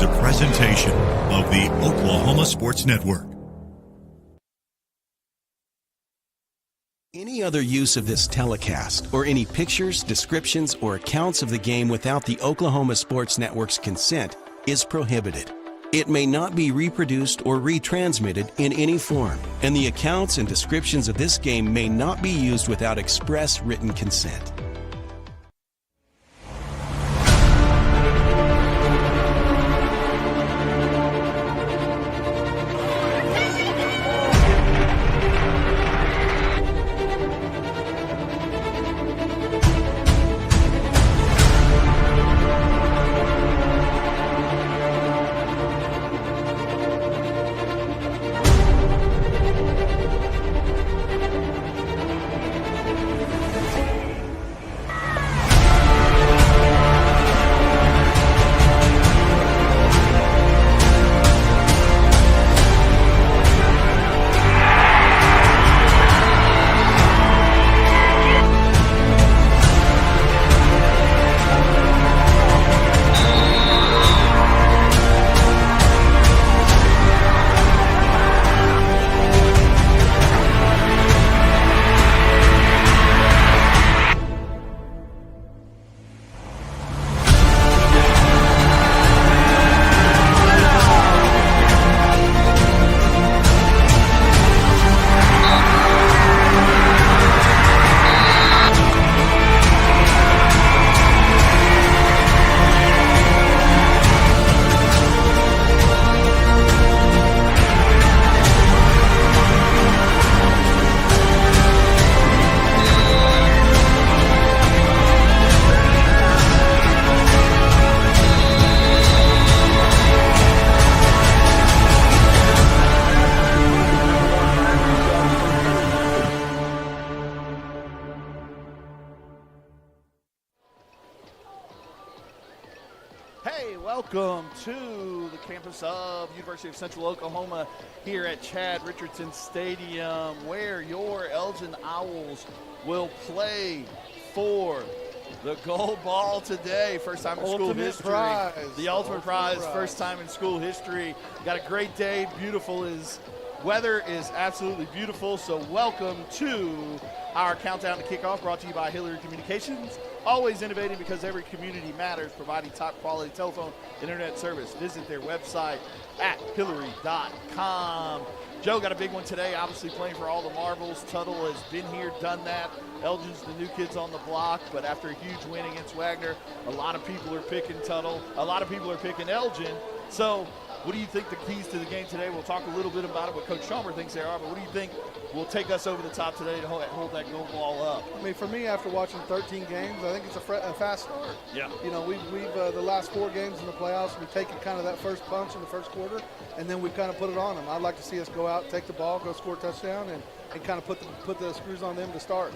is a presentation of the Oklahoma Sports Network. Any other use of this telecast or any pictures, descriptions, or accounts of the game without the Oklahoma Sports Network's consent is prohibited. It may not be reproduced or retransmitted in any form, and the accounts and descriptions of this game may not be used without express written consent. Welcome to the campus of University of Central Oklahoma here at Chad Richardson Stadium, where your Elgin Owls will play for the gold ball today. First time in school history. The ultimate prize, first time in school history. Got a great day. Beautiful weather is absolutely beautiful. So welcome to our countdown to kickoff, brought to you by Hillary Communications. Always innovating because every community matters, providing top quality telephone internet service. Visit their website at hillary.com. Joe got a big one today, obviously playing for all the marbles. Tuttle has been here, done that. Elgin's the new kids on the block, but after a huge win against Wagner, a lot of people are picking Tuttle. A lot of people are picking Elgin. So what do you think the keys to the game today? We'll talk a little bit about it, what Coach Chalmer thinks they are, but what do you think will take us over the top today to hold that gold ball up? I mean, for me, after watching 13 games, I think it's a fast start. Yeah. You know, we've the last 4 games in the playoffs, we've taken kind of that first punch in the first quarter, and then we've kind of put it on them. I'd like to see us go out, take the ball, go score a touchdown, and kind of put the screws on them to start.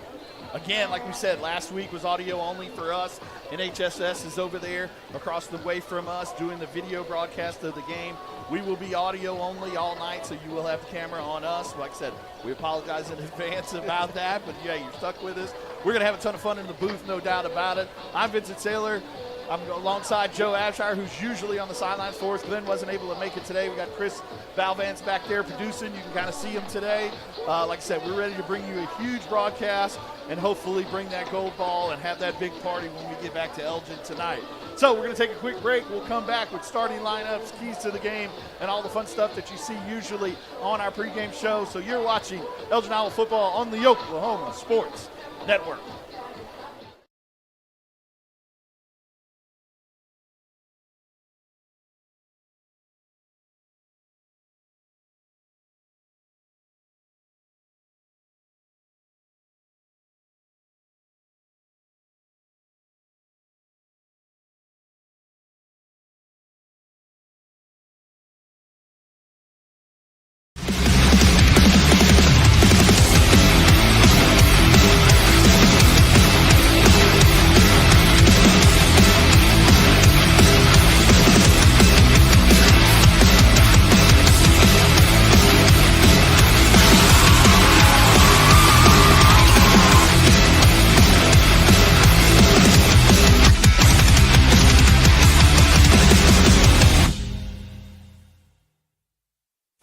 Again, like we said, last week was audio only for us, and HSS is over there across the way from us doing the video broadcast of the game. We will be audio only all night, so you will have the camera on us. Like I said, we apologize in advance about that, but yeah, you're stuck with us. We're going to have a ton of fun in the booth, no doubt about it. I'm Vincent Saylor. I'm alongside Joe Abshire, who's usually on the sidelines for us. Glenn wasn't able to make it today. We got Chris Valvance back there producing. You can kind of see him today. Like I said, we're ready to bring you a huge broadcast and hopefully bring that gold ball and have that big party when we get back to Elgin tonight. So we're going to take a quick break. We'll come back with starting lineups, keys to the game, and all the fun stuff that you see usually on our pregame show. So you're watching Elgin Owl football on the Oklahoma Sports Network.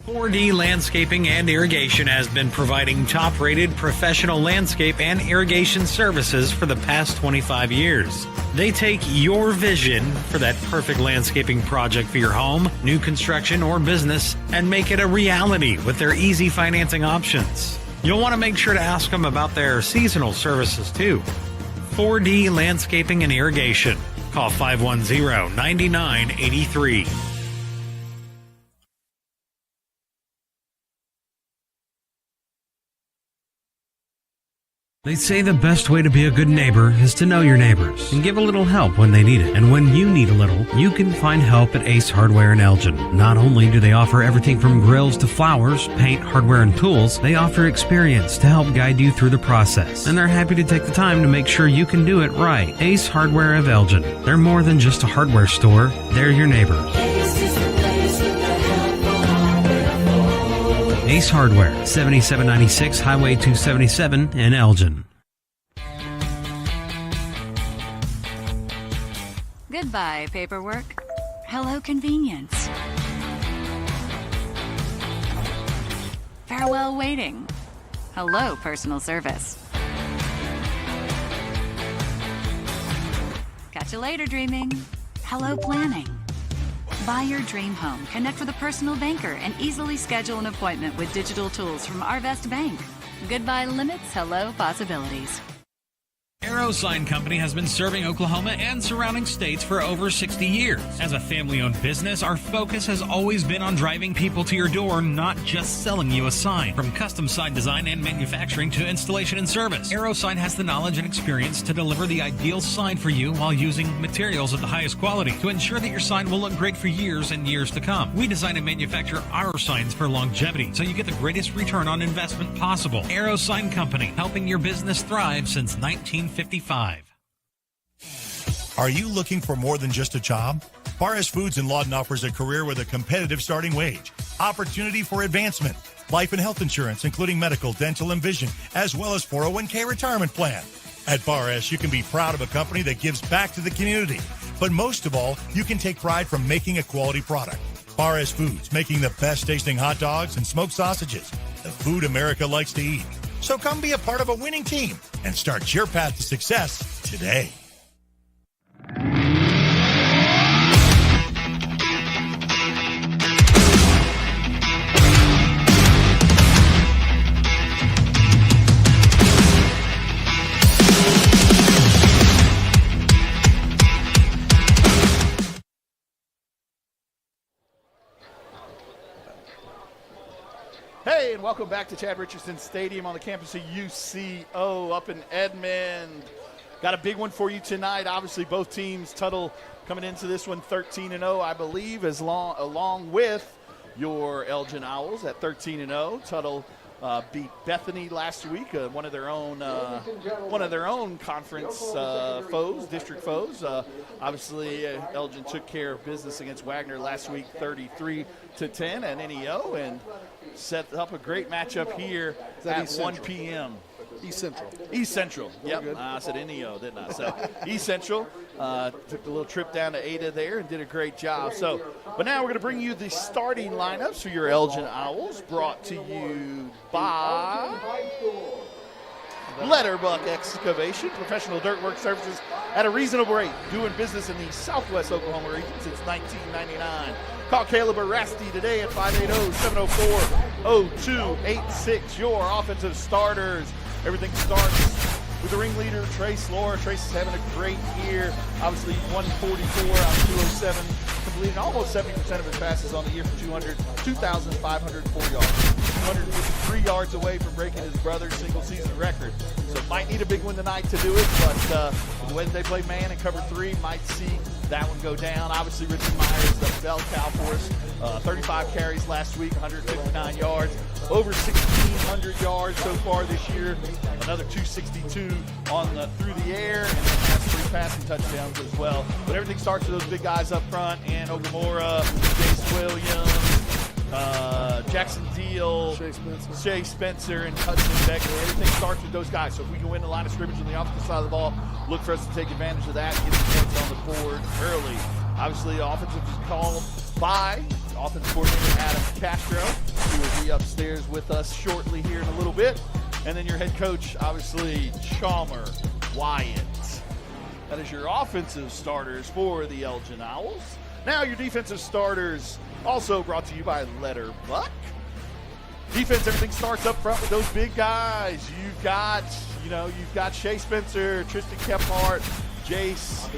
4D Landscaping and Irrigation has been providing top-rated professional landscape and irrigation services for the past 25 years. They take your vision for that perfect landscaping project for your home, new construction, or business and make it a reality with their easy financing options. You'll want to make sure to ask them about their seasonal services too. 4D Landscaping and Irrigation. Call 510-9983. They say the best way to be a good neighbor is to know your neighbors and give a little help when they need it. And when you need a little, you can find help at Ace Hardware in Elgin. Not only do they offer everything from grills to flowers, paint, hardware, and tools, they offer experience to help guide you through the process. And they're happy to take the time to make sure you can do it right. Ace Hardware of Elgin. They're more than just a hardware store. They're your neighbor. Ace Hardware, 7796 Highway 277 in Elgin. Goodbye, paperwork. Hello, convenience. Farewell, waiting. Hello, personal service. Catch you later, dreaming. Hello, planning. Buy your dream home, connect with a personal banker, and easily schedule an appointment with digital tools from Arvest Bank. Goodbye limits, hello possibilities. Arrow Sign Company has been serving Oklahoma and surrounding states for over 60 years. As a family-owned business, our focus has always been on driving people to your door, not just selling you a sign. From custom sign design and manufacturing to installation and service, Arrow Sign has the knowledge and experience to deliver the ideal sign for you while using materials of the highest quality to ensure that your sign will look great for years and years to come. We design and manufacture our signs for longevity, so you get the greatest return on investment possible. Arrow Sign Company, helping your business thrive since 1955. Are you looking for more than just a job? Barres Foods in Lawton offers a career with a competitive starting wage, opportunity for advancement, life and health insurance, including medical, dental, and vision, as well as 401k retirement plan. At Barres, you can be proud of a company that gives back to the community. But most of all, you can take pride from making a quality product. Barres Foods, making the best tasting hot dogs and smoked sausages, the food America likes to eat. So come be a part of a winning team and start your path to success today. Hey, and welcome back to Chad Richardson Stadium on the campus of UCO up in Edmond. Got a big one for you tonight. Obviously, both teams, Tuttle coming into this one 13-0, I believe, along with your Elgin Owls at 13-0. Tuttle beat Bethany last week, one of their own conference foes, district foes. Obviously, Elgin took care of business against Wagner last week, 33-10 at NEO, and set up a great matchup here at 1 p.m. East Central. East Central. Yep. I said NEO, didn't I? So East Central took a little trip down to Ada there and did a great job. So, but now we're going to bring you the starting lineups for your Elgin Owls, brought to you by Letterbuck Excavation, professional dirt work services at a reasonable rate, doing business in the Southwest Oklahoma region since 1999. Call Caleb Arasti today at 580-704-0286. Your offensive starters. Everything starts with the ringleader, Trace Laura. Trace is having a great year. Obviously, 144 out of 207, completing almost 70% of his passes on the year for 2,504 yards. 253 yards away from breaking his brother's single-season record. So might need a big one tonight to do it, but the way they play man and cover three, might see that one go down. Obviously, Richard Myers, the bell cow for us. 35 carries last week, 159 yards. Over 1,600 yards so far this year. Another 262 through the air, and has 3 passing touchdowns as well. But everything starts with those big guys up front, and Ogamora, Jace Williams, Jackson Deal, Shea Spencer, and Hudson Becker. Everything starts with those guys. So if we can win the line of scrimmage on the offensive side of the ball, look for us to take advantage of that and get the points on the board early. Obviously, the offensive is called by offensive coordinator Adam Castro. who will be upstairs with us shortly here in a little bit. And then your head coach, obviously, Chalmer Wyatt. That is your offensive starters for the Elgin Owls. Now your defensive starters, also brought to you by Letterbuck. Defense, everything starts up front with those big guys. You've got Shea Spencer, Tristan Kephart, Jace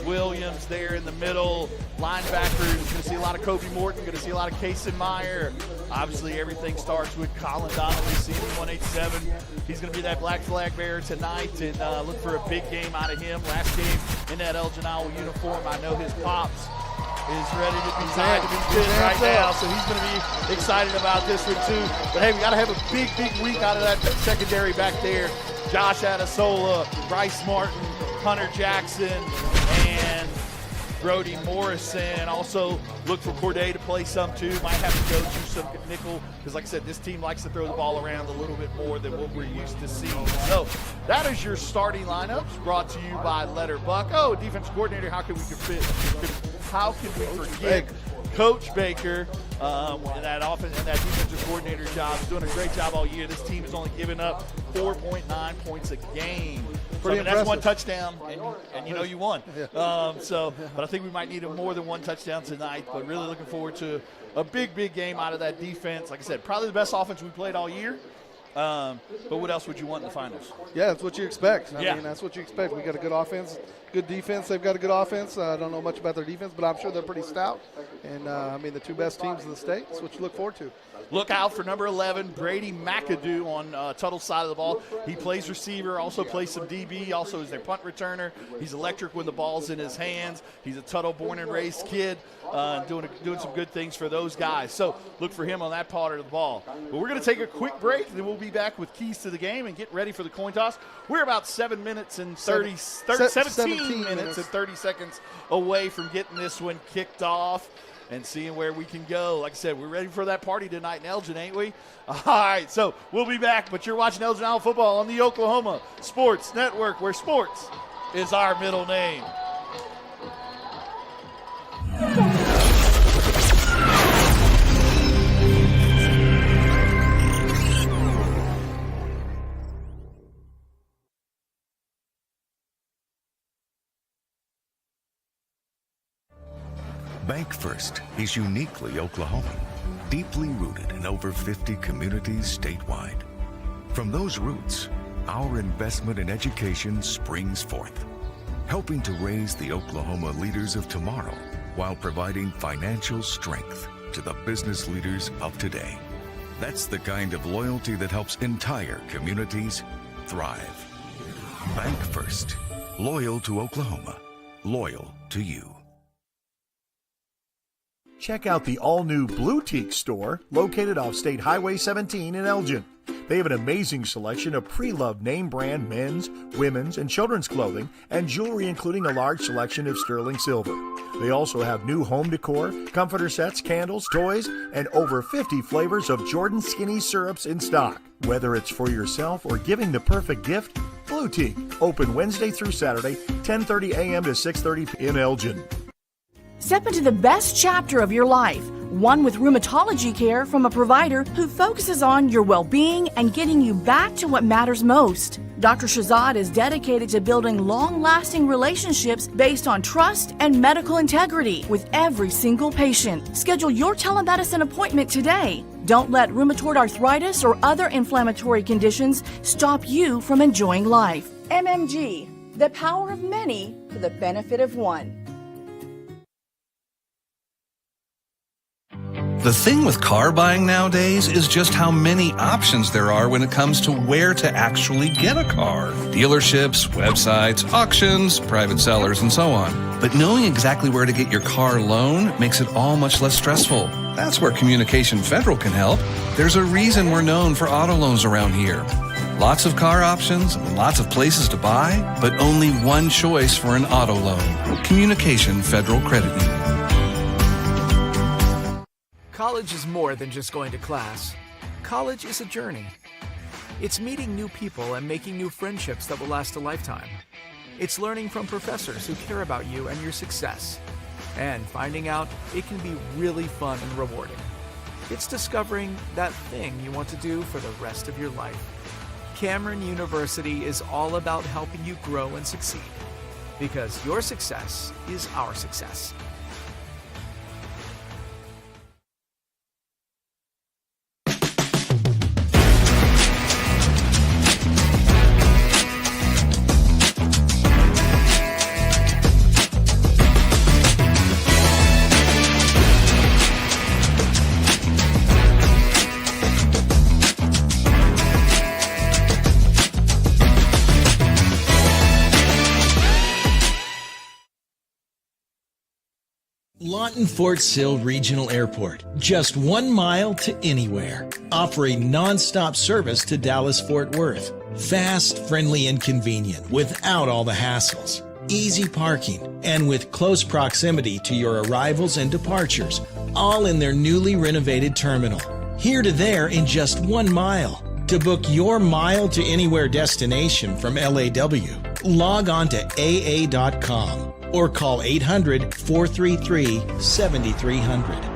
Williams there in the middle. Linebackers, going to see a lot of Kobe Morton, going to see a lot of Kason Meyer. Obviously, everything starts with Colin Donnelly, CD187. He's going to be that black flag bearer tonight, and look for a big game out of him. Last game in that Elgin Owl uniform. I know his pops is ready to be tied to be fit right now, so he's going to be excited about this one too. But hey, we got to have a big week out of that secondary back there. Josh Adesola, Bryce Martin, Hunter Jackson, and Brody Morrison. Also look for Corday to play some too. Might have to go to some nickel because, like I said, this team likes to throw the ball around a little bit more than what we're used to seeing. So that is your starting lineups brought to you by Letterbuck. Oh, defensive coordinator, how can we forget Coach Baker in that offense and that defensive coordinator job? Is doing a great job all year. This team has only given up 4.9 points a game. So, that's one touchdown, and you know you won. But I think we might need more than one touchdown tonight. But really looking forward to a big game out of that defense. Like I said, probably the best offense we played all year. But what else would you want in the finals? Yeah, that's what you expect. I mean, that's what you expect. We got a good offense, good defense. They've got a good offense. I don't know much about their defense, but I'm sure they're pretty stout. And, the two best teams in the state. That's what you look forward to. Look out for number 11, Brady McAdoo on Tuttle's side of the ball. He plays receiver, also plays some DB, also is their punt returner. He's electric when the ball's in his hands. He's a Tuttle born and raised kid, doing some good things for those guys. So look for him on that part of the ball. But we're going to take a quick break, and then we'll be back with keys to the game and get ready for the coin toss. We're about 17 minutes and 30 seconds away from getting this one kicked off and seeing where we can go. Like I said, we're ready for that party tonight in Elgin, ain't we? All right, so we'll be back, but you're watching Elgin Owl football on the Oklahoma Sports Network, where sports is our middle name. Bank First is uniquely Oklahoman, deeply rooted in over 50 communities statewide. From those roots, our investment in education springs forth, helping to raise the Oklahoma leaders of tomorrow while providing financial strength to the business leaders of today. That's the kind of loyalty that helps entire communities thrive. Bank First, loyal to Oklahoma, loyal to you. Check out the all-new Blutique store located off State Highway 17 in Elgin. They have an amazing selection of pre-loved name brand men's, women's, and children's clothing and jewelry, including a large selection of sterling silver. They also have new home decor, comforter sets, candles, toys, and over 50 flavors of Jordan Skinny syrups in stock. Whether it's for yourself or giving the perfect gift, Blutique, open Wednesday through Saturday, 10:30 a.m. to 6:30 p.m. in Elgin. Step into the best chapter of your life, one with rheumatology care from a provider who focuses on your well-being and getting you back to what matters most. Dr. Shahzad is dedicated to building long-lasting relationships based on trust and medical integrity with every single patient. Schedule your telemedicine appointment today. Don't let rheumatoid arthritis or other inflammatory conditions stop you from enjoying life. MMG, the power of many for the benefit of one. The thing with car buying nowadays is just how many options there are when it comes to where to actually get a car. Dealerships, websites, auctions, private sellers, and so on. But knowing exactly where to get your car loan makes it all much less stressful. That's where Communication Federal can help. There's a reason we're known for auto loans around here. Lots of car options and lots of places to buy, but only one choice for an auto loan. Communication Federal Credit Union. College is more than just going to class. College is a journey. It's meeting new people and making new friendships that will last a lifetime. It's learning from professors who care about you and your success. And finding out it can be really fun and rewarding. it's discovering that thing you want to do for the rest of your life. Cameron University is all about helping you grow and succeed, because your success is our success. Lawton Fort Sill Regional Airport, just 1 mile to anywhere, offering non-stop service to Dallas-Fort Worth. Fast, friendly, and convenient without all the hassles. Easy parking, and with close proximity to your arrivals and departures, all in their newly renovated terminal. Here to there in just 1 mile. To book your mile to anywhere destination from LAW, log on to AA.com. or call 800-433-7300.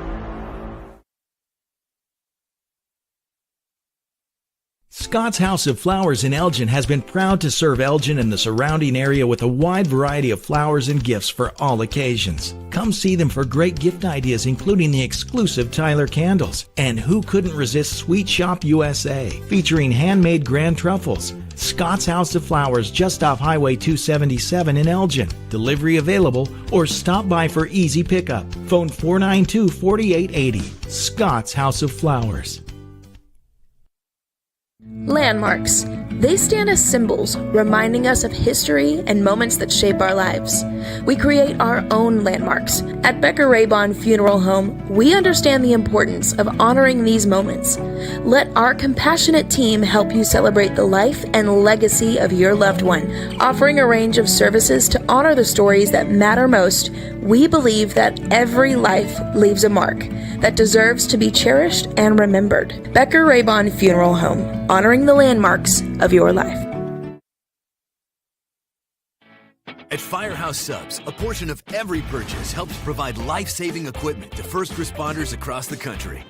Scott's House of Flowers in Elgin has been proud to serve Elgin and the surrounding area with a wide variety of flowers and gifts for all occasions. Come see them for great gift ideas, including the exclusive Tyler candles. And who couldn't resist Sweet Shop USA, featuring handmade grand truffles. Scott's House of Flowers, just off Highway 277 in Elgin. Delivery available, or stop by for easy pickup. Phone 492-4880. Scott's House of Flowers. Landmarks. They stand as symbols, reminding us of history and moments that shape our lives. We create our own landmarks. At Becker Raybon Funeral Home, we understand the importance of honoring these moments. Let our compassionate team help you celebrate the life and legacy of your loved one. Offering a range of services to honor the stories that matter most, we believe that every life leaves a mark that deserves to be cherished and remembered. Becker Raybon Funeral Home, honoring the landmarks of your life. At Firehouse Subs, a portion of every purchase helps provide life-saving equipment to first responders across the country.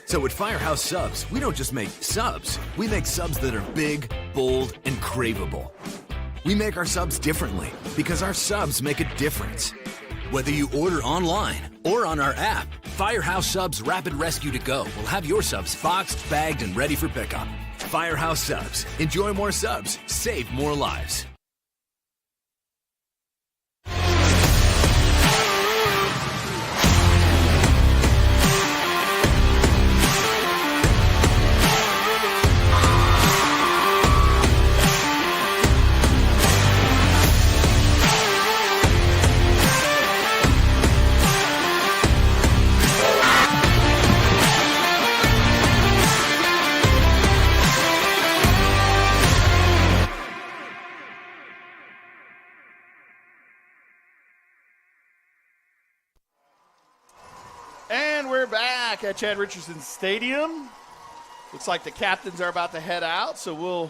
So at Firehouse Subs, we don't just make subs, we make subs that are big, bold, and craveable. We make our subs differently because our subs make a difference. Whether you order online or on our app, Firehouse Subs Rapid Rescue to Go will have your subs boxed, bagged, and ready for pickup. Firehouse Subs. Enjoy more subs. Save more lives. Back at Chad Richardson Stadium. Looks like the captains are about to head out, so we'll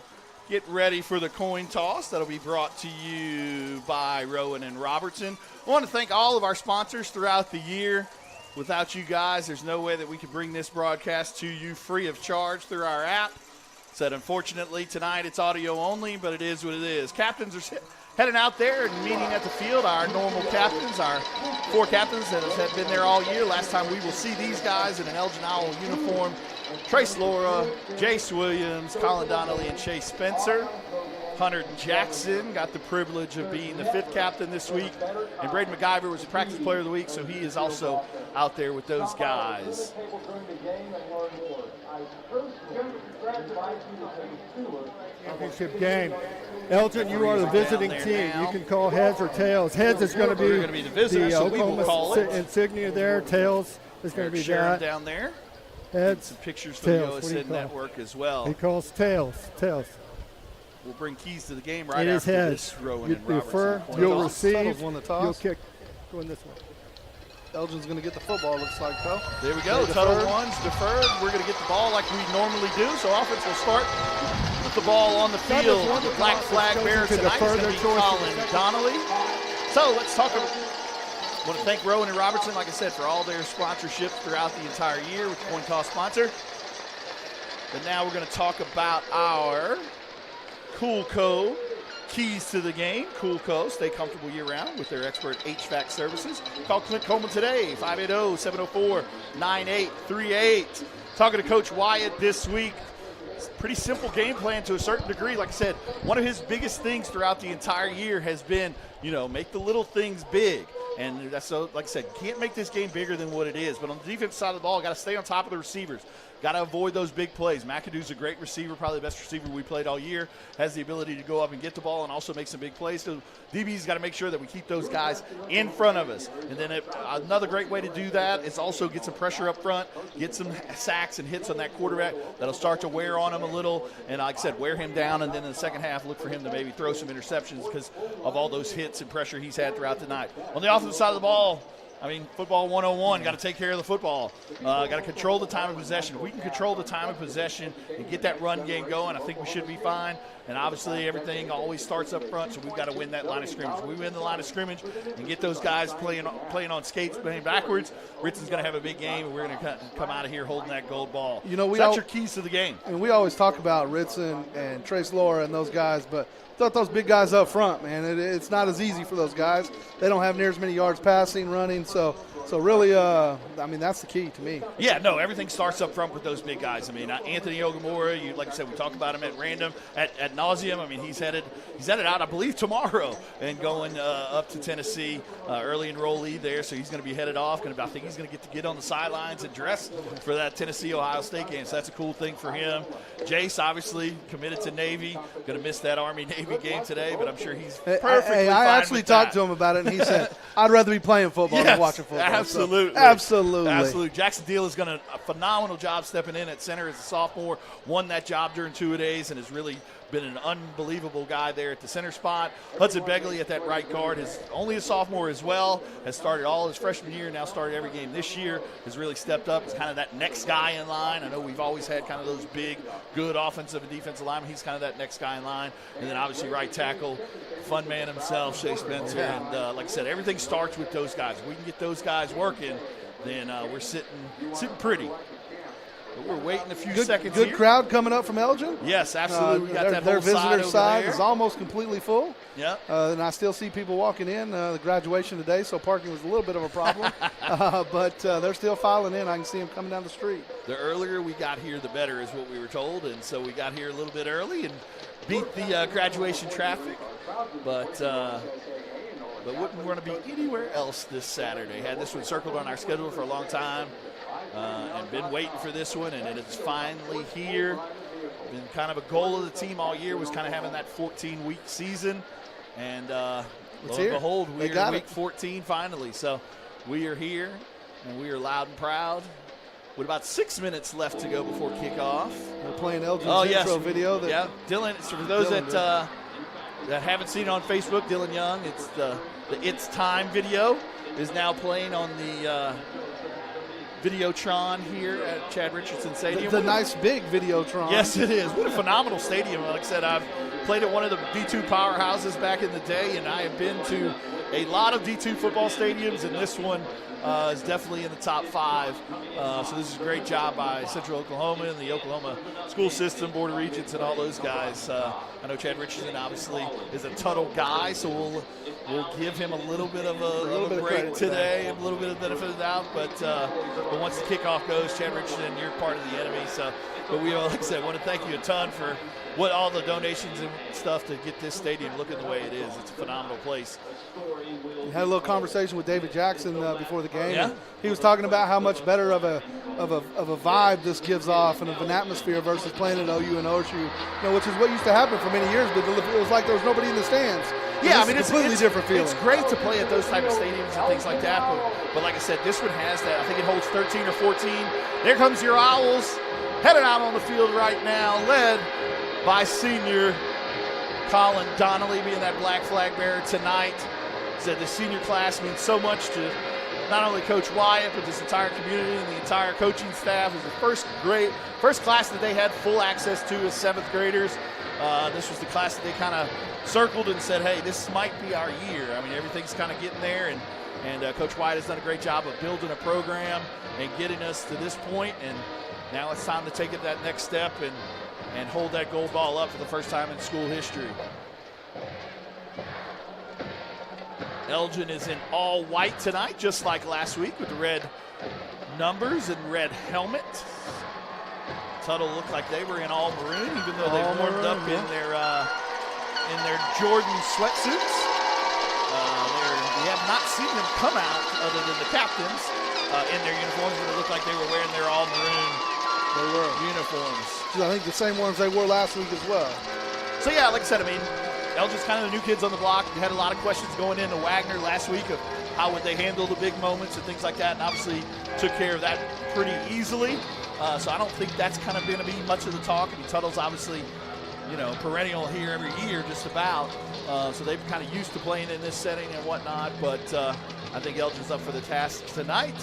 get ready for the coin toss. That'll be brought to you by Rowan and Robertson. I want to thank all of our sponsors throughout the year. Without you guys, there's no way that we could bring this broadcast to you free of charge through our app. Said unfortunately tonight it's audio only, but it is what it is. Captains are heading out there and meeting at the field. Our normal captains, our 4 captains that have been there all year. Last time we will see these guys in an Elgin Owl uniform. Trace Laura, Jace Williams, Colin Donnelly, and Chase Spencer. Hunter Jackson got the privilege of being the 5th captain this week. And Braden McIver was the practice player of the week, so he is also out there with those guys. Championship game. Elgin, you are the visiting team. Now. You can call heads or tails. Heads is going to be the visitor, so Oklahoma insignia there. Tails is going to be that. Down there. Heads. Some pictures from tails. the OSN Network as well. He calls tails. Tails. We'll bring keys to the game right it after heads. this. Rowan You and Robertson. defer. You'll receive. Tuttle's won the toss. You'll kick. Going this way. Elgin's going to get the football, looks like, though. There we go. Tuttle one's deferred. We're going to get the ball like we normally do. So offense will start with the ball on the field. The black flag bearer tonight is going to be Colin Donnelly. So let's talk about want to thank Rowan and Robertson, like I said, for all their sponsorships throughout the entire year with the coin toss sponsor. But now we're going to talk about our Coolco keys to the game. Coolco, stay comfortable year-round with their expert HVAC services. Call Clint Coleman today, 580-704-9838. Talking to Coach Wyatt this week. Pretty simple game plan to a certain degree. Like I said, one of his biggest things throughout the entire year has been, make the little things big. And that's so, like I said, can't make this game bigger than what it is. But on the defensive side of the ball, got to stay on top of the receivers. Got to avoid those big plays. McAdoo's a great receiver, probably the best receiver we played all year. Has the ability to go up and get the ball and also make some big plays. So DB's got to make sure that we keep those guys in front of us. And then another great way to do that is also get some pressure up front, get some sacks and hits on that quarterback. That'll start to wear on him a little. And like I said, wear him down. And then in the second half, look for him to maybe throw some interceptions because of all those hits and pressure he's had throughout the night. On the offensive side of the ball, football 101, got to take care of the football. Got to control the time of possession. If we can control the time of possession and get that run game going, I think we should be fine. And obviously everything always starts up front, so we've got to win that line of scrimmage. If we win the line of scrimmage and get those guys playing on skates, playing backwards, Ritson's going to have a big game, and we're going to come out of here holding that gold ball. So that's your keys to the game. And we always talk about Ritson and Trace Laura and those guys, but thought those big guys up front, man, it's not as easy for those guys. They don't have near as many yards passing, running, so really, that's the key to me. Yeah, no, everything starts up front with those big guys. Anthony Ogamura, like I said, we talk about him at random, at nauseum. He's headed out, I believe, tomorrow and going up to Tennessee, early enrollee there. So he's going to be headed off. I think he's going to get on the sidelines and dress for that Tennessee-Ohio State game. So that's a cool thing for him. Jace, obviously, committed to Navy. Going to miss that Army-Navy game today, but I'm sure he's perfectly fine I actually with talked that. to him about it, and he said, I'd rather be playing football than watching football. Absolutely. So, absolutely. Jackson Deal has done a phenomenal job stepping in at center as a sophomore, won that job during two-a-days, and has really been an unbelievable guy there at the center spot. Hudson Begley at that right guard is only a sophomore as well, has started all his freshman year, now started every game this year, has really stepped up. He's kind of that next guy in line. I know we've always had kind of those big, good offensive and defensive linemen. He's kind of that next guy in line. And then obviously right tackle, fun man himself, Shea Spencer. And like I said, everything starts with those guys. If we can get those guys working, then we're sitting pretty. But we're waiting a few seconds Good here. Crowd coming up from Elgin. Yes, absolutely. We got that their whole side visitor over side there. is almost completely full. Yeah. And I still see people walking in. The graduation today, so parking was a little bit of a problem. But they're still filing in. I can see them coming down the street. The earlier we got here, the better is what we were told. And so we got here a little bit early and beat the graduation traffic. But wouldn't want to be anywhere else this Saturday. Had this one circled on our schedule for a long time. And been waiting for this one, and it is finally here. Been kind of a goal of the team all year was kind of having that 14-week season, and lo and behold, we are in week 14 finally. So we are here, and we are loud and proud. With about 6 minutes left to go before kickoff. We're playing Elgin's intro video. Dylan. So for those that haven't seen it on Facebook, Dylan Young, it's the It's Time video is now playing on the Videotron here at Chad Richardson Stadium. The nice big Videotron. Yes, it is. What a phenomenal stadium. Like I said, I've played at one of the D2 powerhouses back in the day, and I have been to a lot of D2 football stadiums, and this one is definitely in the top 5. So this is a great job by Central Oklahoma and the Oklahoma school system, Board of Regents, and all those guys. I know Chad Richardson obviously is a Tuttle guy, so we'll give him a little bit of a break today, a little bit of benefit of the doubt. But once the kickoff goes, Chad Richardson, you're part of the enemy. So, but we, like I said, want to thank you a ton for all the donations and stuff to get this stadium looking the way it is. It's a phenomenal place. We had a little conversation with David Jackson before the game. Yeah. He was talking about how much better of a vibe this gives off and of an atmosphere versus playing at OU and OSU, which is what used to happen for many years, but it was like there was nobody in the stands. Yeah, it's a completely different feeling. It's great to play at those type of stadiums and things like that, but like I said, this one has that. I think it holds 13 or 14. There comes your Owls, headed out on the field right now, led by senior Colin Donnelly, being that black flag bearer tonight. Said the senior class means so much to not only Coach Wyatt, but this entire community and the entire coaching staff. It was the first class that they had full access to as 7th graders. This was the class that they kind of circled and said, hey, this might be our year. I mean, everything's kind of getting there, and And Coach White has done a great job of building a program and getting us to this point. And now it's time to take it that next step and hold that gold ball up for the first time in school history. Elgin is in all white tonight, just like last week, with the red numbers and red helmet. Tuttle looked like they were in all maroon, even though they warmed up in their Jordan sweatsuits. We have not seen them come out, other than the captains, in their uniforms, but it looked like they were wearing their all maroon uniforms. I think the same ones they wore last week as well. So yeah, like I said, I mean, Elgin's kind of the new kids on the block. We had a lot of questions going into Wagner last week of how would they handle the big moments and things like that, and obviously took care of that pretty easily. So I don't think that's kind of going to be much of the talk. I mean, Tuttle's obviously, perennial here every year, just about. So they've kind of used to playing in this setting and whatnot. But I think Elgin's up for the task tonight.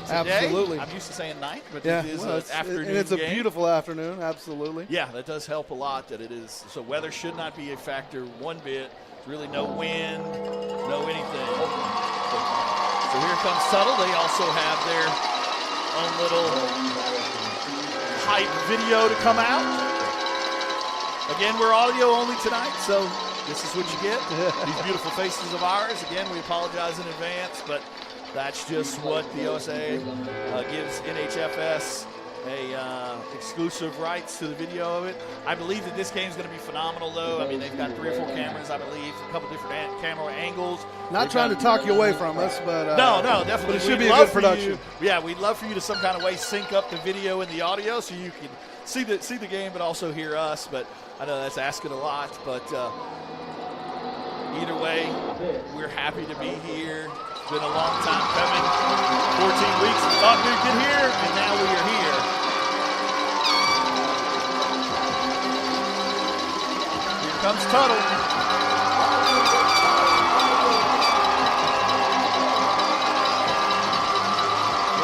Today, absolutely. I'm used to saying night, but yeah, it is an afternoon and it's a game. Beautiful afternoon, absolutely. Yeah, that does help a lot that it is. So weather should not be a factor one bit. There's really no wind, no anything. So here comes Tuttle. They also have their own little hype video to come out. Again, we're audio only tonight, so this is what you get. These beautiful faces of ours. Again, we apologize in advance, but that's just what the OSA gives NHFS exclusive rights to the video of it. I believe that this game is going to be phenomenal, though. I mean, they've got 3 or 4 cameras, I believe, a couple different camera angles. Not trying to talk you away from us, but no, definitely. But it should be a good production. We'd love for you to some kind of way sync up the video and the audio so you can see the game, but also hear us. But I know that's asking a lot, but either way, we're happy to be here. It's been a long time coming. 14 weeks. We thought we'd get here, and now we are here. Here comes Tuttle.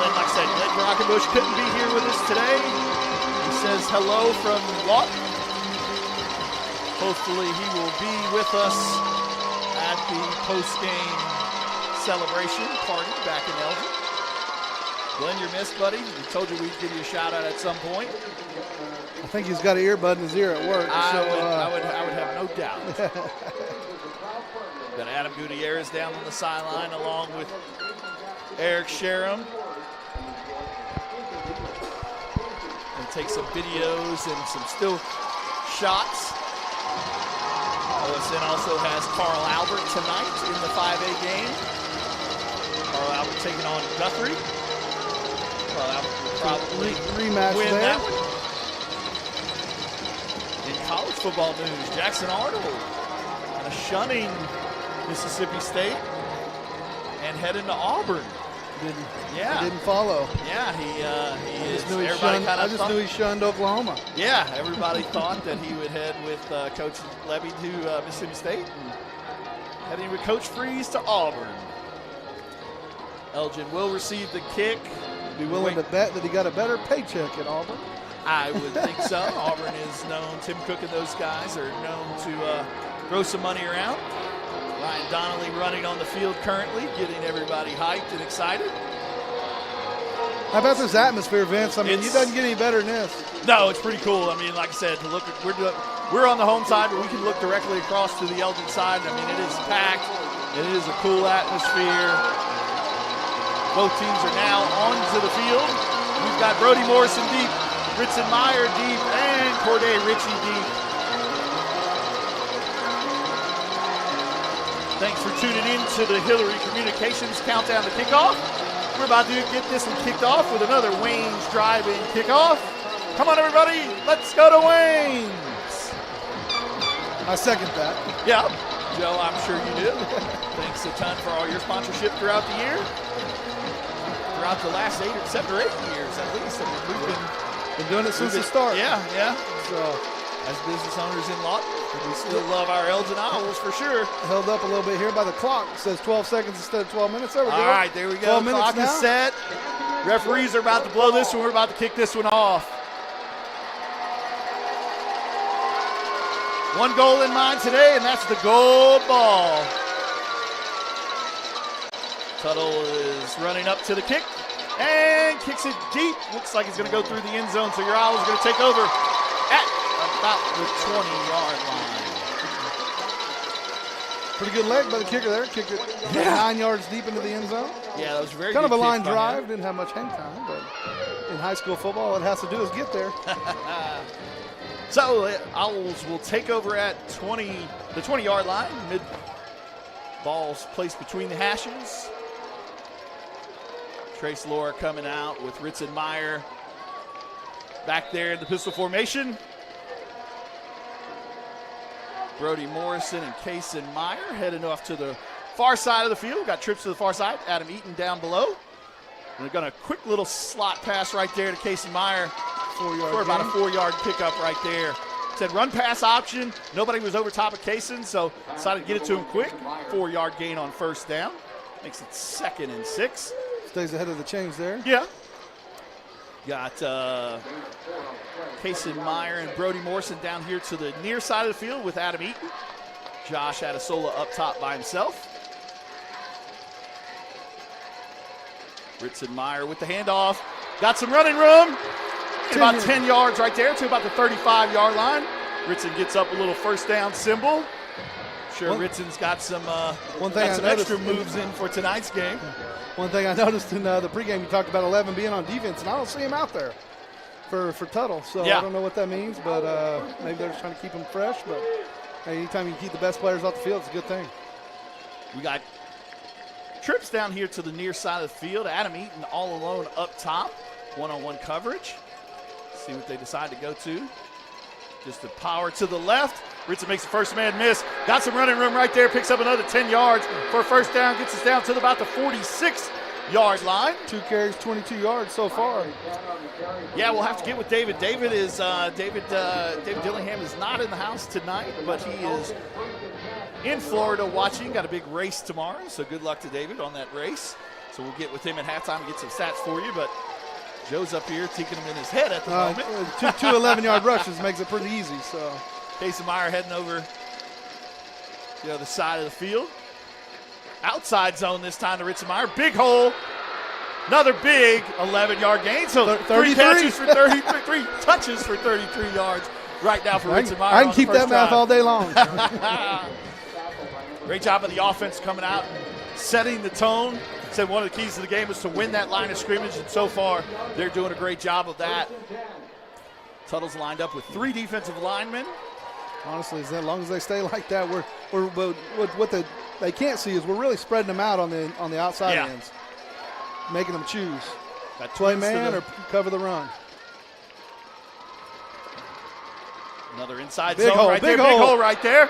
Glenn, like I said, Glenn Brockenbush couldn't be here with us today. He says hello from Lawton. Hopefully he will be with us at the post-game celebration party back in Elgin. Glenn, you're missed, buddy. We told you we'd give you a shout out at some point. I think he's got an earbud in his ear at work. I would have no doubt. Got Adam Gutierrez down on the sideline along with Eric Sherem. And take some videos and some still shots. OSN also has Carl Albert tonight in the 5A game. Carl Albert taking on Guthrie. Carl Albert will probably rematch win there. that one. In college football news, Jackson Arnold kind of shunning Mississippi State and heading to Auburn. Didn't follow. Yeah, he is. I just knew he shunned Oklahoma. Yeah, everybody thought that he would head with Coach Levy to Mississippi State and heading with Coach Freeze to Auburn. Elgin will receive the kick. Be willing to bet that he got a better paycheck at Auburn? I would think so. Auburn is known, Tim Cook and those guys are known to throw some money around. Ryan Donnelly running on the field currently, getting everybody hyped and excited. How about this atmosphere, Vince? I mean, it doesn't get any better than this. No, it's pretty cool. I mean, like I said, to look at, we're on the home side, but we can look directly across to the Elgin side. I mean, it is packed. It is a cool atmosphere. Both teams are now onto the field. We've got Brody Morrison deep, Ritson Meyer deep, and Corday Ritchie deep. Thanks for tuning in to the Hillary Communications Countdown to Kickoff. We're about to get this one kicked off with another Wayne's Drive-In Kickoff. Come on, everybody. Let's go to Wayne's. I second that. Yeah, Joe, I'm sure you do. Thanks a ton for all your sponsorship throughout the year. Throughout the last 7 or 8 years, at least. I mean, we've been doing it since the start. Yeah. So, as business owners in Lawton, we still love our Elgin Owls for sure. Held up a little bit here by the clock. It says 12 seconds instead of 12 minutes. There we go. All right, there we go. 12 minutes clock now. is set. Referees are about to blow this one. We're about to kick this one off. One goal in mind today, and that's the gold ball. Tuttle is running up to the kick and kicks it deep. Looks like it's going to go through the end zone, so your Owls are going to take over at about the 20-yard line. Pretty good leg by the kicker there. Kicked it 9 yards deep into the end zone. Yeah, that was very kind good of a line kick by drive. him. Didn't have much hang time, but in high school football, all it has to do is get there. So Owls will take over at the 20-yard line. Mid balls placed between the hashes. Trace Laura coming out with Ritson Meyer back there in the pistol formation. Brody Morrison and Kaysen Meyer heading off to the far side of the field. Got trips to the far side. Adam Eaton down below. And they're going to quick little slot pass right there to Kaysen Meyer for about a 4-yard pickup right there. Said run pass option. Nobody was over top of Kaysen, so decided to get it to him quick. 4-yard gain on first down. Makes it 2nd and 6. Stays ahead of the chains there. Yeah. Got Kaysen Meyer and Brody Morrison down here to the near side of the field with Adam Eaton. Josh Adesola up top by himself. Ritson Meyer with the handoff. Got some running room. About 10 yards right there to about the 35-yard line. Ritson gets up a little first down symbol. Sure, Ritson's got some extra moves in for tonight's game. One thing I noticed in the pregame, you talked about 11 being on defense, and I don't see him out there for Tuttle. So I don't know what that means, but maybe they're just trying to keep him fresh. But hey, anytime you can keep the best players off the field, it's a good thing. We got trips down here to the near side of the field. Adam Eaton all alone up top, one-on-one coverage. See what they decide to go to. Just the power to the left. Ritson makes the first man miss. Got some running room right there. Picks up another 10 yards for a first down. Gets us down to about the 46-yard line. 2 carries, 22 yards so far. Yeah, we'll have to get with David. David Dillingham is not in the house tonight, but he is in Florida watching. Got a big race tomorrow, so good luck to David on that race. So we'll get with him at halftime and get some stats for you, but Joe's up here taking him in his head at the moment. Two 11-yard rushes makes it pretty easy. So Kaysen Meyer heading over the other side of the field. Outside zone this time to Ritson Meyer. Big hole. Another big 11-yard gain. So 3 touches for 33 yards right now for Ritson Meyer. I can keep that math all day long. Great job of the offense coming out, setting the tone. Said one of the keys to the game was to win that line of scrimmage, and so far they're doing a great job of that. Tuttle's lined up with 3 defensive linemen. Honestly, as long as they stay like that, what they can't see is we're really spreading them out on the outside ends, making them choose. Play man or cover the run. Another inside zone right there. Big hole right there.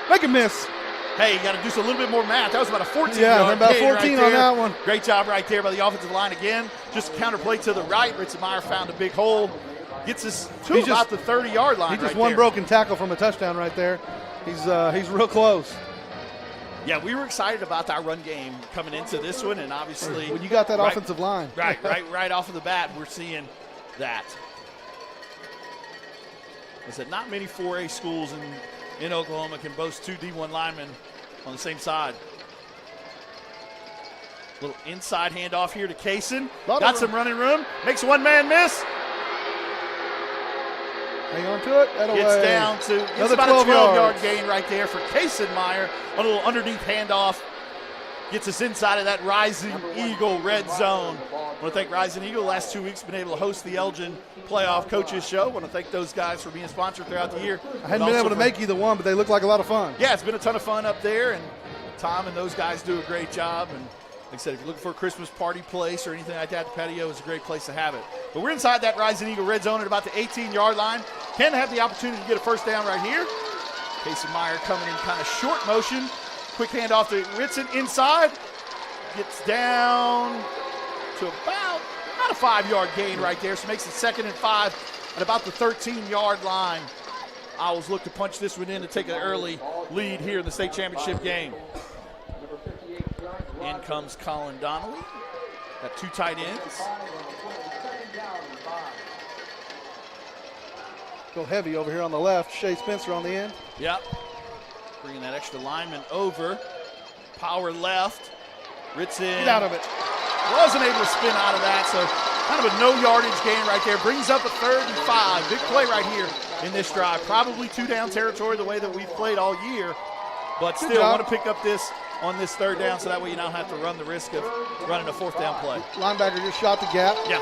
Make him miss. Hey, you got to do a little bit more math. That was about a 14-yard gain. Yeah, about 14 on that one. Great job right there by the offensive line again. Just counterplay to the right. Ritson Meyer found a big hole. Gets us to about the 30-yard line. He just one broken tackle from a touchdown right there. He's real close. Yeah, we were excited about our run game coming into this one, and obviously when you got that offensive line, right off of the bat, we're seeing that. I said not many 4A schools in Oklahoma can boast 2 D1 linemen on the same side. Little inside handoff here to Kaysen. Got some running room. Makes a one-man miss. Hang on to it. Gets down to about a 12-yard gain right there for Kaysen Meyer. A little underneath handoff. Gets us inside of that Rising Eagle red zone. I want to thank Rising Eagle. The last 2 weeks been able to host the Elgin Playoff Coaches Show. I want to thank those guys for being sponsored throughout the year. I hadn't been able to make either one, but they look like a lot of fun. Yeah, it's been a ton of fun up there, and Tom and those guys do a great job. And like I said, if you're looking for a Christmas party place or anything like that, the patio is a great place to have it. But we're inside that Rising Eagle red zone at about the 18-yard line. Can have the opportunity to get a first down right here. Kaysen Meyer coming in kind of short motion. Quick handoff to Ritson inside. Gets down to about a 5-yard gain right there, so makes it 2nd and 5 at about the 13-yard line. Owls look to punch this one in to take an early lead here in the state championship game. In comes Colin Donnelly. Got 2 tight ends. Go heavy over here on the left. Shea Spencer on the end. Yep. Bringing that extra lineman over. Power left. Ritson Get out of it. wasn't able to spin out of that, so kind of a no yardage gain right there. Brings up a 3rd and 5. Big play right here in this drive. Probably 2-down territory the way that we've played all year, but still want to pick up this on this 3rd down, so that way you now have to run the risk of running a 4th down play. Linebacker just shot the gap. Yeah.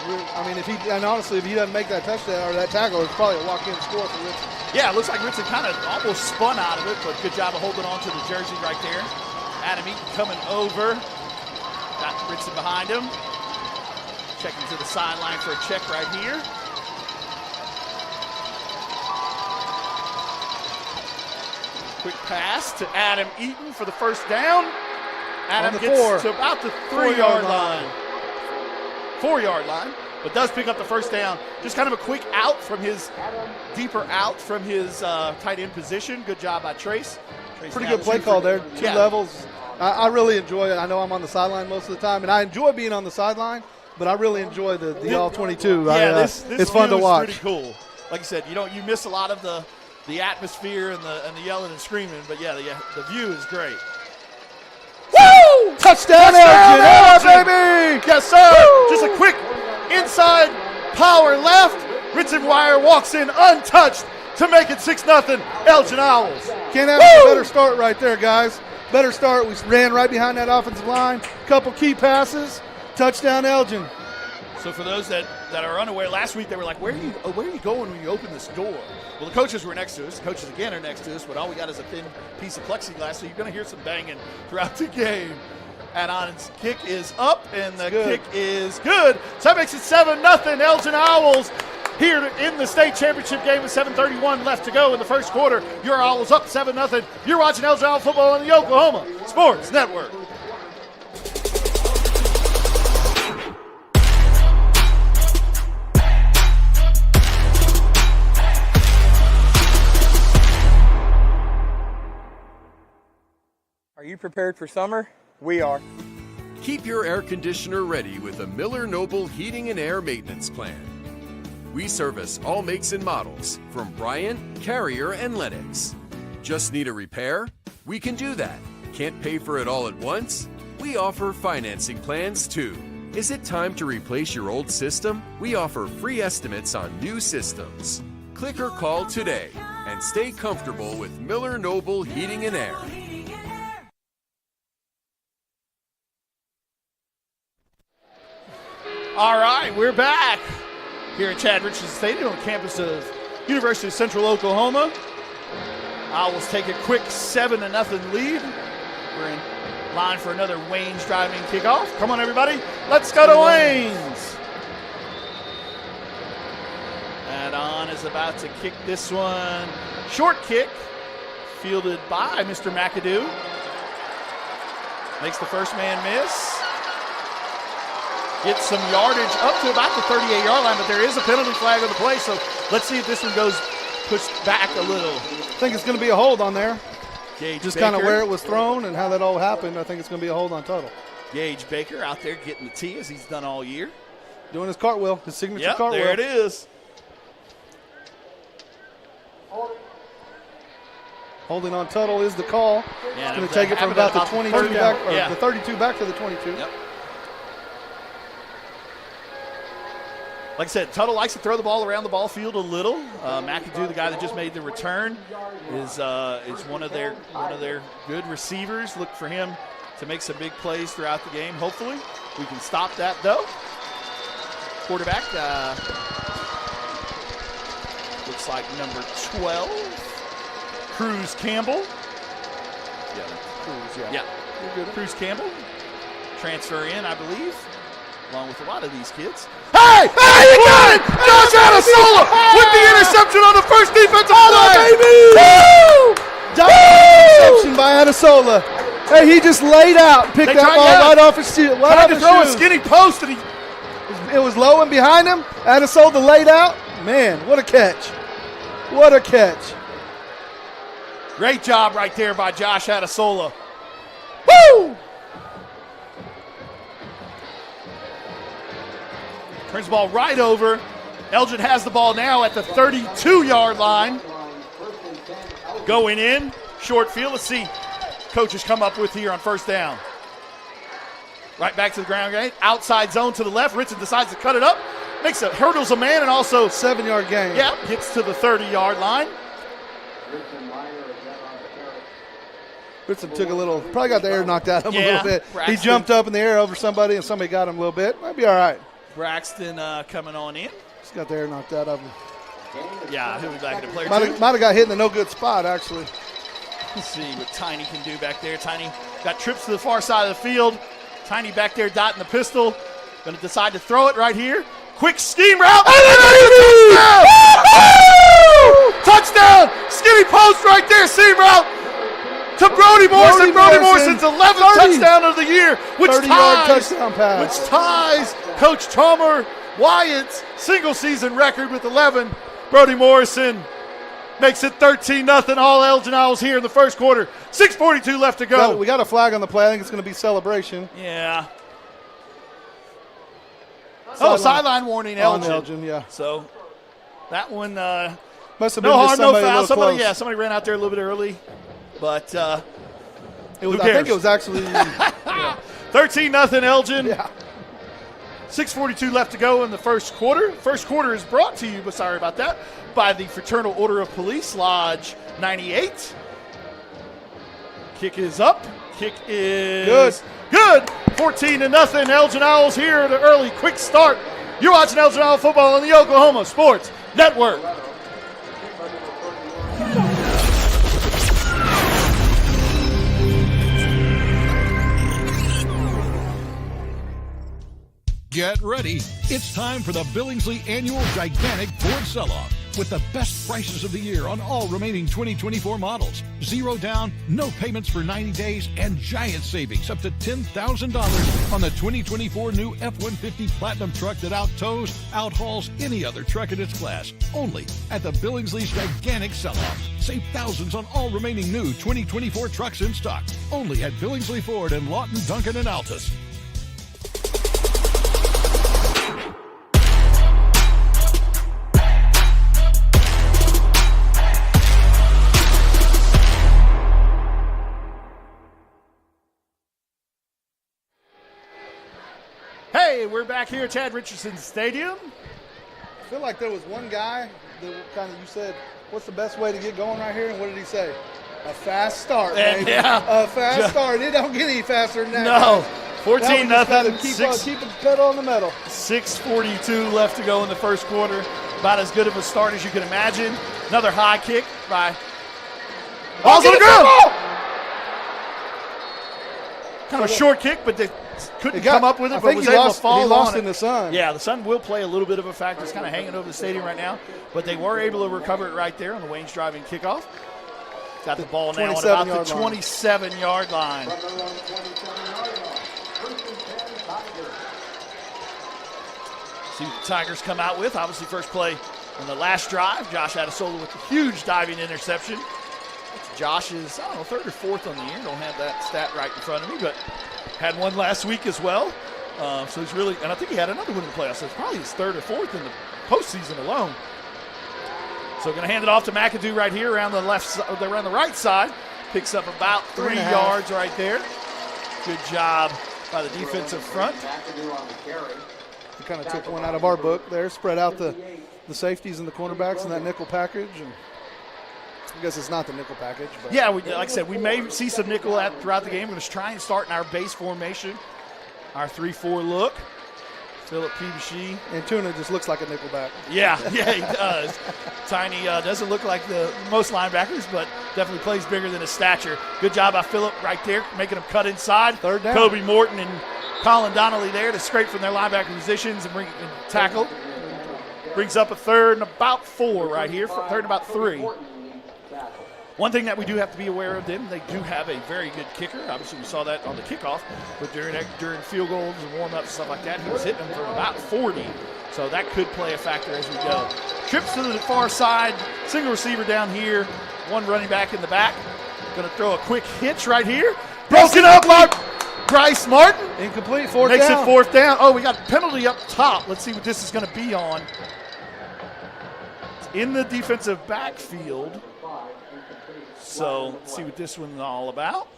I mean, honestly, if he doesn't make that touchdown or that tackle, it's probably a walk-in score for Ritson. Yeah, it looks like Ritson kind of almost spun out of it, but good job of holding on to the jersey right there. Adam Eaton coming over. Got Ritson behind him. Checking to the sideline for a check right here. Quick pass to Adam Eaton for the 1st down. Adam gets to about the 3-yard line. 4-yard line, but does pick up the 1st down. Just kind of a quick out from his, deeper out from his tight end position. Good job by Trace. Pretty good play call there. 2 levels. I really enjoy it. I know I'm on the sideline most of the time, and I enjoy being on the sideline, but I really enjoy the all-22. Yeah, this it's fun to watch. Pretty cool. Like I said, you miss a lot of the atmosphere and the yelling and screaming, but yeah, the view is great. Woo! Touchdown, Elgin! Yeah, baby! Yes, sir! Woo! Just a quick inside power left. Ritson Wire walks in untouched to make it 6-0 Elgin Owls. Can't have a better start right there, guys. Better start. We ran right behind that offensive line. Couple key passes. Touchdown, Elgin. So for those that are unaware, last week they were like, where are you going when you open this door? Well, the coaches were next to us. The coaches, again, are next to us, but all we got is a thin piece of plexiglass, so you're going to hear some banging throughout the game. And On's kick is up, and the kick is good. So that makes it 7-0 Elgin Owls here in the state championship game with 7:31 left to go in the 1st quarter. Your Owls up 7-0. You're watching Elgin Owl football on the Oklahoma Sports Network. Are you prepared for summer? We are. Keep your air conditioner ready with a Miller Noble Heating and Air Maintenance Plan. We service all makes and models from Bryant, Carrier, and Lennox. Just need a repair? We can do that. Can't pay for it all at once? We offer financing plans too. Is it time to replace your old system? We offer free estimates on new systems. Click or call today and stay comfortable with Miller Noble Heating and Air. All right, we're back here at Chad Richardson Stadium on the campus of University of Central Oklahoma. Owls take a quick 7-0 lead. We're in line for another Wayne's driving kickoff. Come on, everybody. Let's go to Wayne's. And On is about to kick this one. Short kick, fielded by Mr. McAdoo. Makes the first man miss. Gets some yardage up to about the 38-yard line, but there is a penalty flag on the play, so let's see if this one goes pushed back a little. I think it's going to be a hold on there. Gage Just Baker. kind of where it was thrown and how that all happened, I think it's going to be a hold on Tuttle. Gage Baker out there getting the tee as he's done all year. Doing his cartwheel, his signature cartwheel. There it is. Holding on Tuttle is the call. Yeah, it's going to take it from about the 22 back, or the 32 back to the 22. Yep. Like I said, Tuttle likes to throw the ball around the ball field a little. McAdoo, the guy that just made the return, is one of their good receivers. Look for him to make some big plays throughout the game. Hopefully, we can stop that though. Quarterback looks like number 12, Cruz Campbell. Yeah, Cruz. Yeah, Cruz Campbell. Transfer in, I believe, along with a lot of these kids. Hey, you got it! Josh Adasola with the interception on the first defensive play. Interception by Adasola. Hey, he just laid out, picked that ball right off his shoe. Tried to throw a skinny post, and it was low and behind him. Adasola laid out. Man, what a catch! What a catch! Great job right there by Josh Adasola. Woo! Turns the ball right over. Elgin has the ball now at the 32-yard line. Going in, short field. Let's see coaches come up with here on first down. Right back to the ground game. Outside zone to the left. Ritson decides to cut it up. Hurdles a man and also 7-yard gain. Yeah, gets to the 30-yard line. Ritson took probably got the air knocked out of him a little bit. Braxton. He jumped up in the air over somebody and somebody got him a little bit. Might be all right. Braxton coming on in. Just got the air knocked out of him. Yeah, he'll be back in the player. Might have got hit in the no good spot, actually. Let's see what Tiny can do back there. Tiny got trips to the far side of the field. Tiny back there dotting the pistol. Going to decide to throw it right here. Quick scheme route. Touchdown! Skinny post right there. Seam route to Brody Morrison. Brody Morrison's 11th touchdown of the year, which 30-yard touchdown pass. ties Coach Tomer Wyatt's single-season record with 11. Brody Morrison makes it 13-0. All Elgin Owls here in the first quarter. 6:42 left to go. We got a flag on the play. I think it's going to be celebration. Yeah. Sideline warning, Elgin. On Elgin, yeah. So that one, must have been no just harm, no somebody foul. Somebody ran out there a little bit early, but I think it was actually 13-0 Elgin. Yeah. 6:42 left to go in the first quarter. First quarter is brought to you, but sorry about that, by the Fraternal Order of Police, Lodge 98. Kick is up. Kick is good. 14-0. Elgin Owls here at an early, quick start. You're watching Elgin Owl football on the Oklahoma Sports Network. Get ready. It's time for the Billingsley Annual Gigantic Ford Sell-Off with the best prices of the year on all remaining 2024 models. Zero down, no payments for 90 days, and giant savings up to $10,000 on the 2024 new F-150 Platinum truck that out-tows, out-hauls any other truck in its class. Only at the Billingsley's Gigantic Sell-Off. Save thousands on all remaining new 2024 trucks in stock. Only at Billingsley Ford in Lawton, Duncan, and Altus. Hey, we're back here at Chad Richardson Stadium. I feel like there was one guy that you said, what's the best way to get going right here? And what did he say? A fast start, baby. Yeah. A fast start. It don't get any faster than that. No. 14-0. Keep the pedal on the metal. 6:42 left to go in the first quarter. About as good of a start as you can imagine. Another high kick by Ball's on the ground. Kind of a short kick, but they couldn't come up with it, but was able to fall on it. He lost in the sun. Yeah, the sun will play a little bit of a factor. It's kind of hanging over the stadium right now, but they were able to recover it right there on the Wayne's driving kickoff. Got the ball now at about the 27-yard line. See what the Tigers come out with. Obviously, first play on the last drive. Josh Adesolo with a huge diving interception. It's Josh's, third or fourth on the year. Don't have that stat right in front of me, but had one last week as well. So he's really, and I think he had another one in the playoffs. So it's probably his third or fourth in the postseason alone. So going to hand it off to McAdoo right here around the around the right side. Picks up about 3 yards right there. Good job by the defensive front. We kind of took one out of our book there, spread out the safeties and the cornerbacks in that nickel package. And I guess it's not the nickel package. But. Yeah, like I said, we may see some nickel throughout the game. We're going to try and start in our base formation, our 3-4 look. Philip Peebushy. And Tuna just looks like a nickelback. Yeah, he does. Tiny doesn't look like the most linebackers, but definitely plays bigger than his stature. Good job by Philip right there, making him cut inside. Third down. Kobe Morton and Colin Donnelly there to scrape from their linebacker positions and tackle. Brings up a third and about 4 right here, third and about 3. One thing that we do have to be aware of them, they do have a very good kicker. Obviously, we saw that on the kickoff, but during field goals and warm-ups and stuff like that, he was hitting them from about 40. So that could play a factor as we go. Trips to the far side, single receiver down here, one running back in the back. Going to throw a quick hitch right here. Broken up by Bryce Martin. Incomplete, fourth down. Makes it fourth down. Oh, we got a penalty up top. Let's see what this is going to be on. It's in the defensive backfield. So let's see what this one's all about.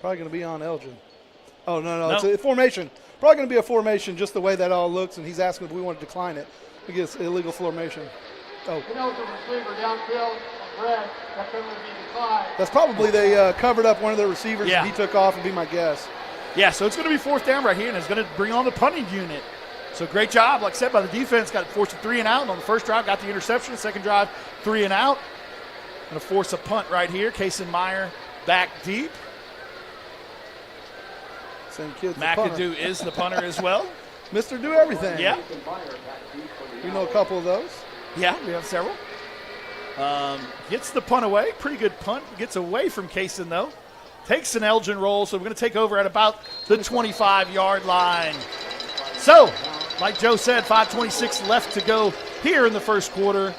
Probably going to be on Elgin. Oh, no. It's a formation. Probably going to be a formation just the way that all looks, and he's asking if we want to decline it. I guess illegal formation. Oh. That's probably they covered up one of their receivers and he took off, and be my guess. Yeah, so it's going to be 4th down right here, and it's going to bring on the punting unit. So great job, like I said, by the defense. Got forced a 3 and out on the first drive, got the interception. Second drive, 3 and out. Going to force a punt right here. Kason Meyer back deep. McAdoo is the punter as well. Mr. Do Everything. Yeah. We know a couple of those. Yeah, we have several. Gets the punt away. Pretty good punt. Gets away from Kason, though. Takes an Elgin roll, so we're going to take over at about the 25-yard line. So, like Joe said, 5:26 left to go here in the first quarter.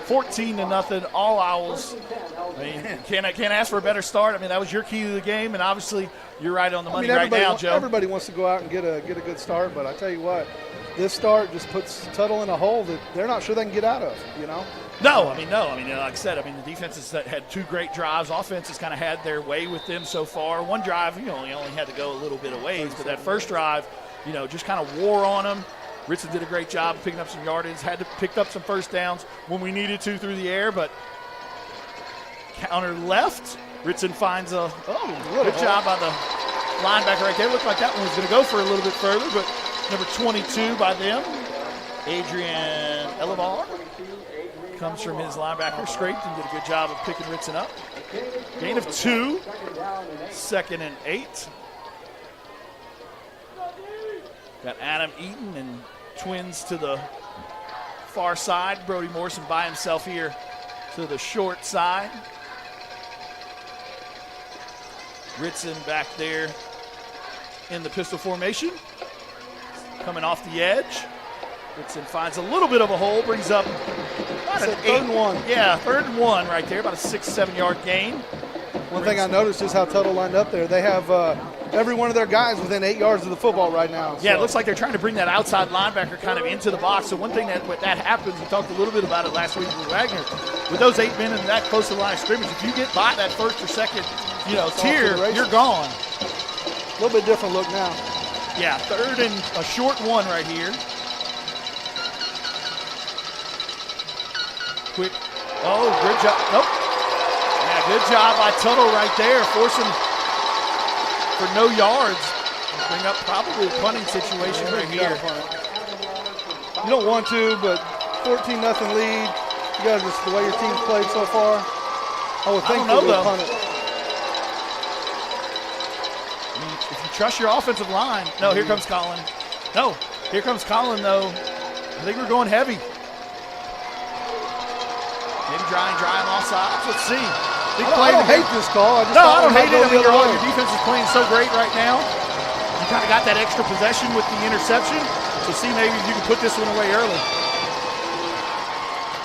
14-0, all Owls. I mean, can't ask for a better start. I mean, that was your key to the game, and obviously you're right on the money right now, Joe. Everybody wants to go out and get a good start, but I tell you what, this start just puts Tuttle in a hole that they're not sure they can get out of, you know? No, like I said, the defense has had 2 great drives. Offense has kind of had their way with them so far. One drive, you only had to go a little bit of ways, but that first drive, just kind of wore on them. Ritson did a great job of picking up some yardage, had to pick up some first downs when we needed to through the air, but counter left. Ritson finds good job by the linebacker right there. Looked like that one was going to go for a little bit further, but number 22 by them, Adrian Elevar, comes from his linebacker, scraped and did a good job of picking Ritson up. Gain of 2, 2nd and 8. Got Adam Eaton and Twins to the far side. Brody Morrison by himself here to the short side. Ritson back there in the pistol formation. Coming off the edge. Ritson finds a little bit of a hole, brings up about an 3rd and 1. Yeah, 3rd and 1 right there, about a 6-7 yard gain. One thing I noticed is how Tuttle lined up there. They have every one of their guys within 8 yards of the football right now. Yeah, it looks like they're trying to bring that outside linebacker kind of into the box. So one thing that happens, we talked a little bit about it last week with Wagner, with those 8 men in that close to the line of scrimmage, if you get by that first or second, tier, you're gone. A little bit different look now. Yeah, 3rd and a short 1 right here. Quick. Oh, good job. Nope. Yeah, good job by Tuttle right there, forcing for no yards. Bring up probably a punting situation right here. You don't want to, but 14-0 lead. You got just the way your team's played so far. I would think they would punt it. I mean, if you trust your offensive line. No, here comes Colin. No, here comes Colin, though. I think we're going heavy. Maybe dry him off sides. Let's see. I don't hate this call. I don't hate it. I mean, your defense is playing so great right now. You kind of got that extra possession with the interception. So see maybe if you can put this one away early.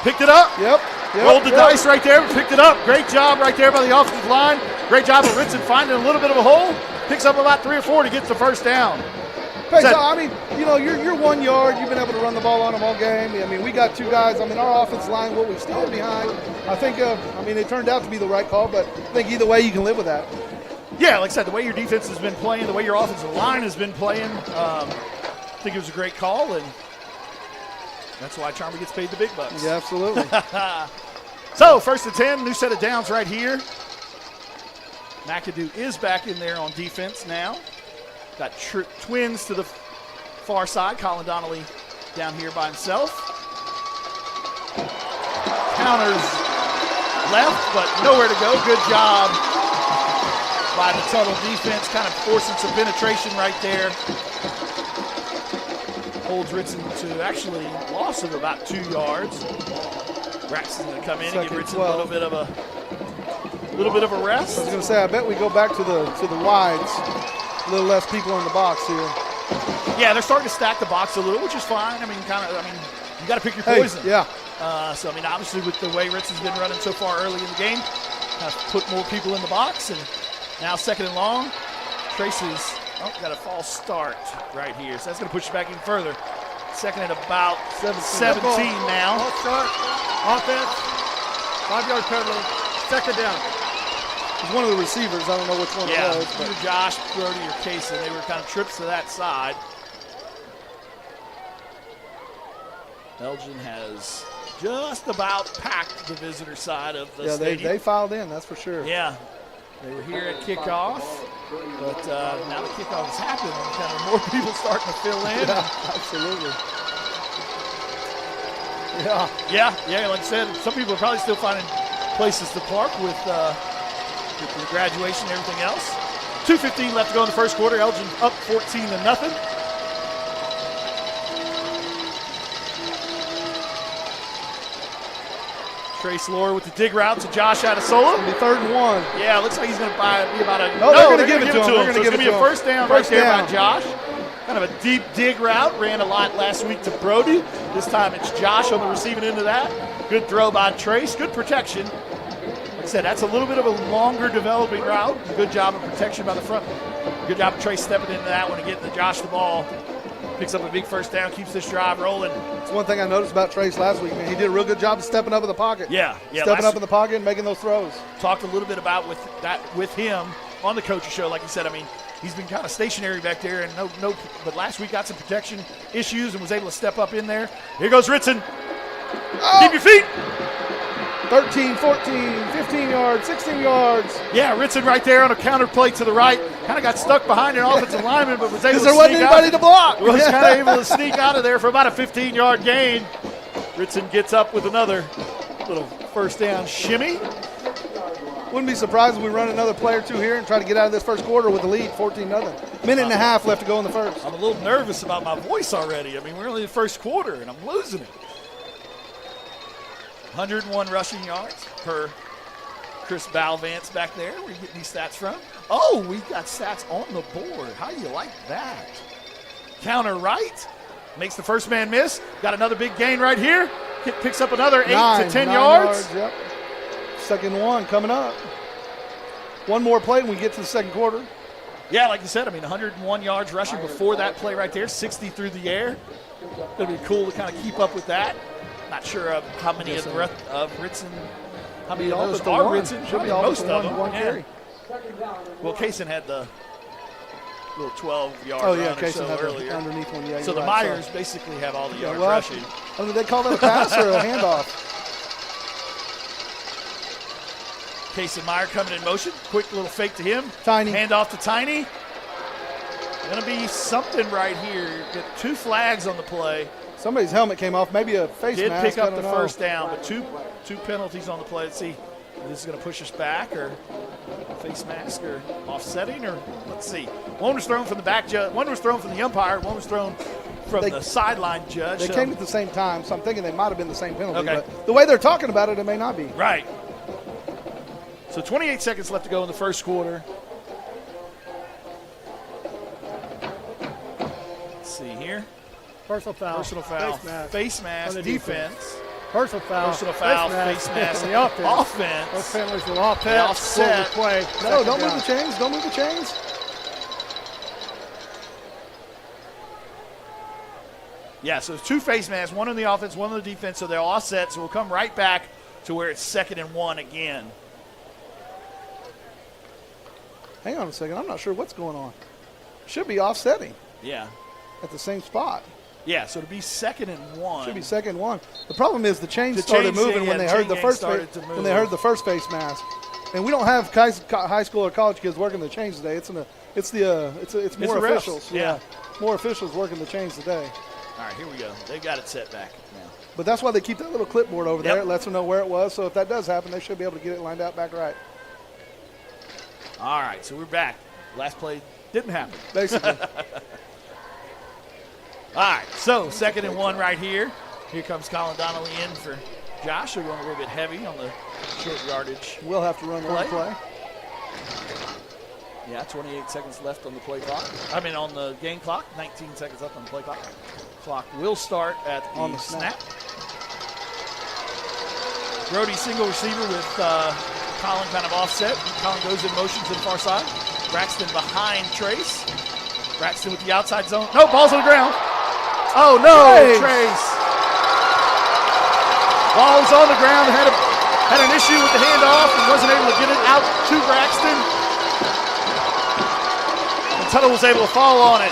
Picked it up. Yep. Rolled the dice right there. Picked it up. Great job right there by the offensive line. Great job of Ritson finding a little bit of a hole. Picks up about 3 or 4 to get the first down. Hey, so, I mean, you're 1 yard. You've been able to run the ball on them all game. I mean, we got 2 guys. I mean, our offensive line, what we stand behind, I think, it turned out to be the right call, but I think either way you can live with that. Yeah, like I said, the way your defense has been playing, the way your offensive line has been playing, I think it was a great call, and that's why Charmer gets paid the big bucks. Yeah, absolutely. So, 1st and 10, new set of downs right here. McAdoo is back in there on defense now. Got Twins to the far side. Colin Donnelly down here by himself. Counters left, but nowhere to go. Good job by the Tuttle defense, kind of forcing some penetration right there. Holds Ritson to actually loss of about 2 yards. Braxton's going to come in and give Ritson a little bit of a rest. I was going to say, I bet we go back to the wides. A little less people in the box here. Yeah, they're starting to stack the box a little, which is fine. I mean, you got to pick your poison. Yeah. So, obviously with the way Ritson's been running so far early in the game, kind of put more people in the box. And now 2nd and long. Tracy's got a false start right here. So that's going to push it back even further. 2nd and about 17 now. False start. Offense. 5-yard penalty. 2nd down. was one of the receivers. I don't know which one it was. But Either Josh, Brody, or Kaysen. They were kind of trips to that side. Elgin has just about packed the visitor side of the stadium. They filed in, that's for sure. Yeah. They were here at kickoff, but now the kickoff has happened, and kind of more people starting to fill in. Yeah, absolutely. Yeah, like I said, some people are probably still finding places to park with the graduation and everything else. 2:15 left to go in the first quarter. Elgin up 14-0. Trace Lohr with the dig route to Josh Adasola. It'll be 3rd and 1. Yeah, looks like he's going to be about a. No, they're going to give it to him. So it's going to be a first down right there by Josh. Kind of a deep dig route. Ran a lot last week to Brody. This time it's Josh on the receiving end of that. Good throw by Trace. Good protection. Like I said, that's a little bit of a longer developing route. Good job of protection by the front. Good job of Trace stepping into that one and getting to Josh the ball. Picks up a big first down, keeps this drive rolling. It's one thing I noticed about Trace last week, man. He did a real good job of stepping up in the pocket. Yeah. Stepping up in the pocket and making those throws. Talked a little bit about with him on the coach's show. Like you said, I mean, he's been kind of stationary back there, and but last week got some protection issues and was able to step up in there. Here goes Ritson. Oh. Keep your feet. 13, 14, 15 yards, 16 yards. Yeah, Ritson right there on a counter play to the right. Kind of got stuck behind an offensive lineman, but was able to sneak out. Because there wasn't anybody to block. Was kind of able to sneak out of there for about a 15-yard gain. Ritson gets up with another little first down shimmy. Wouldn't be surprised if we run another play or two here and try to get out of this first quarter with the lead, 14-0. Minute and a half left to go in the first. I'm a little nervous about my voice already. I mean, we're only in the first quarter, and I'm losing it. 101 rushing yards per Chris Balvance back there. Where are you getting these stats from? Oh, we got stats on the board. How do you like that? Counter right. Makes the first man miss. Got another big gain right here. Picks up another 8 to 10 yards. Yep. 2nd and 1 coming up. One more play and we get to the second quarter. Yeah, like you said, I mean, 101 yards rushing before that play right there. 60 through the air. Going to be cool to kind of keep up with that. Not sure of how many of Ritson, how many of those are Ritson. Should be most of them. One carry. Well, Kaysen had the little 12-yard run Kaysen had earlier. Underneath one, yeah. So the Myers basically have all the yards well, rushing. I mean, they call that a pass or a handoff? Kaysen Meyer coming in motion. Quick little fake to him. Tiny. Handoff to Tiny. Going to be something right here. Get 2 flags on the play. Somebody's helmet came off, maybe a face mask. Did pick up the first down, but two penalties on the play. Let's see. This is going to push us back, or face mask, or offsetting, or let's see. One was thrown from the back judge. One was thrown from the umpire. One was thrown from the sideline judge. They came at the same time, so I'm thinking they might have been the same penalty. Okay. But the way they're talking about it, it may not be. Right. So 28 seconds left to go in the first quarter. Let's see here. Personal foul. Face mask. Defense. Personal foul. Face mask. The offense. Those penalties will offset. Play. No, don't move the chains. Don't move the chains. Yeah, so 2 face masks, 1 on the offense, 1 on the defense, so they're offset, so we'll come right back to where it's 2nd and 1 again. Hang on a second. I'm not sure what's going on. Should be offsetting. Yeah. At the same spot. Yeah, so to be 2nd and 1. Should be 2nd and 1. The problem is the chains started moving when they heard the first face mask. And we don't have high school or college kids working the chains today. It's more officials. Yeah. More officials working the chains today. All right, here we go. They got it set back now. But that's why they keep that little clipboard over there. It lets them know where it was. So if that does happen, they should be able to get it lined out back right. All right, so we're back. Last play didn't happen. Basically. All right, so 2nd and 1 right here. Here comes Colin Donnelly in for Josh. They're going a little bit heavy on the short yardage. We'll have to run one play. Yeah, 28 seconds left on the play clock. On the game clock. 19 seconds left on the play clock. Clock will start at the snap. Brody single receiver with Colin kind of offset. Colin goes in motion to the far side. Braxton behind Trace. Braxton with the outside zone. No, ball's on the ground. Oh, no, Trace. Ball's on the ground ahead of had an issue with the handoff and wasn't able to get it out to Braxton. And Tuttle was able to fall on it.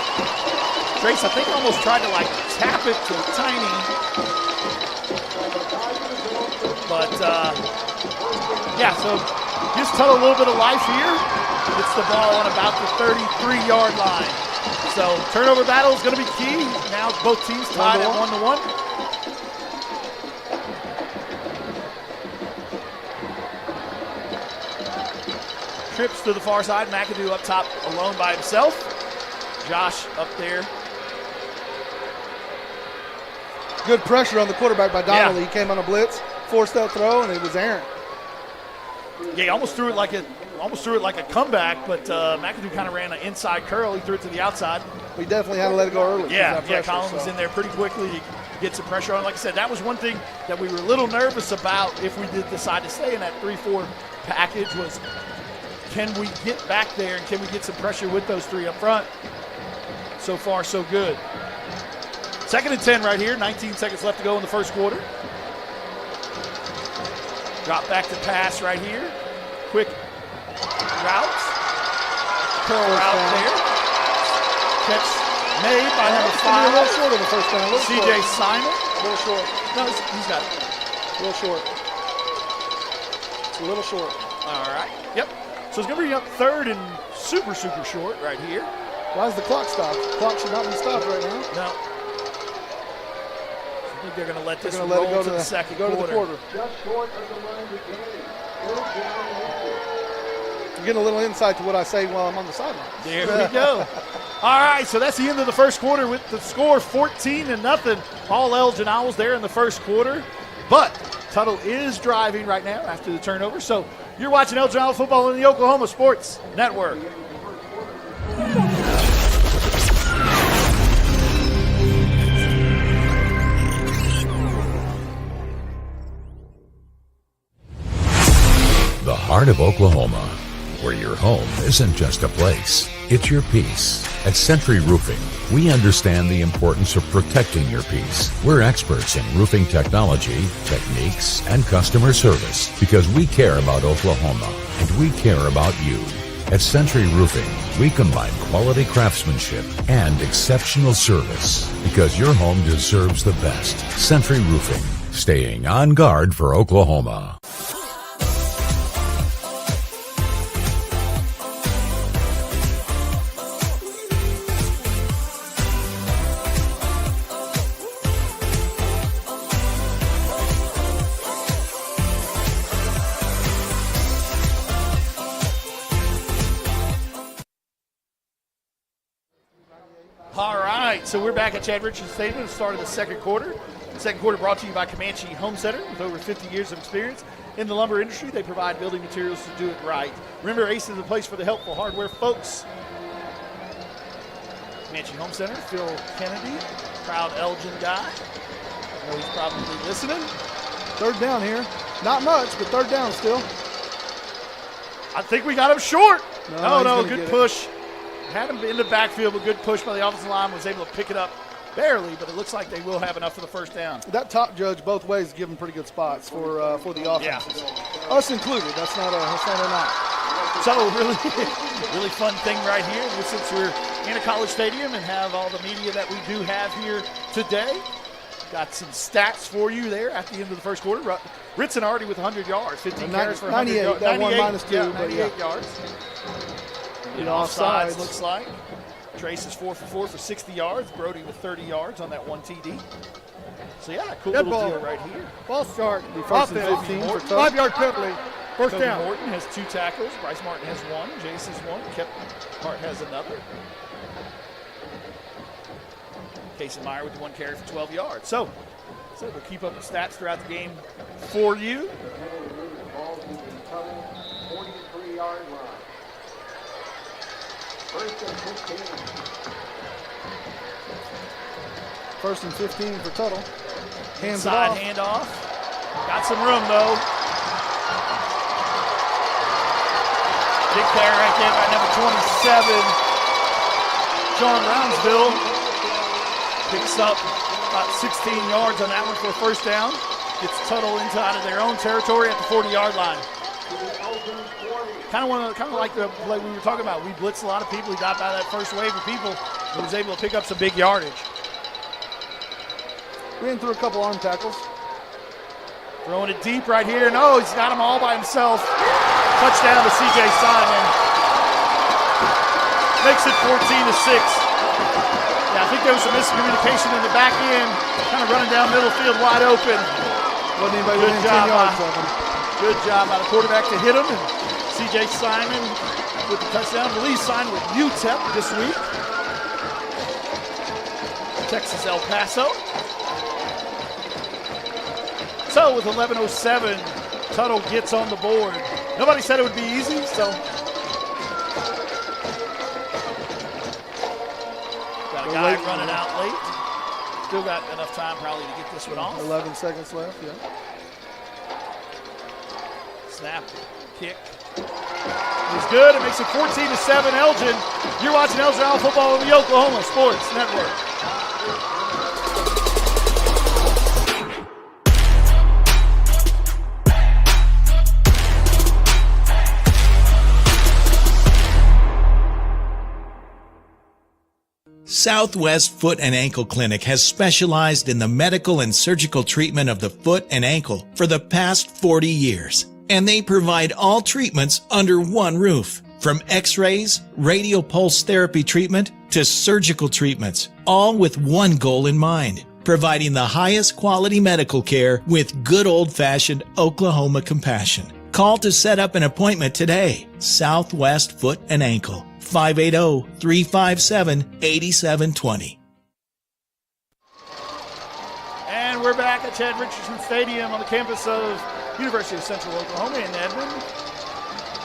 Trace, I think, almost tried to tap it to Tiny. But, yeah, so gives Tuttle a little bit of life here. Gets the ball on about the 33-yard line. So turnover battle is going to be key. Now both teams tied at 1-1. Trips to the far side. McAdoo up top alone by himself. Josh up there. Good pressure on the quarterback by Donnelly. Yeah. He came on a blitz, forced that throw, and it was errant. Yeah, he almost threw it like a comeback, but McAdoo kind of ran an inside curl. He threw it to the outside. We definitely had to let it go early. Yeah, Collins was in there pretty quickly to get some pressure on. Like I said, that was one thing that we were a little nervous about if we did decide to stay in that 3-4 package was, can we get back there and can we get some pressure with those three up front? So far, so good. 2nd and 10 right here. 19 seconds left to go in the first quarter. Drop back to pass right here. Quick routes. Curl route there. Catch made by number 5. A little short of the first down. C.J. Simon. A little short. No, he's got it. A little short. It's a little short. All right. Yep. So it's going to bring up 3rd and super short right here. Why is the clock stopped? The clock should not be stopped right now. No. I think they're going to let this roll to the second quarter. Just short of the line beginning. You're getting a little insight to what I say while I'm on the sideline. There we go. All right, so that's the end of the first quarter with the score 14-0. All Elgin Owls there in the first quarter. But Tuttle is driving right now after the turnover. So you're watching Elgin Owl football on the Oklahoma Sports Network. The heart of Oklahoma, where your home isn't just a place, it's your peace. At Century Roofing, we understand the importance of protecting your peace. We're experts in roofing technology, techniques, and customer service because we care about Oklahoma and we care about you. At Century Roofing, we combine quality craftsmanship and exceptional service because your home deserves the best. Century Roofing, staying on guard for Oklahoma. So we're back at Chad Richardson Stadium at the start of the second quarter. The second quarter brought to you by Comanche Home Center. With over 50 years of experience in the lumber industry, they provide building materials to do it right. Remember, Ace is the place for the helpful hardware folks. Comanche Home Center, Phil Kennedy, proud Elgin guy. I know he's probably listening. 3rd down here. Not much, but 3rd down still. I think we got him short. No, good push. Had him in the backfield, but good push by the offensive line. Was able to pick it up barely, but it looks like they will have enough for the first down. That top judge both ways give them pretty good spots for the offenses. Yeah. Us included. That's not a knock. So really fun thing right here. Since we're in a college stadium and have all the media that we do have here today, got some stats for you there at the end of the first quarter. Ritson already with 100 yards, 15 carries for 100 yards. 98, that 1 -2. Yeah, 98 yards. Offsides, looks like. Trace is 4 for 4 for 60 yards. Brody with 30 yards on that one TD. So, yeah, cool little deal right here. Ball start. First and 15 for 5-yard penalty. First Kobe down. Morton has 2 tackles. Bryce Martin has 1. Jason's 1. Hart has another. Casey Meyer with the 1 carry for 12 yards. So we'll keep up the stats throughout the game for you. 43-yard line. First and 15 for Tuttle. Inside handoff. Got some room, though. Big player right there by number 27, Sean Brownsville. Picks up about 16 yards on that one for a first down. Gets Tuttle inside of their own territory at the 40-yard line. Kind of like the play we were talking about. We blitzed a lot of people. He got by that first wave of people and was able to pick up some big yardage. Ran through a couple arm tackles. Throwing it deep right here. No, he's got them all by himself. Touchdown to C.J. Simon. Makes it 14-6. Yeah, I think there was some miscommunication in the back end. Kind of running down middle field wide open. Wasn't anybody within 10 yards of him. Good job by the quarterback to hit him. And C.J. Simon with the touchdown. I believe signed with UTEP this week. Texas El Paso. So with 11:07, Tuttle gets on the board. Nobody said it would be easy, so. Got a guy running out late. Still got enough time probably to get this one off. 11 seconds left, yeah. Snap, kick. It's good. It makes it 14-7 Elgin. You're watching Elgin Owl football on the Oklahoma Sports Network. Southwest Foot and Ankle Clinic has specialized in the medical and surgical treatment of the foot and ankle for the past 40 years. And they provide all treatments under one roof. From x-rays, radial pulse therapy treatment, to surgical treatments, all with one goal in mind, providing the highest quality medical care with good old-fashioned Oklahoma compassion. Call to set up an appointment today. Southwest Foot and Ankle, 580-357-8720. And we're back at Chad Richardson Stadium on the campus of University of Central Oklahoma in Edmond.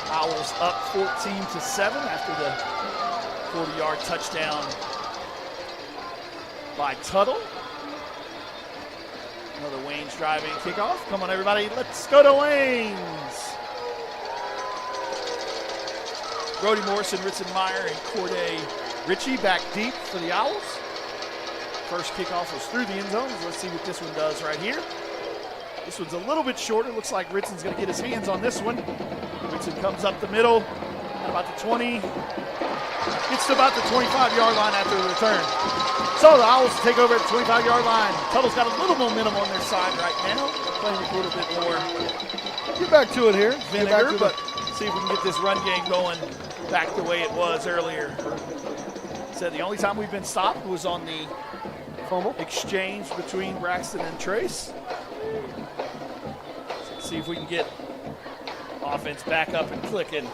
Owls up 14-7 after the 40-yard touchdown by Tuttle. Another Wayne's driving kickoff. Come on, everybody. Let's go to Wayne's. Brody Morrison, Ritson Meyer, and Corday Ritchie back deep for the Owls. First kickoff was through the end zone. Let's see what this one does right here. This one's a little bit shorter. Looks like Ritson's going to get his hands on this one. Ritson comes up the middle, about the 20. Gets to about the 25-yard line after the return. So the Owls take over at the 25-yard line. Tuttle's got a little momentum on their side right now. Playing with a little bit more. Get back to it here. Vinegar, but see if we can get this run game going back the way it was earlier. Said the only time we've been stopped was on the fumble exchange between Braxton and Trace. So let's see if we can get offense back up and clicking.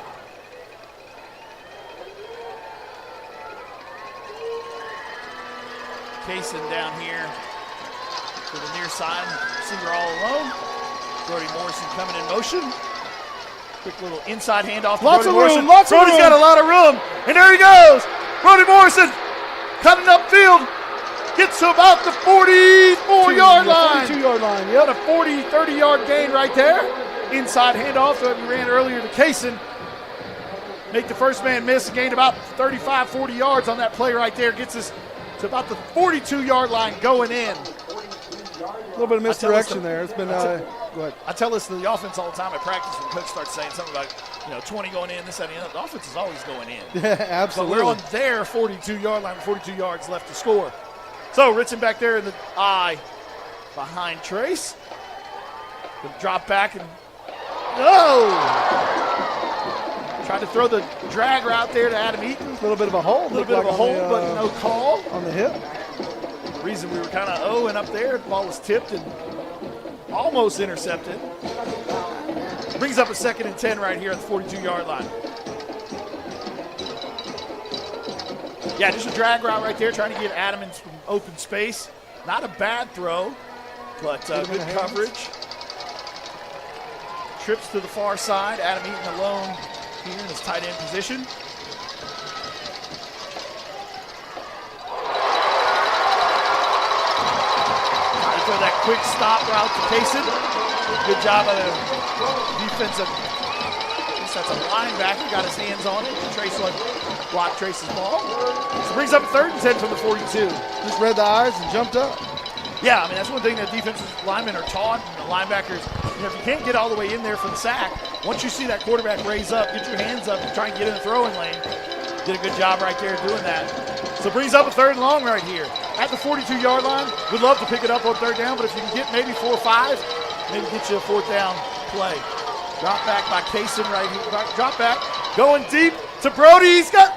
Kaysen down here to the near side. Receiver all alone. Brody Morrison coming in motion. Quick little inside handoff to Lots Brody of Morrison. room, lots of Brody's room. got a lot of room. And there he goes. Brody Morrison cutting upfield. Gets to about the 44-yard line. 42-yard line, Got a 40, 30-yard gain right there. Inside handoff that we ran earlier to Kaysen. Make the first man miss. Gained about 35, 40 yards on that play right there. Gets us to about the 42-yard line going in. A little bit of misdirection there. It's been, go ahead. I tell this to the offense all the time at practice when coach starts saying something about, 20 going in, this, that, and the other. The offense is always going in. Yeah, absolutely. But we're on their 42-yard line, 42 yards left to score. So Ritson back there in the eye behind Trace. Gonna drop back and, tried to throw the drag route there to Adam Eaton. A little bit of a hole. A little bit of a hole, but no call. On the hip. The reason we were kind of and up there, the ball was tipped and almost intercepted. Brings up a 2nd and 10 right here at the 42-yard line. Yeah, just a drag route right there, trying to give Adam in some open space. Not a bad throw, but good coverage. Trips to the far side. Adam Eaton alone here in his tight end position. For that quick stop route to Kaysen. Good job of the defensive, I guess that's a linebacker, got his hands on it. Trace blocked Trace's ball. So brings up 3rd and 10 from the 42. Just read the eyes and jumped up. Yeah, I mean, that's one thing that defensive linemen are taught, and the linebackers, if you can't get all the way in there for the sack, once you see that quarterback raise up, get your hands up and try and get in the throwing lane. Did a good job right there doing that. So brings up a 3rd and long right here. At the 42-yard line, we'd love to pick it up on 3rd down, but if you can get maybe 4 or 5, maybe get you a 4th down play. Drop back by Kaysen right here. Drop back, going deep to Brody. He's got...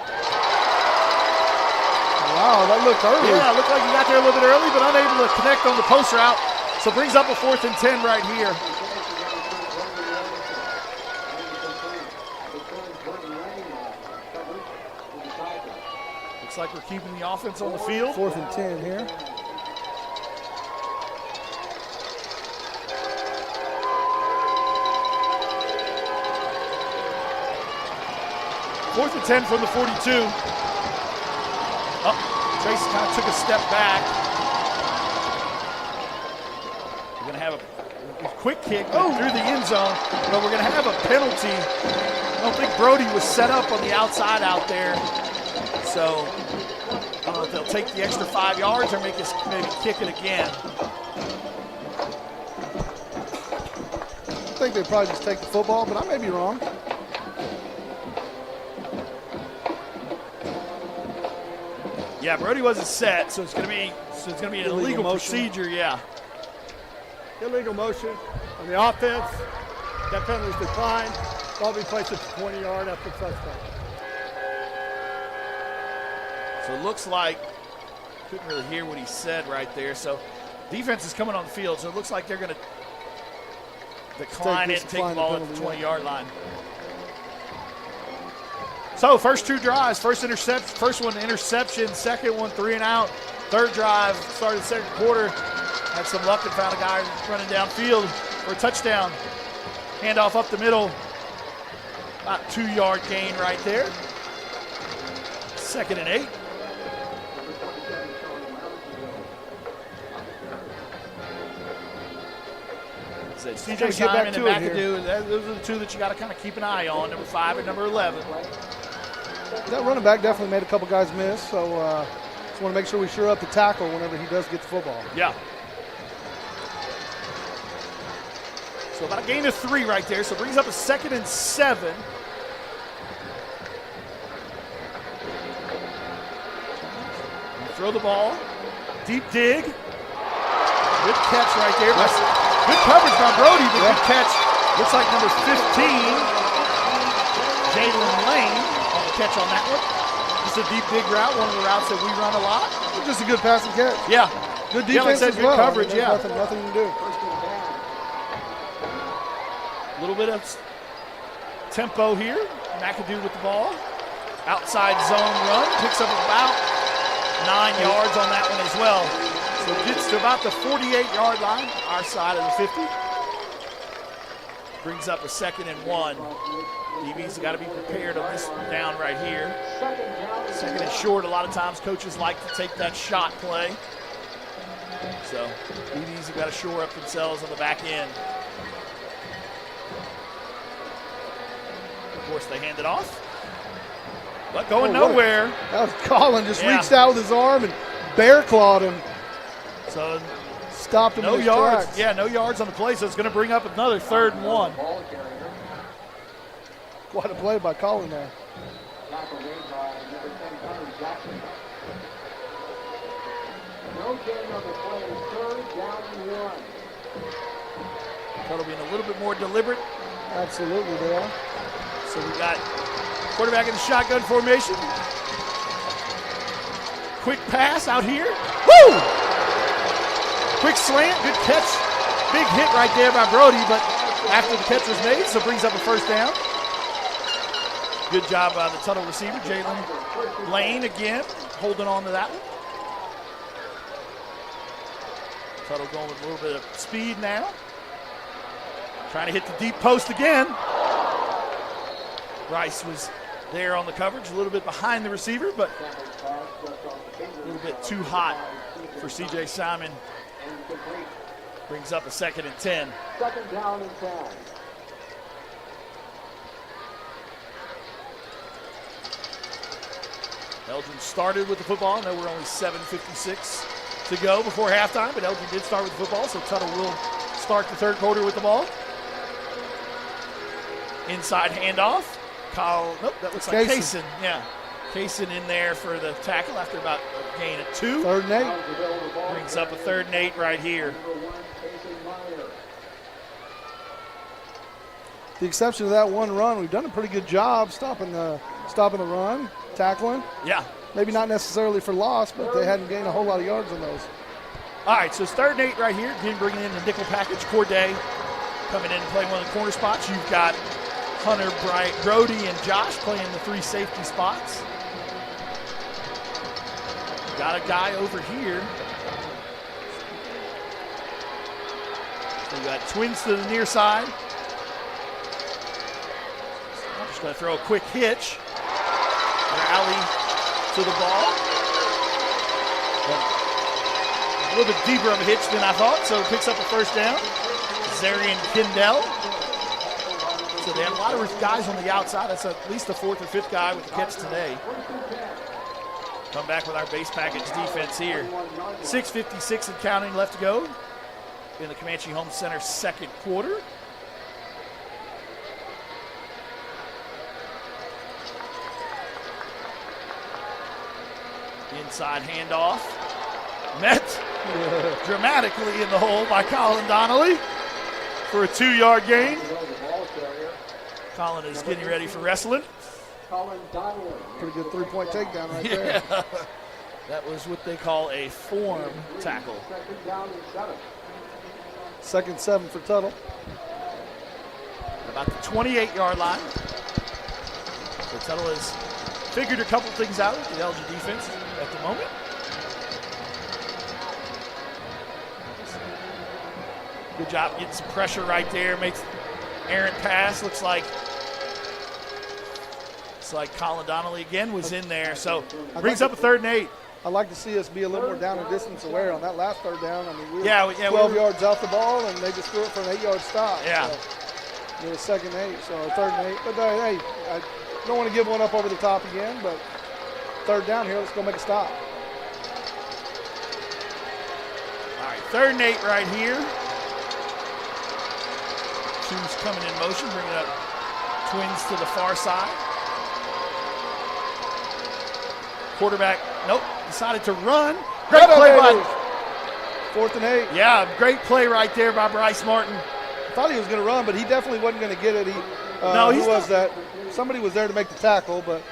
Wow, that looked early. Yeah, it looked like he got there a little bit early, but unable to connect on the post route. So brings up a 4th and 10 right here. Looks like we're keeping the offense on the field. 4th and 10 here. Fourth and 10 from the 42. Oh, Trace kind of took a step back. We're going to have a quick kick through the end zone, but we're going to have a penalty. I don't think Brody was set up on the outside out there. So I don't know if they'll take the extra 5 yards or make us maybe kick it again. I think they'd probably just take the football, but I may be wrong. Yeah, Brody wasn't set, so it's going to be an illegal procedure. Yeah. Illegal motion on the offense. That penalty's declined. Ball be placed at the 20-yard after the touchdown. So it looks like, couldn't really hear what he said right there. So defense is coming on the field, so it looks like they're going to decline it and take the ball at the 20-yard line. So first 2 drives, first one interception, second one 3 and out. Third drive, started the second quarter. Had some luck and found a guy running downfield for a touchdown. Handoff up the middle. About 2-yard gain right there. 2nd and 8. CJ Simon and McAdoo, those are the 2 that you got to kind of keep an eye on, number 5 and number 11. That running back definitely made a couple guys miss, so just want to make sure we sure up the tackle whenever he does get the football. Yeah. So about a gain of 3 right there, so brings up a 2nd and 7. Throw the ball, deep dig. Good catch right there. Good coverage by Brody, but good catch. Looks like number 15, Jalen Lane, on the catch on that one. Just a deep dig route, one of the routes that we run a lot. Just a good passing catch. Yeah. Good defense as good well. Coverage, I mean, nothing to do. A little bit of tempo here. McAdoo with the ball. Outside zone run. Picks up about 9 yards on that one as well. So gets to about the 48-yard line, our side of the 50. Brings up a 2nd and 1. DB's got to be prepared on this down right here. 2nd and short. A lot of times coaches like to take that shot play. So DB's have got to shore up themselves on the back end. Of course, they hand it off. But going nowhere. That was Colin just reached out with his arm and bear clawed him. So stopped him. No in his yards. tracks. Yeah, no yards on the play, so it's going to bring up another 3rd and 1. Quite a play by Colin there. Tuttle being a little bit more deliberate. Absolutely, they are. So we got quarterback in the shotgun formation. Quick pass out here. Woo! Quick slant, good catch. Big hit right there by Brody, but after the catch was made, so brings up a 1st down. Good job by the Tuttle receiver, Jalen Lane again, holding on to that one. Tuttle going with a little bit of speed now. Trying to hit the deep post again. Rice was there on the coverage, a little bit behind the receiver, but a little bit too hot for CJ Simon. Brings up a 2nd and 10. 2nd down and 10. Elgin started with the football. I know we're only 7:56 to go before halftime, but Elgin did start with the football, so Tuttle will start the third quarter with the ball. Inside handoff. Nope, that looks like Kaysen. Yeah. Kaysen in there for the tackle after about a gain of 2. 3rd and 8. Brings up a 3rd and 8 right here. The exception of that one run, we've done a pretty good job stopping the run, tackling. Yeah. Maybe not necessarily for loss, but they hadn't gained a whole lot of yards on those. All right, so it's 3rd and 8 right here. Again, bringing in the nickel package. Corday coming in and playing one of the corner spots. You've got Hunter, Brody, and Josh playing the 3 safety spots. Got a guy over here. So you got twins to the near side. I'm just going to throw a quick hitch. Rally to the ball. A little bit deeper of a hitch than I thought, so it picks up a first down. Zarian Kindell. So they have a lot of guys on the outside. That's at least the 4th or 5th guy with the catch today. Come back with our base package defense here. 6:56 and counting left to go in the Comanche Home Center second quarter. Inside handoff. Met dramatically in the hole by Colin Donnelly for a 2-yard gain. Colin is getting ready for wrestling. Pretty good 3-point takedown right there. That was what they call a form tackle. 2nd 7 for Tuttle. About the 28-yard line. So Tuttle has figured a couple things out with the Elgin defense at the moment. Good job getting some pressure right there. Makes errant pass. Looks like Colin Donnelly again was in there. So brings up a 3rd and 8. I'd like to see us be a little more down and distance aware on that last 3rd down. I mean, we were 12 yards off the ball, and they just threw it for an 8-yard stop. Yeah. So it was 2nd and 8, so 3rd and 8. But hey, I don't want to give one up over the top again, but 3rd down here, let's go make a stop. All right, 3rd and 8 right here. Shoes coming in motion, bringing up twins to the far side. Quarterback, nope, decided to run. Great play by 4th and 8. Yeah, great play right there by Bryce Martin. I thought he was going to run, but he definitely wasn't going to get it. No, who was that? Somebody was there to make the tackle, but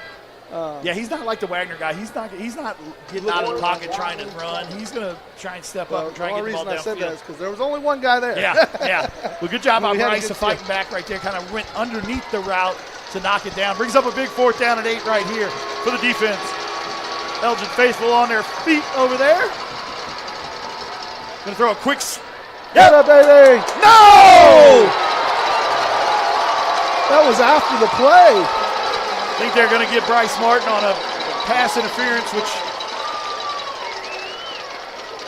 yeah, he's not like the Wagner guy. He's not getting out of the pocket trying to run. He's going to try and step up and try and get the ball downfield. The only reason I said that is because there was only one guy there. Yeah. Well, good job by Bryce to fighting back right there. Kind of went underneath the route to knock it down. Brings up a big 4th down and 8 right here for the defense. Elgin faithful on their feet over there. Going to throw a quick. Get up, baby! No! That was after the play. I think they're going to get Bryce Martin on a pass interference, which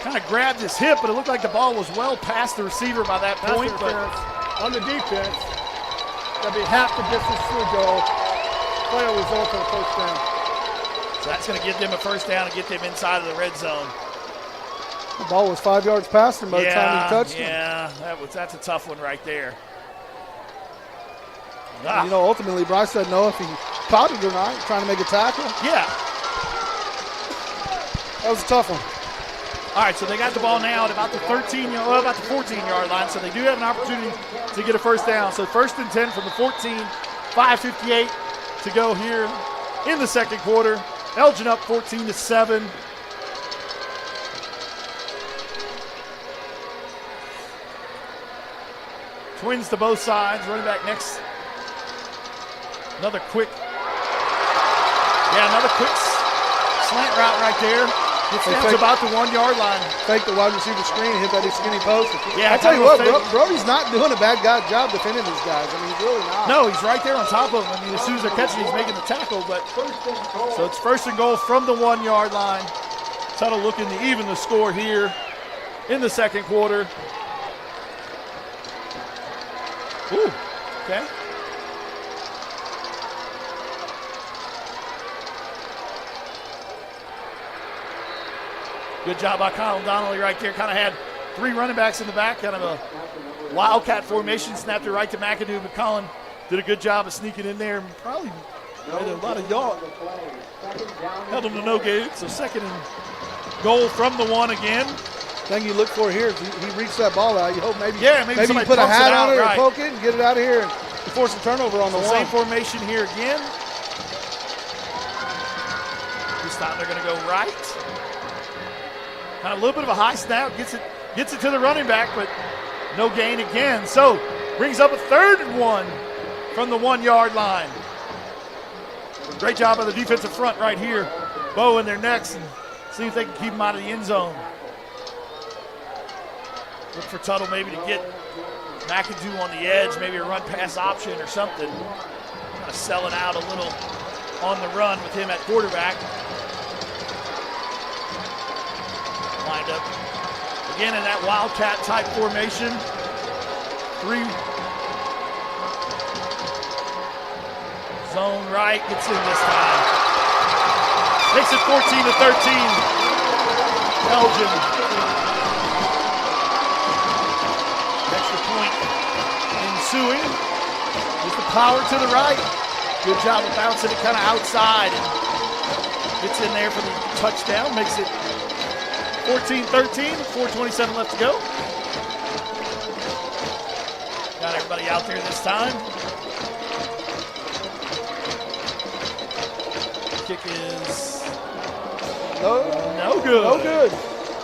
kind of grabbed his hip, but it looked like the ball was well past the receiver by that point. But on the defense, that'd be half the distance to the goal. Play will result in a 1st down. So that's going to give them a 1st down and get them inside of the red zone. The ball was 5 yards past him by the time he touched him. Yeah, that's a tough one right there. You know, ultimately, Bryce doesn't know if he caught it or not, trying to make a tackle. Yeah. That was a tough one. All right, so they got the ball now at about the 14-yard line, so they do have an opportunity to get a 1st down. So 1st and 10 from the 14, 5:58 to go here in the second quarter. Elgin up 14-7. Twins to both sides, running back next. Another quick slant route right there. Gets down to about the 1-yard line. Fake the wide receiver screen, hit that skinny post. Yeah, I tell you what, Brody's not doing a bad job defending these guys. I mean, he's really not. No, he's right there on top of them. I mean, as soon as they're catching, he's making the tackle. But so it's 1st and goal from the 1-yard line. Tuttle looking to even the score here in the second quarter. Ooh, okay. Good job by Kyle Donnelly right there. Kind of had 3 running backs in the back, kind of a wildcat formation, snapped it right to McAdoo, but Colin did a good job of sneaking in there and probably made a lot of yards. Held him to no gain, so 2nd and goal from the 1 again. Thing you look for here is he reached that ball out. You hope maybe you put a hat on it or poke it and get it out of here and force a turnover on the 1. Same formation here again. This time they're going to go right. Kind of a little bit of a high snap, gets it to the running back, but no gain again. So brings up a 3rd and 1 from the 1-yard line. Great job by the defensive front right here. Bow in their necks and see if they can keep them out of the end zone. Look for Tuttle maybe to get McAdoo on the edge, maybe a run-pass option or something. Kind of selling out a little on the run with him at quarterback. Lined up again in that wildcat type formation. 3 zone right, gets in this time. Makes it 14-13. Elgin. Extra point ensuing. Just the power to the right. Good job of bouncing it kind of outside. And gets in there for the touchdown. Makes it 14-13, 4:27 left to go. Got everybody out there this time. Kick is no good. No good.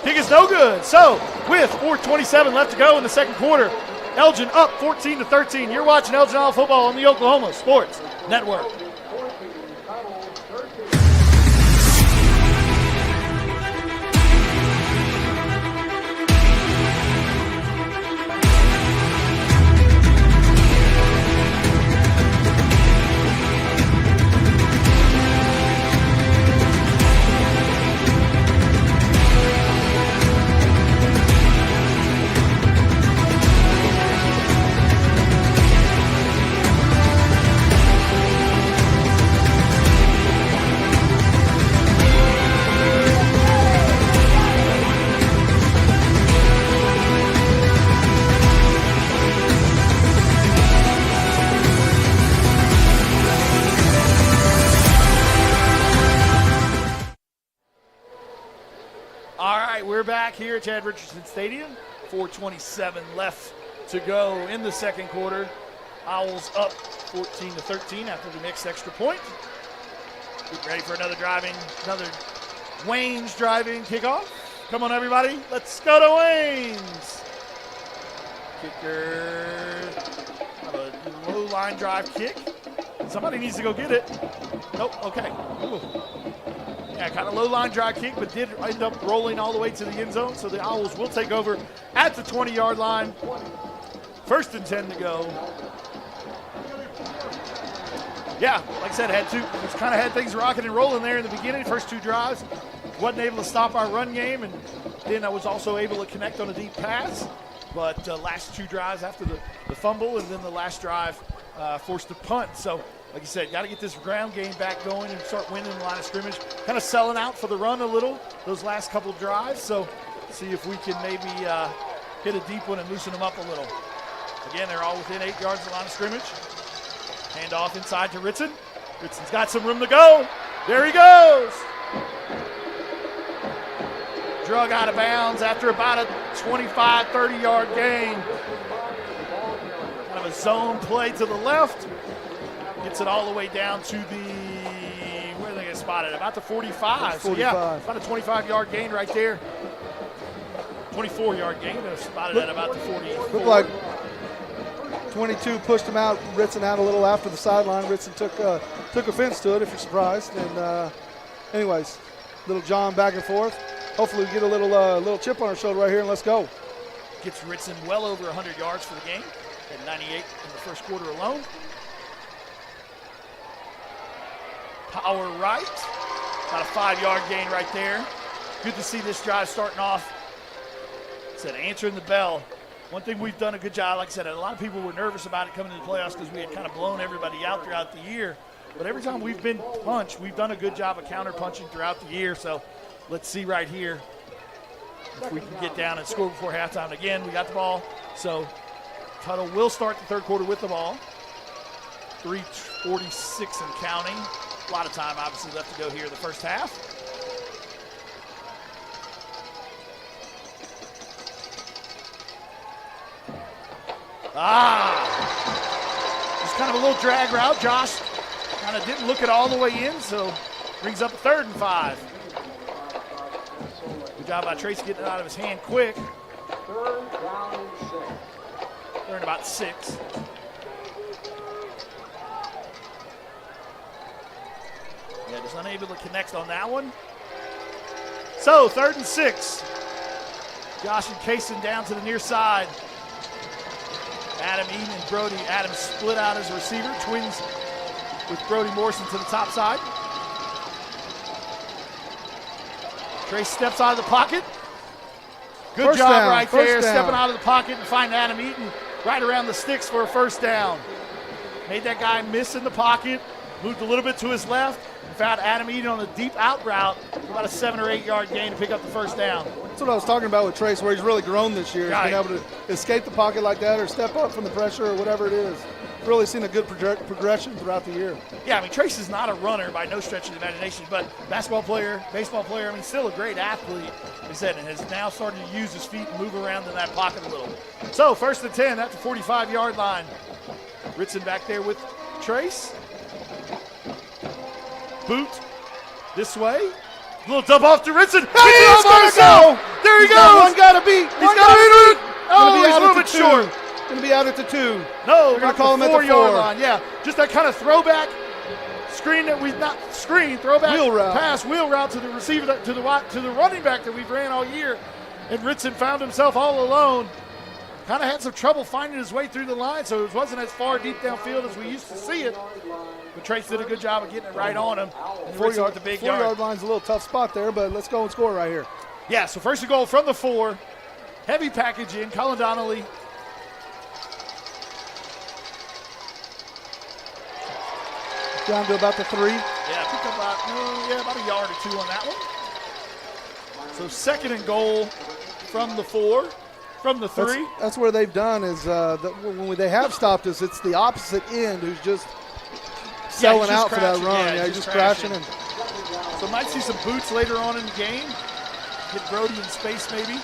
Kick is no good. So, with 4:27 left to go in the second quarter, Elgin up 14-13. You're watching Elgin Owl football on the Oklahoma Sports Network. We're back here at Chad Richardson Stadium. 4:27 left to go in the second quarter. Owls up 14-13 after the mixed extra point. Get ready for another Wayne's driving kickoff. Come on, everybody. Let's go to Wayne's. Kicker. Have a low line drive kick. Somebody needs to go get it. Nope. Okay. Ooh. Yeah, kind of low line drive kick, but did end up rolling all the way to the end zone. So the Owls will take over at the 20-yard line. 1st and 10 to go. Yeah, like I said, had things rocking and rolling there in the beginning. First 2 drives, wasn't able to stop our run game, and then I was also able to connect on a deep pass. But last 2 drives after the fumble, and then the last drive forced a punt. So, like you said, got to get this ground game back going and start winning the line of scrimmage. Kind of selling out for the run a little those last couple drives. So, see if we can maybe hit a deep one and loosen them up a little. Again, they're all within 8 yards of the line of scrimmage. Hand off inside to Ritson. Ritson's got some room to go. There he goes. Drug out of bounds after about a 25, 30-yard gain. Kind of a zone play to the left. Gets it all the way down to where they get spotted? About the 45. So, yeah, about a 25-yard gain right there. 24-yard gain. They're spotted at about the 40. Looked like 22 pushed him out, Ritson out a little after the sideline. Ritson took offense to it, if you're surprised. And anyways, little John back and forth. Hopefully we get a little chip on our shoulder right here, and let's go. Gets Ritson well over 100 yards for the game. At 98 in the first quarter alone. Power right. About a 5-yard gain right there. Good to see this drive starting off. Said answering the bell. One thing we've done a good job, like I said, a lot of people were nervous about it coming to the playoffs because we had kind of blown everybody out throughout the year. But every time we've been punched, we've done a good job of counter punching throughout the year. So let's see right here. if we can get down and score before halftime. Again, we got the ball, so Tuttle will start the third quarter with the ball. 3:46 and counting. A lot of time, obviously, left to go here in the first half. Just kind of a little drag route. Josh kind of didn't look it all the way in, so brings up a 3rd and 5. Good job by Tracy getting it out of his hand quick. 3rd down and 6. They're in about 6. Yeah, just unable to connect on that one. So, 3rd and 6. Josh and Kaysen down to the near side. Adam Eden and Brody. Adam split out as a receiver. Twins with Brody Morrison to the top side. Trace steps out of the pocket. Good job right there, stepping out of the pocket and finding Adam Eaton right around the sticks for a first down. Made that guy miss in the pocket, moved a little bit to his left, and found Adam Eaton on a deep out route for about a 7 or 8 yard gain to pick up the first down. That's what I was talking about with Trace, where he's really grown this year. He's been able to escape the pocket like that or step up from the pressure or whatever it is. Really seen a good progression throughout the year. Yeah, I mean, Trace is not a runner by no stretch of the imagination, but basketball player, baseball player, I mean, still a great athlete, like I said, and has now started to use his feet and move around in that pocket a little. So, 1st and 10 at the 45-yard line. Ritson back there with Trace. Boot this way. A little dump off to Ritson. He's going to go. There he goes. One got to beat. He's got to beat. Oh, he's a little bit short. Going to be out at the 2. No, we're going to call him at the 4-yard line. Yeah, just that kind of throwback screen that we've not throwback wheel route. Pass wheel route to the receiver, to the running back that we've ran all year. And Ritson found himself all alone. Kind of had some trouble finding his way through the line, so it wasn't as far deep downfield as we used to see it. But Trace did a good job of getting it right on him. And 4-yard, the big 4-yard line's a little tough spot there, but let's go and score right here. Yeah, so 1st and goal from the 4. Heavy package in. Colin Donnelly. Down to about the 3. Yeah, pick up about a yard or 2 on that one. So 2nd and goal from the 4. From the 3. That's where they've done is when they have stopped us, it's the opposite end who's just selling out for that run. Yeah, he's just crashing. So might see some boots later on in the game. Get Brody in space maybe.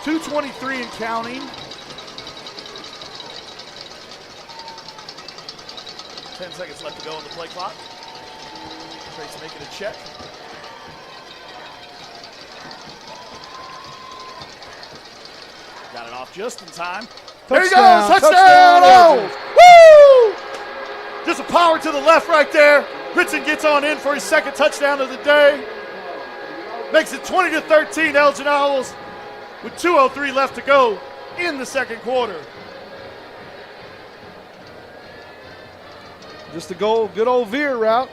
2:23 and counting. 10 seconds left to go on the play clock. Trace making a check. Got it off just in time. There he goes! Touchdown! Oh! Woo! Just a power to the left right there. Ritson gets on in for his 2nd touchdown of the day. Makes it 20-13, Elgin Owls, with 2:03 left to go in the 2nd quarter. Just a good old veer route.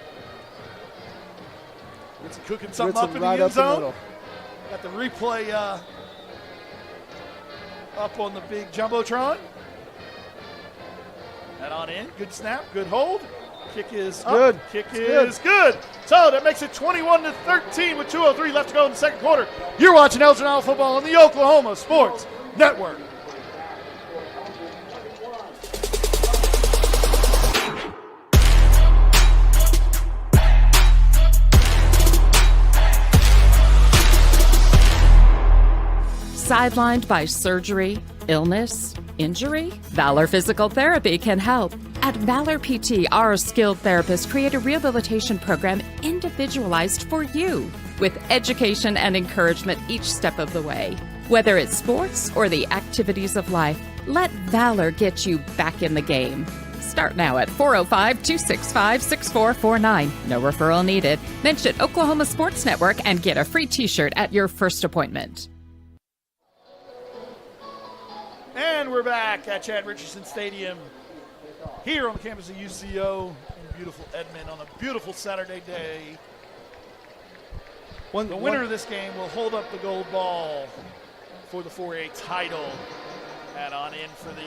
Ritson cooking something up in the end zone. Got the replay up on the big Jumbotron. That on in. Good snap. Good hold. Kick is up. Good. Kick is good. So that makes it 21-13 with 2:03 left to go in the 2nd quarter. You're watching Elgin Owl football on the Oklahoma Sports Network. Sidelined by surgery, illness, injury? Valor Physical Therapy can help. At Valor PT, our skilled therapists create a rehabilitation program individualized for you, with education and encouragement each step of the way. Whether it's sports or the activities of life, let Valor get you back in the game. Start now at 405-265-6449. No referral needed. Mention Oklahoma Sports Network and get a free t-shirt at your first appointment. And we're back at Chad Richardson Stadium here on the campus of UCO in beautiful Edmond on a beautiful Saturday day. The winner of this game will hold up the gold ball for the 4A title. Add on in for the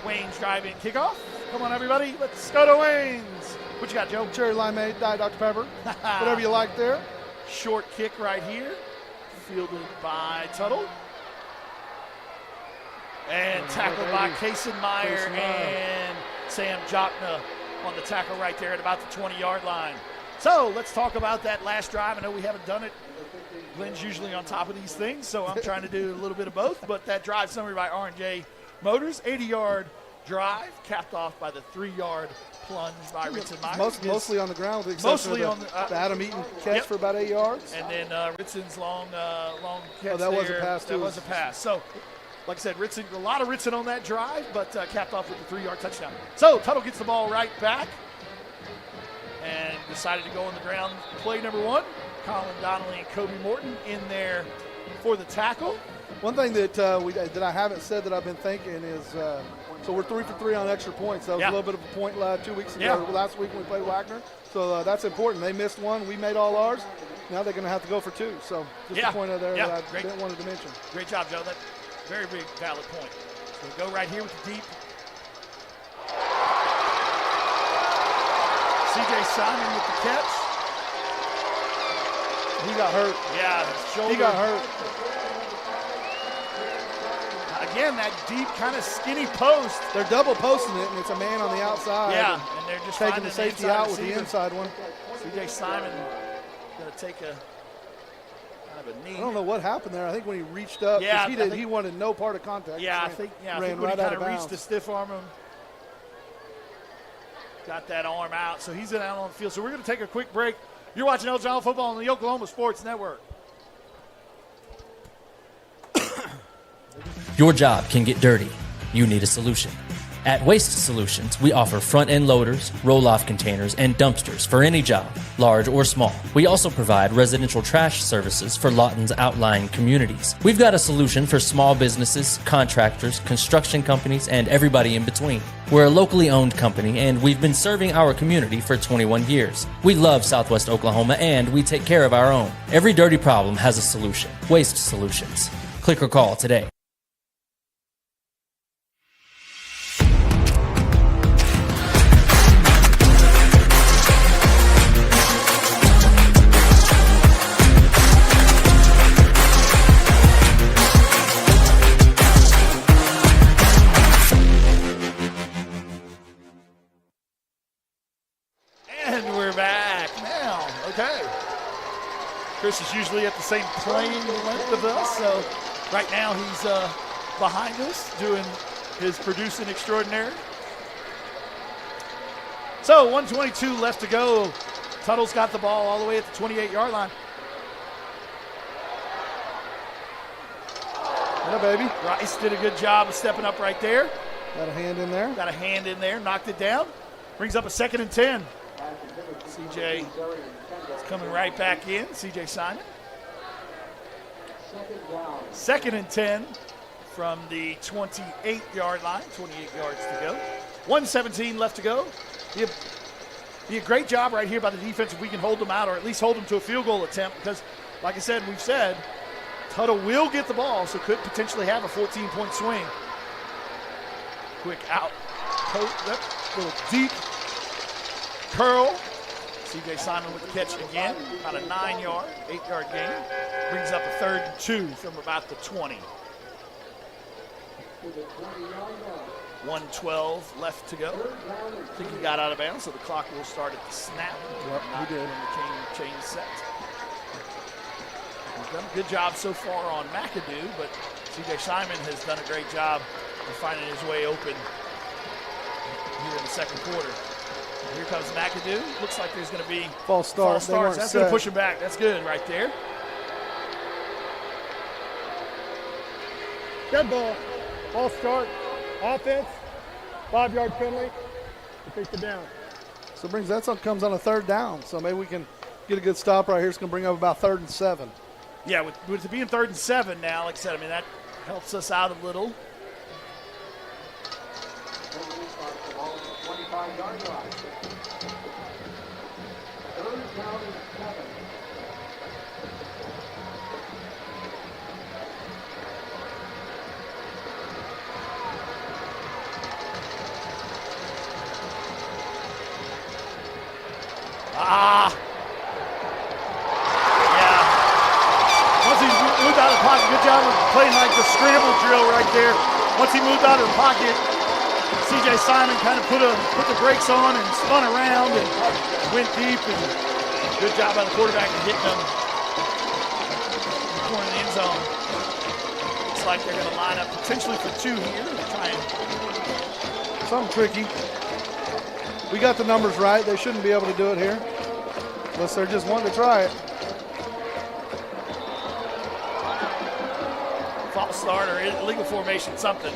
Wayne's Drive-In kickoff. Come on, everybody. Let's go to Wayne's. What you got, Joe? Cherry limeade, Diet Dr. Pepper. Whatever you like there. short kick right here, fielded by Tuttle. And tackled by Kaysen-Meyer and Sam Jochna on the tackle right there at about the 20-yard line. So let's talk about that last drive. I know we haven't done it. Glenn's usually on top of these things, so I'm trying to do a little bit of both. But that drive summary by R&J Motors, 80-yard drive, capped off by the 3-yard plunge by Ritson-Meyer. Mostly on the ground, with the exception of the Adam Eaton catch for about 8 yards. And then Ritson's long catch that was a pass, too. That was a pass. So, like I said, Ritson, a lot of Ritson on that drive, but capped off with the 3-yard touchdown. So Tuttle gets the ball right back and decided to go on the ground. Play number 1, Colin Donnelly and Kobe Morton in there for the tackle. One thing that that I haven't said that I've been thinking is, so we're 3 for 3 on extra points. That was a little bit of a point 2 weeks ago, last week when we played Wagner. So that's important. They missed one. We made all ours. Now they're going to have to go for 2. So just a point out there that I didn't want to mention. Great job, Joe. That's very big, valid point. So we go right here with the deep. C.J. Simon with the catch. He got hurt. Yeah, his shoulder. He got hurt. Again, that deep kind of skinny post. They're double posting it, and it's a man on the outside. Yeah, and they're just taking the safety out with the inside one. C.J. Simon going to take a kind of a knee. I don't know what happened there. I think when he reached up, he wanted no part of contact. Yeah, I think when he kind of reached the stiff arm him, got that arm out. So he's out on the field. So we're going to take a quick break. You're watching Elgin Island Football on the Oklahoma Sports Network. Your job can get dirty. You need a solution. At Waste Solutions, we offer front-end loaders, roll-off containers, and dumpsters for any job, large or small. We also provide residential trash services for Lawton's outlying communities. We've got a solution for small businesses, contractors, construction companies, and everybody in between. We're a locally owned company, and we've been serving our community for 21 years. We love Southwest Oklahoma, and we take care of our own. Every dirty problem has a solution. Waste Solutions. Click or call today. Chris is usually at the same plane length of us, so right now he's behind us doing his producing extraordinary. So 1:22 left to go. Tuttle's got the ball all the way at the 28-yard line. Yeah, baby. Rice did a good job of stepping up right there. Got a hand in there. Got a hand in there, knocked it down. Brings up a 2nd and 10. CJ is coming right back in. CJ Simon. 2nd and 10 from the 28-yard line. 28 yards to go. 1:17 left to go. Be a great job right here by the defense if we can hold them out or at least hold them to a field goal attempt because, like I said, we've said, Tuttle will get the ball, so could potentially have a 14-point swing. Quick out. Little deep curl. C.J. Simon with the catch again. About a 9-yard, 8-yard gain. Brings up a 3rd and 2 from about the 20. 1:12 left to go. I think he got out of bounds, so the clock will start at the snap. Yep, he did. And the chain set. He's done a good job so far on McAdoo, but C.J. Simon has done a great job of finding his way open here in the 2nd quarter. Here comes McAdoo. Looks like there's going to be false starts. That's going to push him back. That's good right there. Dead ball. False start. Offense. 5-yard penalty. To take the down. So that comes on a 3rd down. So maybe we can get a good stop right here. It's going to bring up about 3rd and 7. Yeah, with it being 3rd and 7 now, like I said, I mean, that helps us out a little. 25-yard line. 3rd down and 7. good job of playing like the scramble drill right there. Once he moved out of the pocket, C.J. Simon kind of put the brakes on and spun around and went deep. And good job by the quarterback in hitting him in the corner of the end zone. Looks like they're going to line up potentially for 2 here. Something tricky. We got the numbers right. They shouldn't be able to do it here unless they're just wanting to try it. False start or illegal formation, something.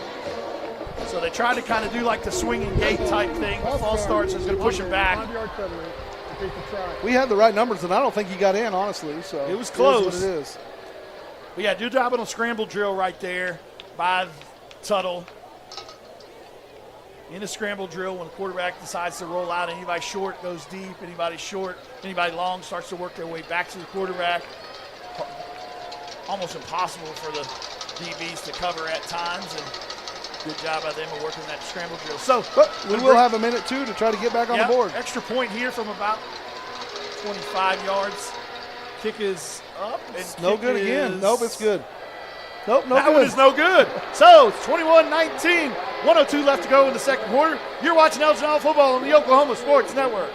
So they tried to kind of do like the swinging gate type thing. False start, so it's going to push him back. We had the right numbers, and I don't think he got in, honestly. So it was close. It is what it is. But yeah, good job on a scramble drill right there by Tuttle. In a scramble drill, when the quarterback decides to roll out, anybody short goes deep, anybody short, anybody long starts to work their way back to the quarterback. Almost impossible for the DBs to cover at times, and good job by them of working that scramble drill. So we will have a minute, too, to try to get back on the board. Extra point here from about 25 yards. Kick is up. And it's no good again. Nope, it's good. Nope, no that good. One is no good. So it's 21-19. 1:02 left to go in the second quarter. You're watching Elgin Owl football on the Oklahoma Sports Network.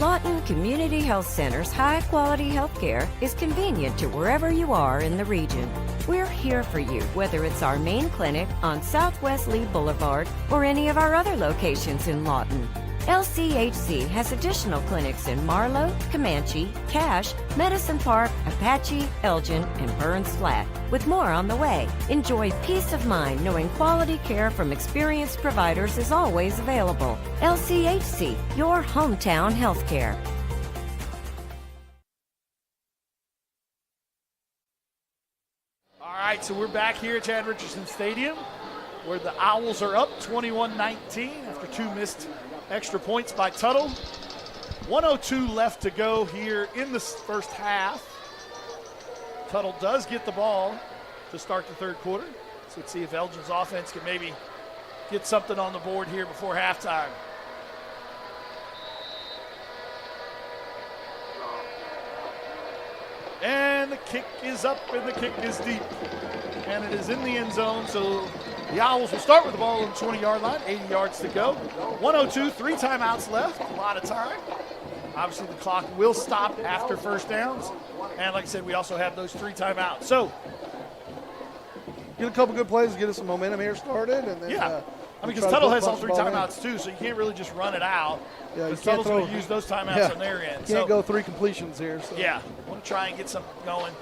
Lawton Community Health Center's high-quality health care is convenient to wherever you are in the region. We're here for you, whether it's our main clinic on Southwest Lee Boulevard or any of our other locations in Lawton. LCHC has additional clinics in Marlow, Comanche, Cache, Medicine Park, Apache, Elgin, and Burns Flat, with more on the way. Enjoy peace of mind knowing quality care from experienced providers is always available. LCHC, your hometown healthcare. All right, so we're back here at Chad Richardson Stadium, where the Owls are up 21-19 after 2 missed extra points by Tuttle. 1:02 left to go here in the first half. Tuttle does get the ball to start the third quarter. So let's see if Elgin's offense can maybe get something on the board here before halftime. And the kick is up and the kick is deep. And it is in the end zone, so the Owls will start with the ball on the 20-yard line, 80 yards to go. 1:02, 3 timeouts left, a lot of time. Obviously, the clock will stop after first downs. And like I said, we also have those 3 timeouts. So, get a couple good plays, get us some momentum here started. And then, I mean, because Tuttle has all 3 timeouts too, so you can't really just run it out. Yeah, because Tuttle's going to use those timeouts on their end. Can't go 3 completions here. So. Yeah, want to try and get something going.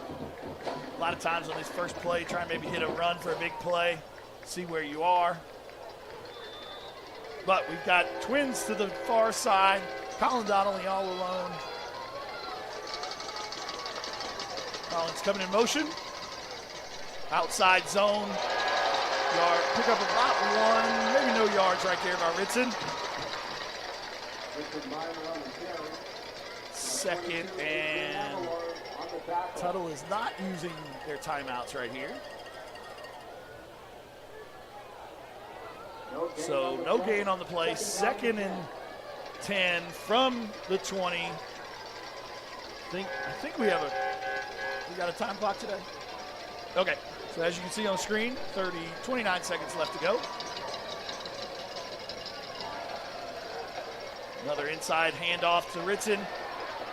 A lot of times on this first play, try and maybe hit a run for a big play, see where you are. But we've got twins to the far side. Colin Donnelly all alone. Colin's coming in motion. Outside zone. Yard, pick up about 1, maybe no yards right there by Ritson. Second, and Tuttle is not using their timeouts right here. So no gain on the play. 2nd and 10 from the 20. I think we got a time clock today. Okay. So as you can see on the screen, 29 seconds left to go. Another inside handoff to Ritson.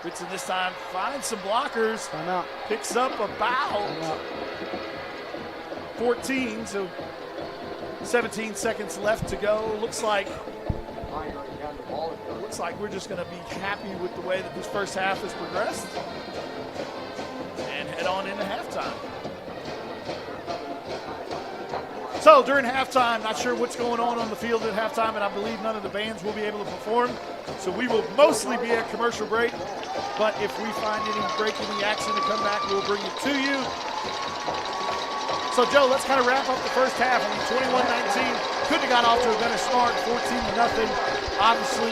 Ritson this time finds some blockers. Timeout. Picks up about 14, so 17 seconds left to go. Looks like we're just going to be happy with the way that this first half has progressed and head on into halftime. So during halftime, not sure what's going on the field at halftime, and I believe none of the bands will be able to perform. So we will mostly be at commercial break. But if we find any break in the action to come back, we'll bring it to you. So Joe, let's kind of wrap up the first half. I mean, 21-19, couldn't have got off to a better start, 14-0. Obviously,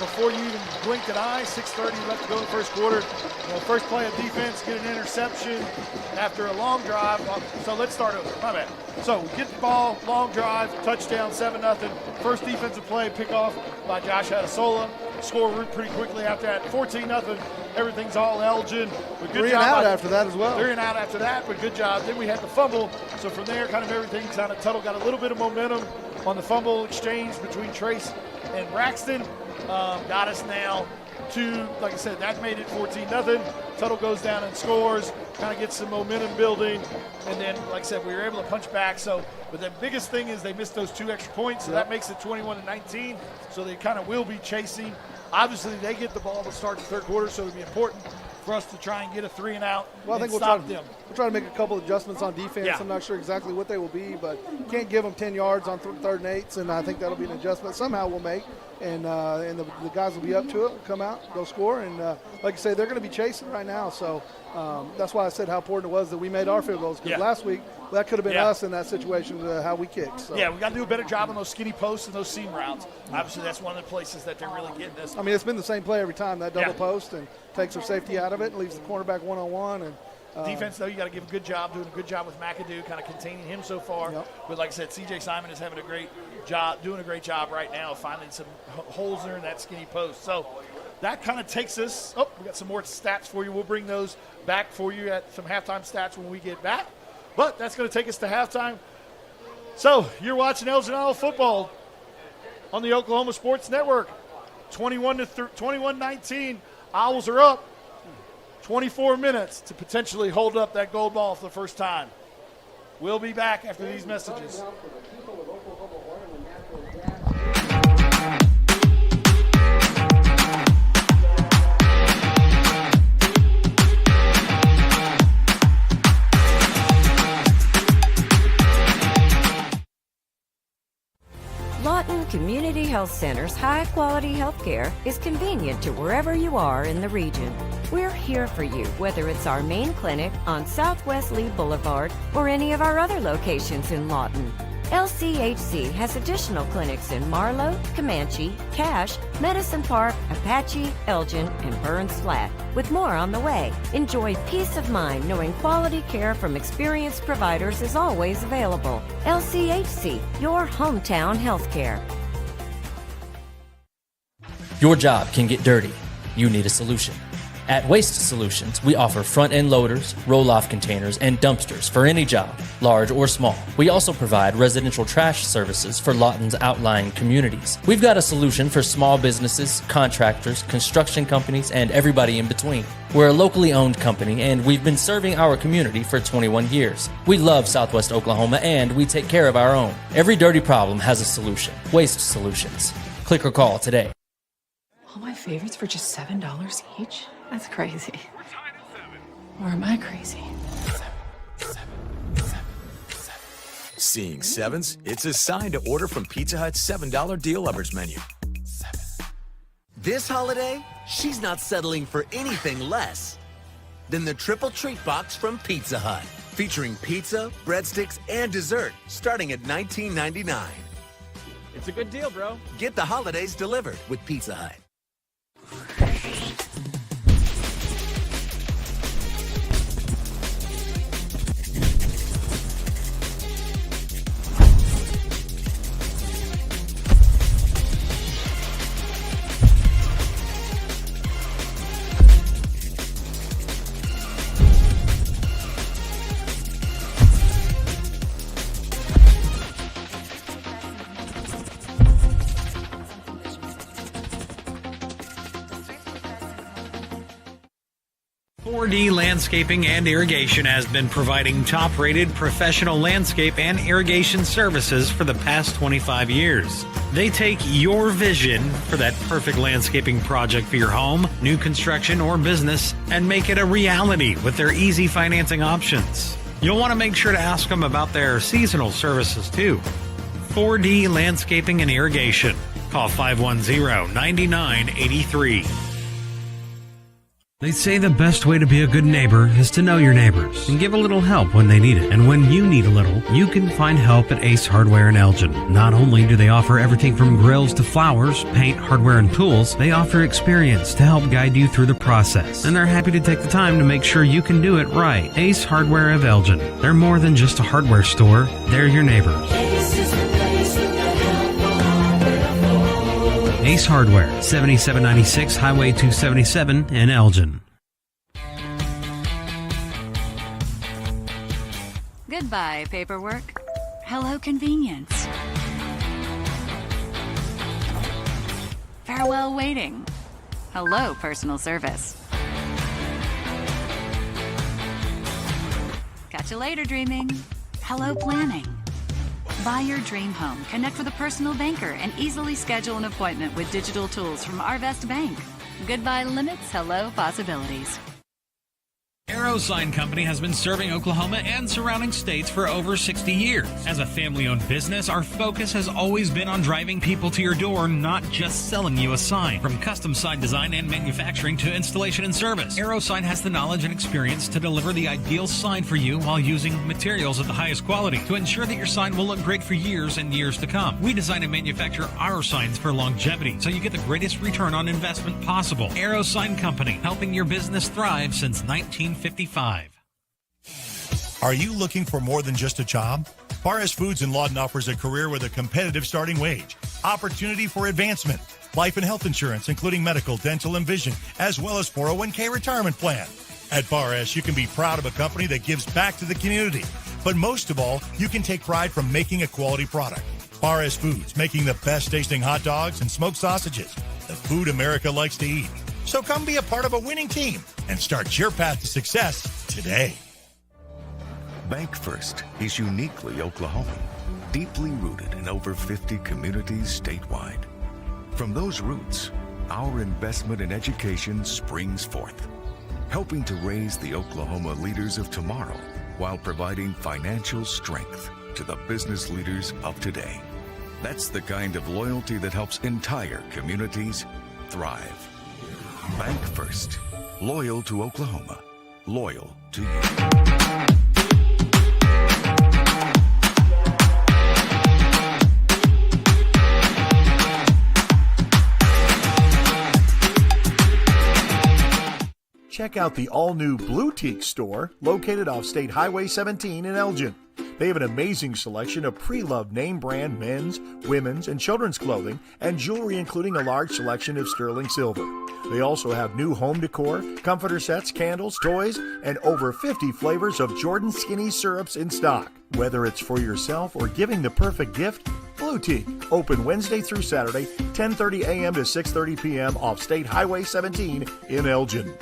before you even blinked an eye, 6:30 left to go in the first quarter. First play of defense, get an interception after a long drive. So let's start over. My bad. So we get the ball, long drive, touchdown, 7-0. First defensive play, pick off by Josh Adesola. Score pretty quickly after that, 14-0. Everything's all Elgin. But good 3 job and out after that as well. 3 and out after that, but good job. Then we had the fumble. So from there, kind of everything kind of Tuttle got a little bit of momentum on the fumble exchange between Trace and Braxton. Got us now to, like I said, that made it 14-0. Tuttle goes down and scores, kind of gets some momentum building. And then, like I said, we were able to punch back. So, but the biggest thing is they missed those 2 extra points. So that makes it 21-19. So they kind of will be chasing. Obviously, they get the ball to start the third quarter, so it'll be important for us to try and get a 3 and out. Well, I think we'll try to make a couple adjustments on defense. Yeah. I'm not sure exactly what they will be, but can't give them 10 yards on 3rd and 8s, and I think that'll be an adjustment somehow we'll make. And the guys will be up to it, come out, go score. And like I say, they're going to be chasing right now. So that's why I said how important it was that we made our field goals. Because last week, that could have been us in that situation, how we kicked. So. Yeah, we got to do a better job on those skinny posts and those seam routes. Obviously, that's one of the places that they're really getting this. I mean, it's been the same play every time, that double post, and takes their safety out of it and leaves the cornerback one-on-one. And defense, though, you got to give a good job, doing a good job with McAdoo, kind of containing him so far. But like I said, C.J. Simon is having a great job, doing a great job right now, finding some holes there in that skinny post. So that kind of takes us. Oh, we got some more stats for you. We'll bring those back for you at some halftime stats when we get back. But that's going to take us to halftime. So you're watching Elgin Owl football on the Oklahoma Sports Network. 21-19. Owls are up. 24 minutes to potentially hold up that gold ball for the first time. We'll be back after these messages. Lawton Community Health Center's high-quality health care is convenient to wherever you are in the region. We're here for you, whether it's our main clinic on Southwest Lee Boulevard or any of our other locations in Lawton. LCHC has additional clinics in Marlow, Comanche, Cache, Medicine Park, Apache, Elgin, and Burns Flat, with more on the way. Enjoy peace of mind knowing quality care from experienced providers is always available. LCHC, your hometown healthcare. Your job can get dirty. You need a solution. At Waste Solutions, we offer front-end loaders, roll-off containers, and dumpsters for any job, large or small. We also provide residential trash services for Lawton's outlying communities. We've got a solution for small businesses, contractors, construction companies, and everybody in between. We're a locally owned company, and we've been serving our community for 21 years. We love Southwest Oklahoma, and we take care of our own. Every dirty problem has a solution. Waste Solutions. Click or call today. All my favorites for just $7 each? That's crazy. Or am I crazy? Seeing sevens? It's a sign to order from Pizza Hut's $7 deal lovers menu. This holiday, she's not settling for anything less than the triple treat box from Pizza Hut, featuring pizza, breadsticks, and dessert, starting at $19.99. It's a good deal, bro. Get the holidays delivered with Pizza Hut. Landscaping and Irrigation has been providing top-rated professional landscape and irrigation services for the past 25 years. They take your vision for that perfect landscaping project for your home, new construction, or business and make it a reality with their easy financing options. You'll want to make sure to ask them about their seasonal services too. 4D Landscaping and Irrigation. Call 510-9983. They say the best way to be a good neighbor is to know your neighbors and give a little help when they need it. And when you need a little, you can find help at Ace Hardware in Elgin. Not only do they offer everything from grills to flowers, paint, hardware, and tools, they offer experience to help guide you through the process. And they're happy to take the time to make sure you can do it right. Ace Hardware of Elgin. They're more than just a hardware store. They're your neighbors. Ace Hardware, 7796 Highway 277 in Elgin. Goodbye, paperwork. Hello, convenience. Farewell, waiting. Hello, personal service. Catch you later, dreaming. Hello, planning. Buy your dream home, connect with a personal banker, and easily schedule an appointment with digital tools from Arvest Bank. Goodbye limits, hello possibilities. Arrow Sign Company has been serving Oklahoma and surrounding states for over 60 years. As a family-owned business, our focus has always been on driving people to your door, not just selling you a sign. From custom sign design and manufacturing to installation and service, Arrow Sign has the knowledge and experience to deliver the ideal sign for you while using materials of the highest quality to ensure that your sign will look great for years and years to come. We design and manufacture our signs for longevity, so you get the greatest return on investment possible. Arrow Sign Company, helping your business thrive since 1955. Are you looking for more than just a job? Paris Foods in Lawton offers a career with a competitive starting wage, opportunity for advancement, life and health insurance, including medical, dental, and vision, as well as 401k retirement plan. At Paris, you can be proud of a company that gives back to the community. But most of all, you can take pride from making a quality product. Paris Foods, making the best tasting hot dogs and smoked sausages, the food America likes to eat. So come be a part of a winning team and start your path to success today. Bank First is uniquely Oklahoman, deeply rooted in over 50 communities statewide. From those roots, our investment in education springs forth, helping to raise the Oklahoma leaders of tomorrow while providing financial strength to the business leaders of today. That's the kind of loyalty that helps entire communities thrive. Bank First. Loyal to Oklahoma. Loyal to you. Check out the all-new Blue Teak store located off State Highway 17 in Elgin. They have an amazing selection of pre-loved name brand men's, women's, and children's clothing and jewelry, including a large selection of sterling silver. They also have new home decor, comforter sets, candles, toys, and over 50 flavors of Jordan Skinny syrups in stock. Whether it's for yourself or giving the perfect gift, Blue Teak, open Wednesday through Saturday, 10:30 a.m. to 6:30 p.m. off State Highway 17 in Elgin.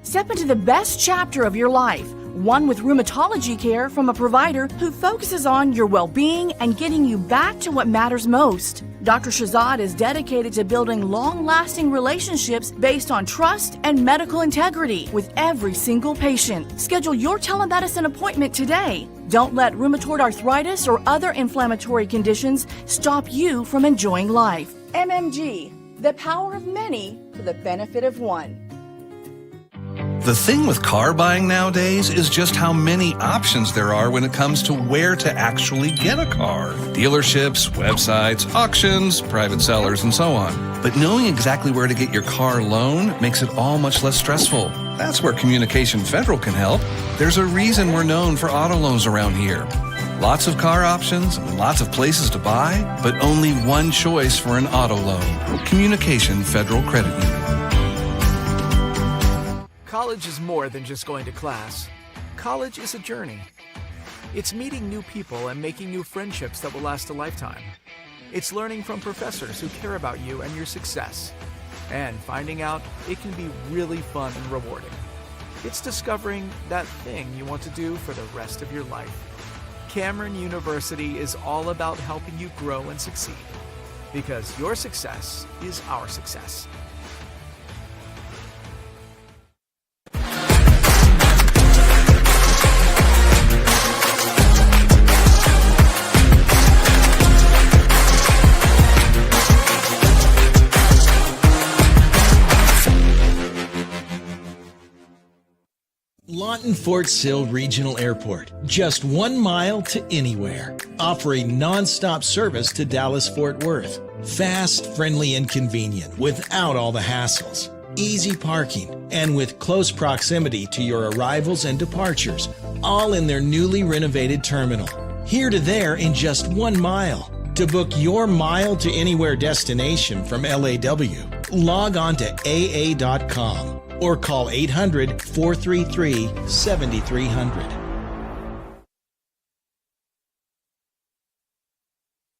Step into the best chapter of your life, one with rheumatology care from a provider who focuses on your well-being and getting you back to what matters most. Dr. Shahzad is dedicated to building long-lasting relationships based on trust and medical integrity with every single patient. Schedule your telemedicine appointment today. Don't let rheumatoid arthritis or other inflammatory conditions stop you from enjoying life. MMG, the power of many for the benefit of one. The thing with car buying nowadays is just how many options there are when it comes to where to actually get a car. Dealerships, websites, auctions, private sellers, and so on. But knowing exactly where to get your car loan makes it all much less stressful. That's where Communication Federal can help. There's a reason we're known for auto loans around here. Lots of car options and lots of places to buy, but only one choice for an auto loan. Communication Federal Credit Union. College is more than just going to class. College is a journey. It's meeting new people and making new friendships that will last a lifetime. It's learning from professors who care about you and your success. And finding out it can be really fun and rewarding. It's discovering that thing you want to do for the rest of your life. Cameron University is all about helping you grow and succeed. Because your success is our success. Lawton Fort Sill Regional Airport, just 1 mile to anywhere. Offering non-stop service to Dallas-Fort Worth. Fast, friendly, and convenient without all the hassles. Easy parking, and with close proximity to your arrivals and departures, all in their newly renovated terminal. Here to there in just 1 mile. To book your mile to anywhere destination from LAW, log on to AA.com. Or call 800-433-7300.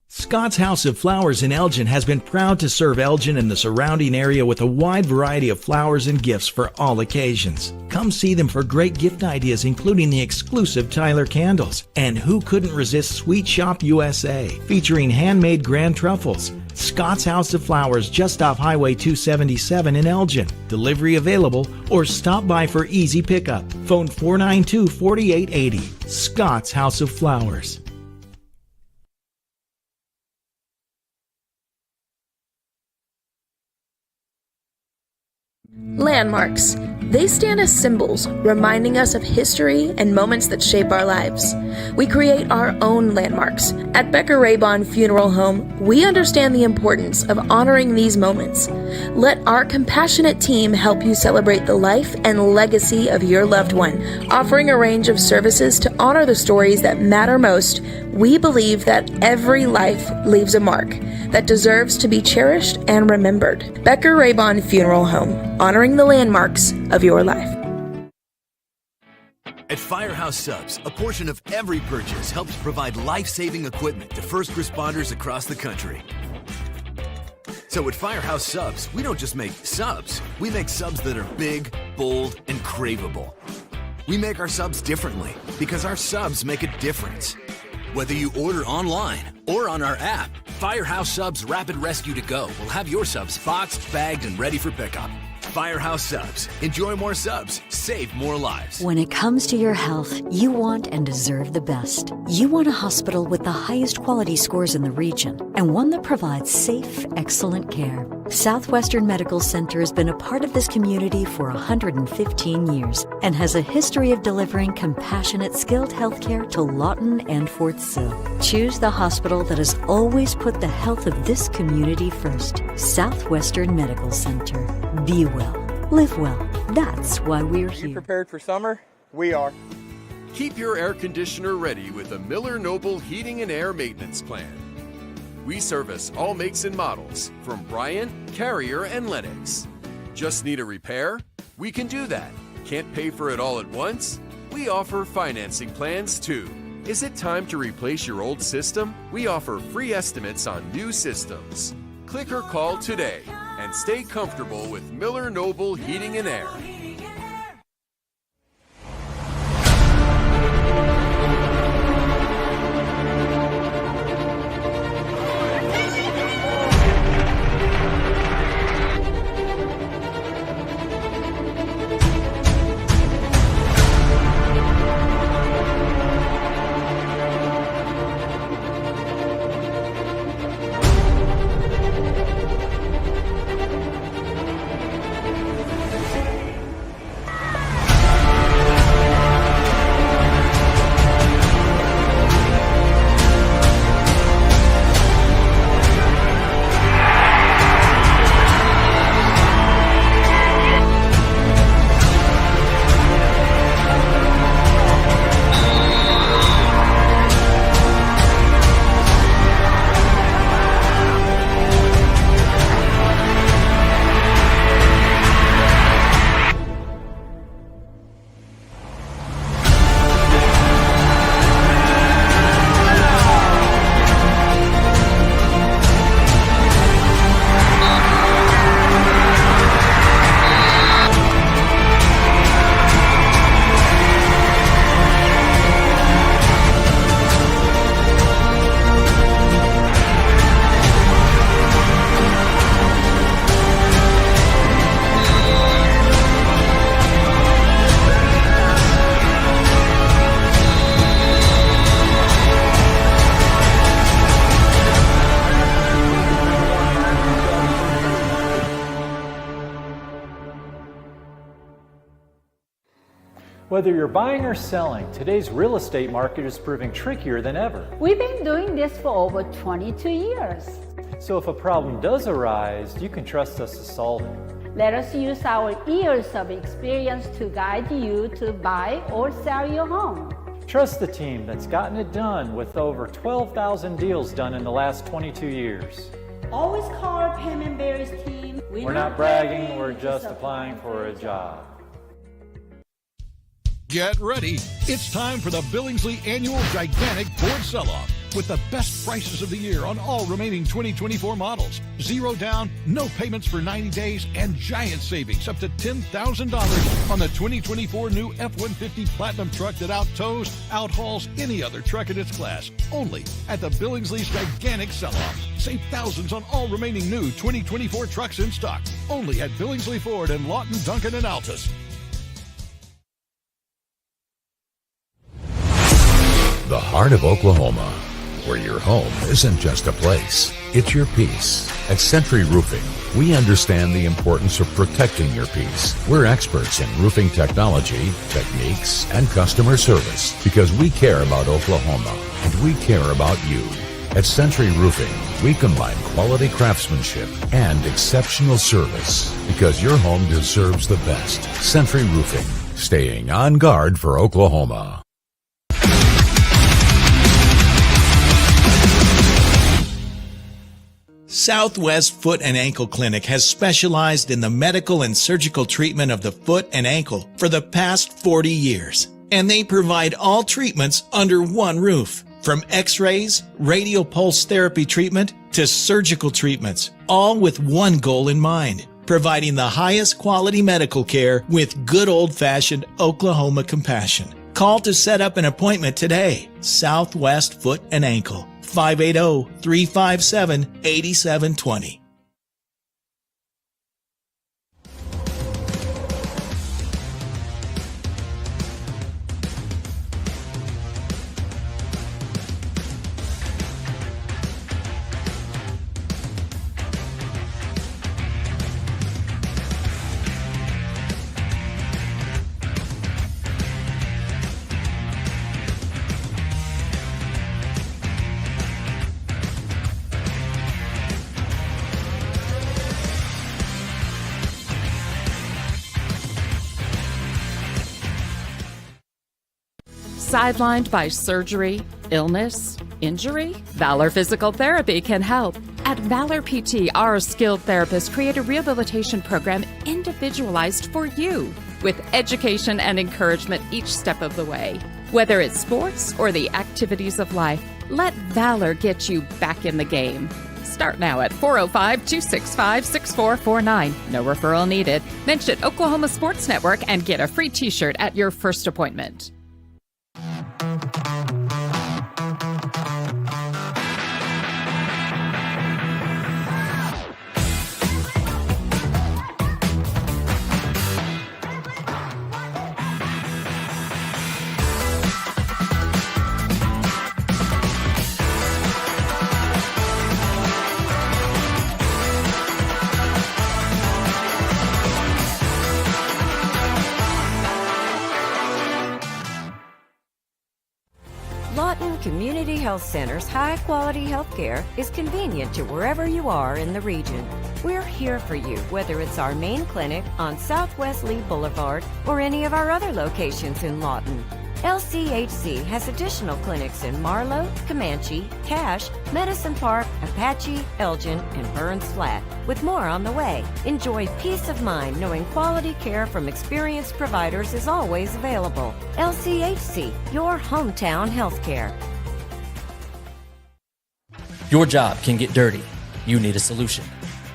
Scott's House of Flowers in Elgin has been proud to serve Elgin and the surrounding area with a wide variety of flowers and gifts for all occasions. Come see them for great gift ideas, including the exclusive Tyler candles. And who couldn't resist Sweet Shop USA, featuring handmade grand truffles. Scott's House of Flowers, just off Highway 277 in Elgin. Delivery available, or stop by for easy pickup. Phone 492-4880. Scott's House of Flowers. Landmarks. They stand as symbols, reminding us of history and moments that shape our lives. We create our own landmarks. At Becker-Raybon Funeral Home, we understand the importance of honoring these moments. Let our compassionate team help you celebrate the life and legacy of your loved one. Offering a range of services to honor the stories that matter most, we believe that every life leaves a mark that deserves to be cherished and remembered. Becker-Raybon Funeral Home, honoring the landmarks of your life. At Firehouse Subs, a portion of every purchase helps provide life-saving equipment to first responders across the country. So at Firehouse Subs, we don't just make subs. We make subs that are big, bold, and craveable. We make our subs differently because our subs make a difference. Whether you order online or on our app, Firehouse Subs Rapid Rescue to Go will have your subs boxed, bagged, and ready for pickup. Firehouse Subs. Enjoy more subs. Save more lives. When it comes to your health, you want and deserve the best. You want a hospital with the highest quality scores in the region and one that provides safe, excellent care. Southwestern Medical Center has been a part of this community for 115 years and has a history of delivering compassionate, skilled health care to Lawton and Fort Sill. Choose the hospital that has always put the health of this community first. Southwestern Medical Center. Be well. Live well. That's why we're here. You prepared for summer? We are. Keep your air conditioner ready with a Miller Noble Heating and Air Maintenance Plan. We service all makes and models from Bryant, Carrier, and Lennox. Just need a repair? We can do that. Can't pay for it all at once? We offer financing plans too. Is it time to replace your old system? We offer free estimates on new systems. Click or call today and stay comfortable with Miller Noble Heating and Air. Whether you're buying or selling, today's real estate market is proving trickier than ever. We've been doing this for over 22 years. So if a problem does arise, you can trust us to solve it. Let us use our years of experience to guide you to buy or sell your home. Trust the team that's gotten it done with over 12,000 deals done in the last 22 years. Always call our Payment Berries team. We're not bragging, we're just applying for a job. Get ready. It's time for the Billingsley Annual Gigantic Ford Sell-Off with the best prices of the year on all remaining 2024 models. Zero down, no payments for 90 days, and giant savings up to $10,000 on the 2024 new F-150 Platinum truck that out-tows, out-hauls any other truck in its class. Only at the Billingsley's Gigantic Sell-Off. Save thousands on all remaining new 2024 trucks in stock. Only at Billingsley Ford in Lawton, Duncan, and Altus. The heart of Oklahoma, where your home isn't just a place, it's your peace. At Century Roofing, we understand the importance of protecting your peace. We're experts in roofing technology, techniques, and customer service because we care about Oklahoma and we care about you. At Century Roofing, we combine quality craftsmanship and exceptional service because your home deserves the best. Century Roofing, staying on guard for Oklahoma. Southwest Foot and Ankle Clinic has specialized in the medical and surgical treatment of the foot and ankle for the past 40 years. And they provide all treatments under one roof. From x-rays, radial pulse therapy treatment, to surgical treatments, all with one goal in mind, providing the highest quality medical care with good old-fashioned Oklahoma compassion. Call to set up an appointment today. Southwest Foot and Ankle. 580-357-8720. Sidelined by surgery, illness, injury? Valor Physical Therapy can help. At Valor PT, our skilled therapists create a rehabilitation program individualized for you, with education and encouragement each step of the way. Whether it's sports or the activities of life, let Valor get you back in the game. Start now at 405-265-6449. No referral needed. Mention Oklahoma Sports Network and get a free t-shirt at your first appointment. Community Health Center's high-quality health care is convenient to wherever you are in the region. We're here for you, whether it's our main clinic on Southwest Lee Boulevard or any of our other locations in Lawton. LCHC has additional clinics in Marlow, Comanche, Cache, Medicine Park, Apache, Elgin, and Burns Flat, with more on the way. Enjoy peace of mind knowing quality care from experienced providers is always available. LCHC, your hometown healthcare. Your job can get dirty. You need a solution.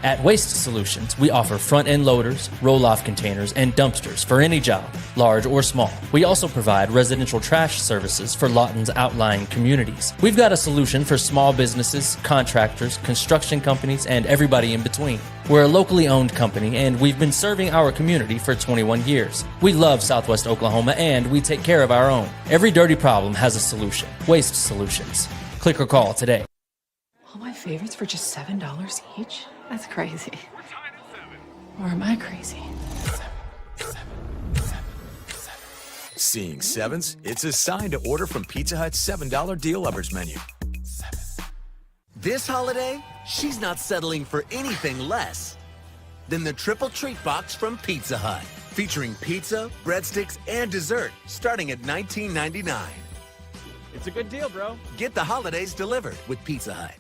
At Waste Solutions, we offer front-end loaders, roll-off containers, and dumpsters for any job, large or small. We also provide residential trash services for Lawton's outlying communities. We've got a solution for small businesses, contractors, construction companies, and everybody in between. We're a locally owned company, and we've been serving our community for 21 years. We love Southwest Oklahoma, and we take care of our own. Every dirty problem has a solution. Waste Solutions. Click or call today. All my favorites for just $7 each? That's crazy. Or am I crazy? Seeing sevens? It's a sign to order from Pizza Hut's $7 deal lovers menu. This holiday, she's not settling for anything less than the Triple Treat Box from Pizza Hut, featuring pizza, breadsticks, and dessert, starting at $19.99. It's a good deal, bro. Get the holidays delivered with Pizza Hut.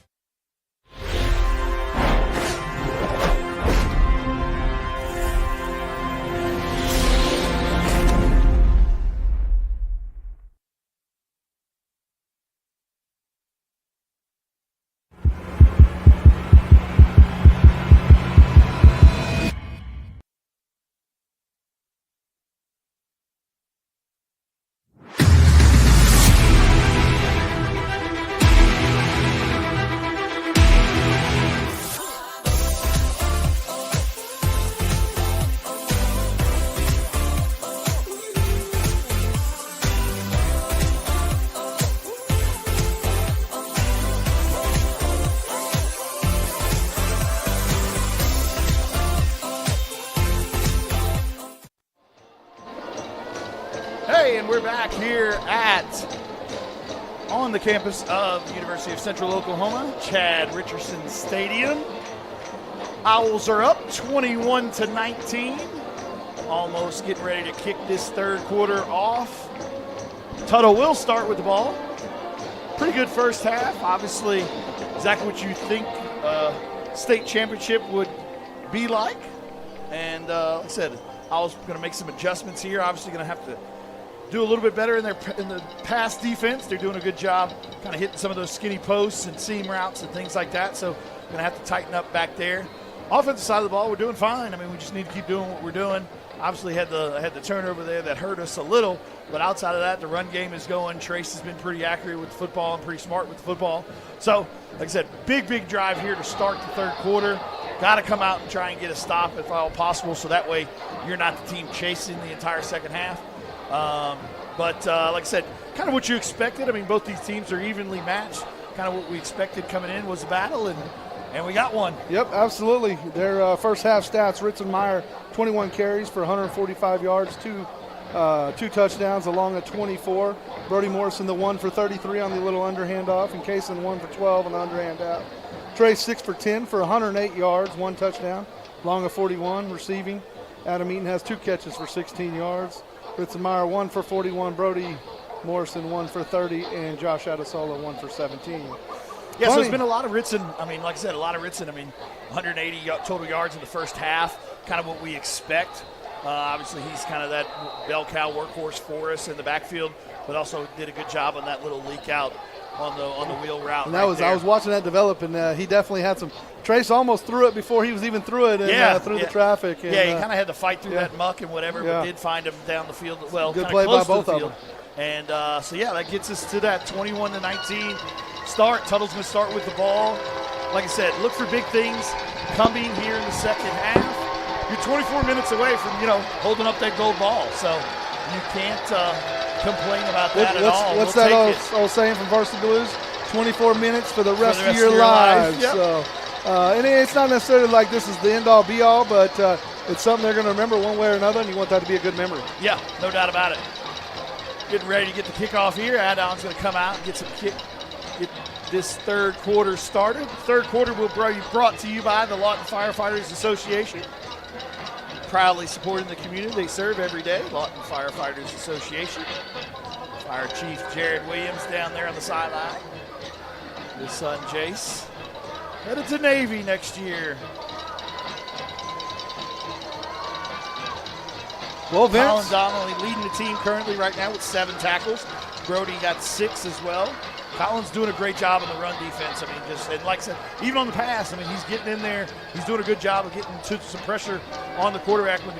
Hey, and we're back here on the campus of University of Central Oklahoma, Chad Richardson Stadium. Owls are up 21-19. Almost getting ready to kick this third quarter off. Tuttle will start with the ball. Pretty good first half. Obviously, exactly what you think state championship would be like. And like I said, Owls going to make some adjustments here. Obviously going to have to do a little bit better in the pass defense. They're doing a good job kind of hitting some of those skinny posts and seam routes and things like that. So going to have to tighten up back there. Offensive side of the ball, we're doing fine. I mean, we just need to keep doing what we're doing. Obviously had the turnover there that hurt us a little, but outside of that, the run game is going. Trace has been pretty accurate with the football and pretty smart with the football. So, like I said, big drive here to start the third quarter. Got to come out and try and get a stop if all possible, so that way you're not the team chasing the entire second half. But like I said, kind of what you expected. I mean, both these teams are evenly matched. Kind of what we expected coming in was a battle, and we got one. Yep, absolutely. Their first half stats, Ritzenmeyer, 21 carries for 145 yards, two touchdowns along at 24. Brody Morrison, the 1 for 33 on the little underhand off, and Kaysen 1 for 12 on the underhand out. Trey 6 for 10 for 108 yards, 1 touchdown, along at 41 receiving. Adam Eaton has 2 catches for 16 yards. Ritzenmeyer 1 for 41, Brody Morrison 1 for 30, and Josh Adesola 1 for 17. Yeah, so it's been a lot of Ritson. I mean, like I said, a lot of Ritson. I mean, 180 total yards in the first half, kind of what we expect. Obviously, he's kind of that bell cow workhorse for us in the backfield, but also did a good job on that little leak out on the wheel route. And that was I was watching that develop, and he definitely had some. Trace almost threw it before he was even through it, and through the traffic. And, he kind of had to fight through that muck and whatever, but did find him down the field. Well, good play by both of them. And so that gets us to that 21-19 start. Tuttle's going to start with the ball. Like I said, look for big things coming here in the second half. You're 24 minutes away from holding up that gold ball, so you can't complain about that at all. What's that old saying from Varsity Blues? 24 minutes for the rest of your lives. Yep. So, and it's not necessarily like this is the end-all, be-all, but it's something they're going to remember one way or another, and you want that to be a good memory. Yeah, no doubt about it. Getting ready to get the kickoff here. Adon's going to come out and get this third quarter started. Third quarter will be brought to you by the Lawton Firefighters Association. Proudly supporting the community they serve every day. Lawton Firefighters Association. Fire Chief Jared Williams down there on the sideline. His son Jace headed to Navy next year. Well, Vince. Colin Donnelly leading the team currently right now with 7 tackles. Brody got 6 as well. Colin's doing a great job in the run defense. I mean, and like I said, even on the pass, I mean, he's getting in there. He's doing a good job of getting some pressure on the quarterback. When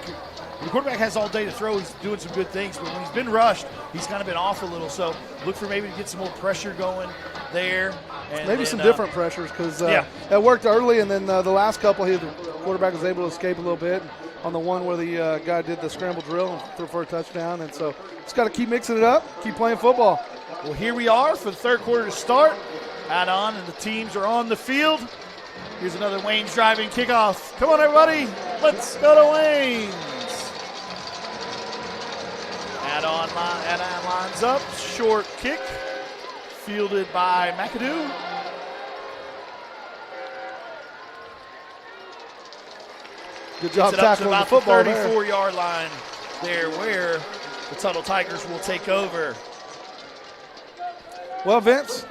the quarterback has all day to throw, he's doing some good things. But when he's been rushed, he's kind of been off a little. So look for maybe to get some more pressure going there. And maybe some different pressures because that worked early, and then the last couple, the quarterback was able to escape a little bit. On the one where the guy did the scramble drill and threw for a touchdown. And so just got to keep mixing it up, keep playing football. Well, here we are for the third quarter to start. Adon and the teams are on the field. Here's another Wayne's driving kickoff. Come on, everybody. Let's go to Wayne's. Add-on lines up. Short kick. Fielded by McAdoo. Good job tackling the about football the 34-yard line there where the Tuttle Tigers will take over. Well, Vince.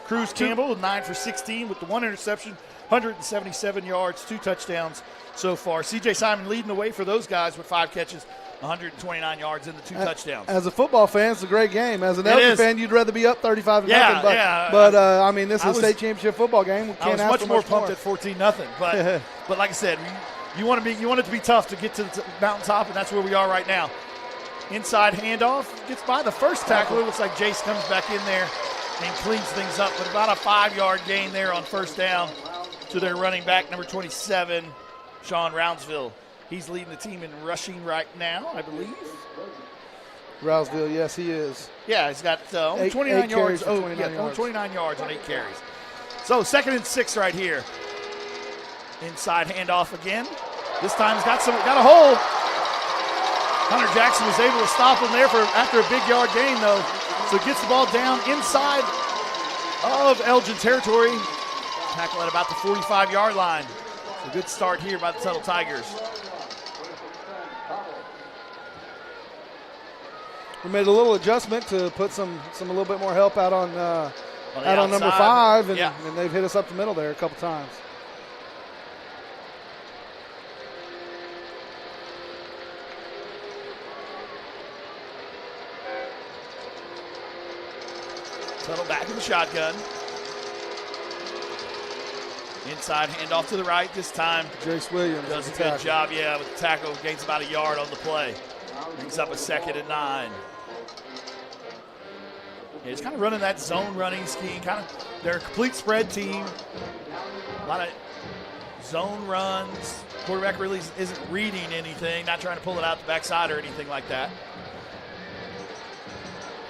Cruz Campbell with 9 for 16 with the 1 interception, 177 yards, 2 touchdowns so far. C.J. Simon leading the way for those guys with 5 catches, 129 yards and the 2 touchdowns. As a football fan, it's a great game. As an Elgin fan, you'd rather be up 35-0. But I mean, this is a state championship football game. We can't I was ask much more pumped at 14-0. But but like I said, you want it to be tough to get to the mountaintop, and that's where we are right now. Inside handoff gets by the first tackler. It looks like Jace comes back in there and cleans things up, but about a 5-yard gain there on first down to their running back, number 27, Sean Roundsville. He's leading the team in rushing right now, I believe. Roundsville, yes, he is. Yeah, he's got only 29 yards. Only 29 yards on 8 carries. So 2nd and 6 right here. Inside handoff again. This time he's got a hole. Hunter Jackson was able to stop him there after a big yard gain, though. So gets the ball down inside of Elgin territory. Tackle at about the 45-yard line. So good start here by the Tuttle Tigers. We made a little adjustment to put a little bit more help out on number 5, and they've hit us up the middle there a couple times. Tuttle back in the shotgun. Inside handoff to the right this time. Jace Williams does a good job, with the tackle. Gains about a yard on the play. Brings up a 2nd and 9. Yeah, he's kind of running that zone running scheme. They're a complete spread team. A lot of zone runs. Quarterback really isn't reading anything, not trying to pull it out the backside or anything like that.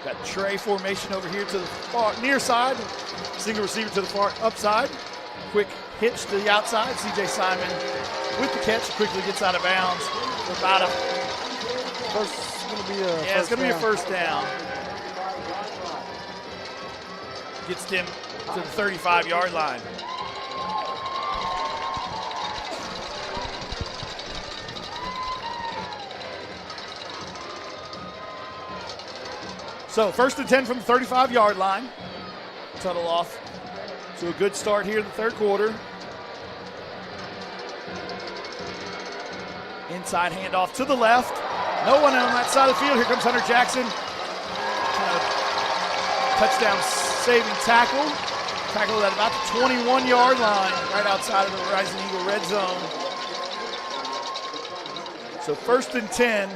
Got tray formation over here to the far near side. Single receiver to the far upside. Quick hitch to the outside. C.J. Simon with the catch quickly gets out of bounds. About it's going to be a first down. Gets them to the 35-yard line. So 1st and 10 from the 35-yard line. Tuttle off to a good start here in the 3rd quarter. Inside handoff to the left. No one on that side of the field. Here comes Hunter Jackson. Touchdown saving tackle. Tackle at about the 21-yard line, right outside of the Rising Eagle red zone. So 1st and 10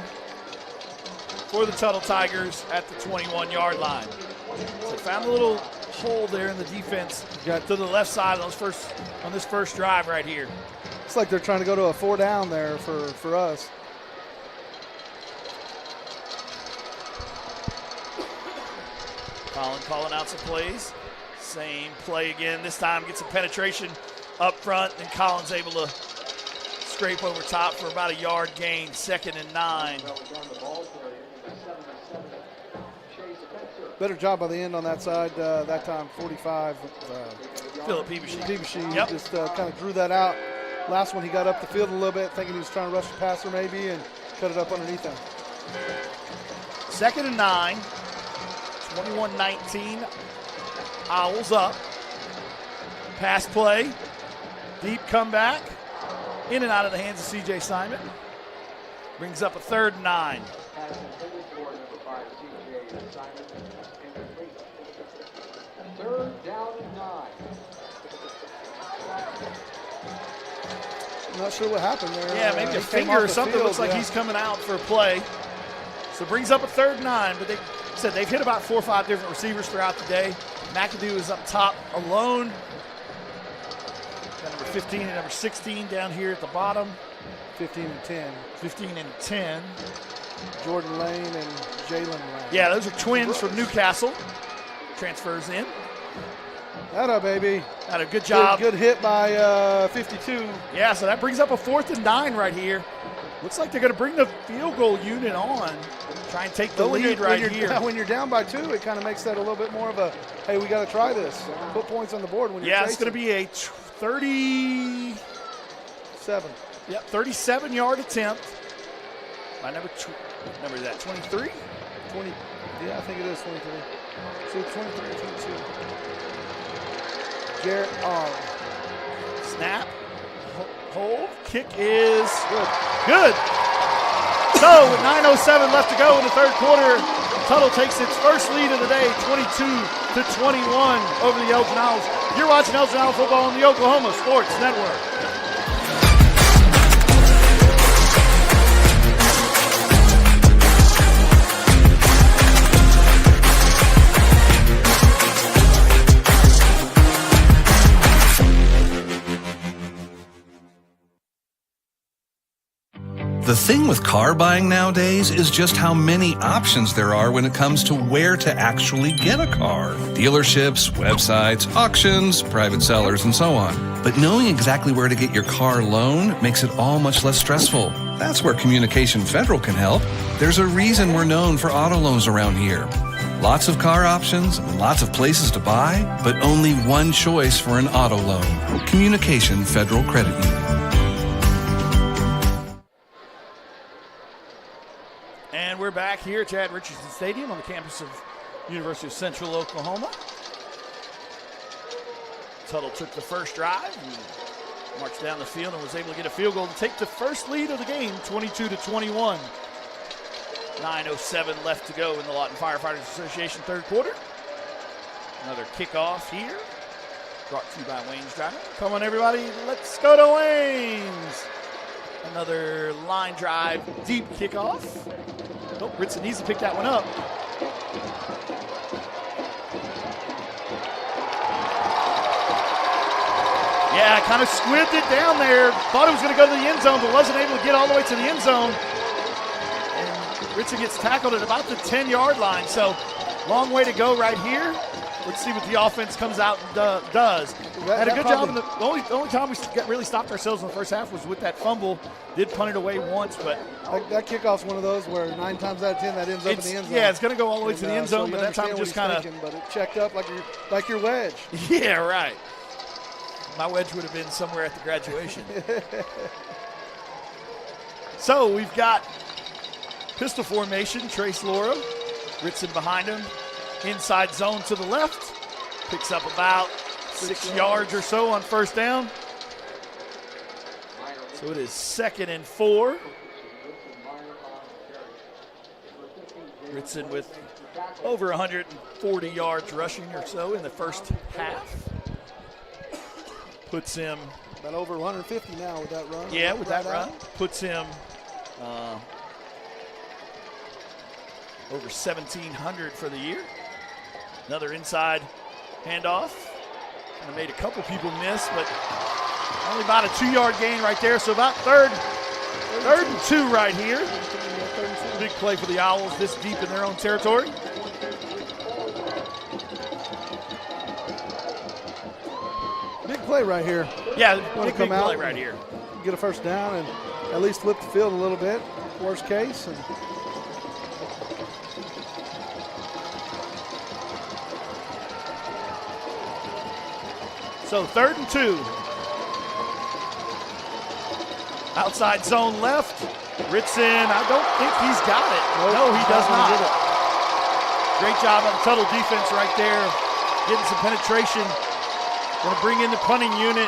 for the Tuttle Tigers at the 21-yard line. So found a little hole there in the defense. Got to the left side on this first drive right here. It's like they're trying to go to a 4 down there for us. Colin calling out some plays. Same play again. This time gets some penetration up front, and Colin's able to scrape over top for about a yard gain. 2nd and 9. Better job by the end on that side. That time, 45. Philip Peebushy. Yep. Just kind of drew that out. Last one, he got up the field a little bit, thinking he was trying to rush the passer maybe, and cut it up underneath him. 2nd and 9. 21-19. Owls up. Pass play. Deep comeback. In and out of the hands of C.J. Simon. Brings up a 3rd and 9. I'm not sure what happened there. Yeah, maybe a finger or something. Looks like he's coming out for a play. So brings up a 3rd and 9, but they said they've hit about 4 or 5 different receivers throughout the day. McAdoo is up top alone. Got number 15 and number 16 down here at the bottom. 15 and 10. 15 and 10. Jordan Lane and Jalen Lane. Yeah, those are twins from Newcastle. Transfers in. Atta, baby. Had a good job. Good hit by 52. Yeah, so that brings up a 4th and 9 right here. Looks like they're going to bring the field goal unit on. Try and take the lead right here. When you're down by 2, it kind of makes that a little bit more of a, hey, we got to try this. Put points on the board when you're chasing. It's going to be a 37-yard attempt. By number is that 23? 20. Yeah, I think it is 23. So 23 or 22. Jarrett Arm. Snap. Hold. Kick is good. So with 9:07 left to go in the third quarter, Tuttle takes its first lead of the day, 22-21 over the Elgin Owls. You're watching Elgin Owl football on the Oklahoma Sports Network. The thing with car buying nowadays is just how many options there are when it comes to where to actually get a car. Dealerships, websites, auctions, private sellers, and so on. But knowing exactly where to get your car loan makes it all much less stressful. That's where Communication Federal can help. There's a reason we're known for auto loans around here. Lots of car options, lots of places to buy, but only one choice for an auto loan. Communication Federal Credit Union. And we're back here at Chad Richardson Stadium on the campus of University of Central Oklahoma. Tuttle took the first drive and marched down the field and was able to get a field goal to take the first lead of the game, 22-21. 9:07 left to go in the Lawton Firefighters Association third quarter. Another kickoff here, brought to you by Wayne's Driving. Come on, everybody, let's go to Wayne's. Another line drive, deep kickoff. Oh, Ritson needs to pick that one up. Yeah, kind of squibbed it down there. Thought it was going to go to the end zone, but wasn't able to get all the way to the end zone. And Ritson gets tackled at about the 10-yard line. So, long way to go right here. Let's see what the offense comes out and does. Had a good job. The only time we really stopped ourselves in the first half was with that fumble. Did punt it away once, but that kickoff's one of those where 9 times out of 10 that ends up in the end zone. Yeah, it's going to go all the way to the end zone, but that time just kind of. But it checked up like your wedge. Yeah, right. My wedge would have been somewhere at the graduation. So we've got pistol formation. Trace Laura, Ritson behind him. Inside zone to the left. Picks up about 6 yards or so on first down. So it is 2nd and 4. Ritson with over 140 yards rushing or so in the first half. Puts him about over 150 now with that run. Yeah, with that run. Puts him over 1,700 for the year. Another inside handoff. Kind of made a couple people miss, but only about a 2-yard gain right there. So about third and 2 right here. Big play for the Owls this deep in their own territory. Big play right here. Yeah, big play right here. Get a first down and at least flip the field a little bit, worst case. And so 3rd and 2. Outside zone left. Ritson, I don't think he's got it. No, he does not. Great job on the Tuttle defense right there. Getting some penetration. Going to bring in the punting unit.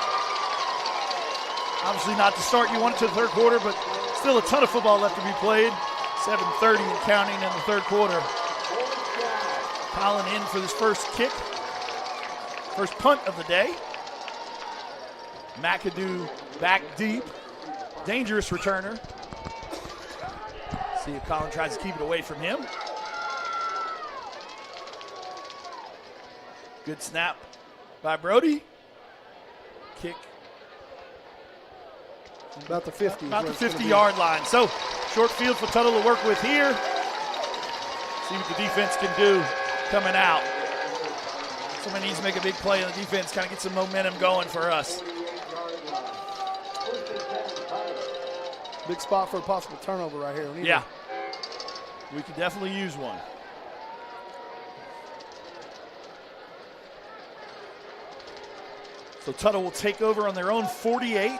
Obviously not the start you wanted to the third quarter, but still a ton of football left to be played. 7:30 and counting in the third quarter. Collin in for this first kick. First punt of the day. McAdoo back deep. Dangerous returner. See if Collin tries to keep it away from him. Good snap by Brody. Kick. About the 50. About the 50-yard line. So, short field for Tuttle to work with here. See what the defense can do coming out. Somebody needs to make a big play on the defense, kind of get some momentum going for us. Big spot for a possible turnover right here. Yeah. We could definitely use one. So Tuttle will take over on their own 48.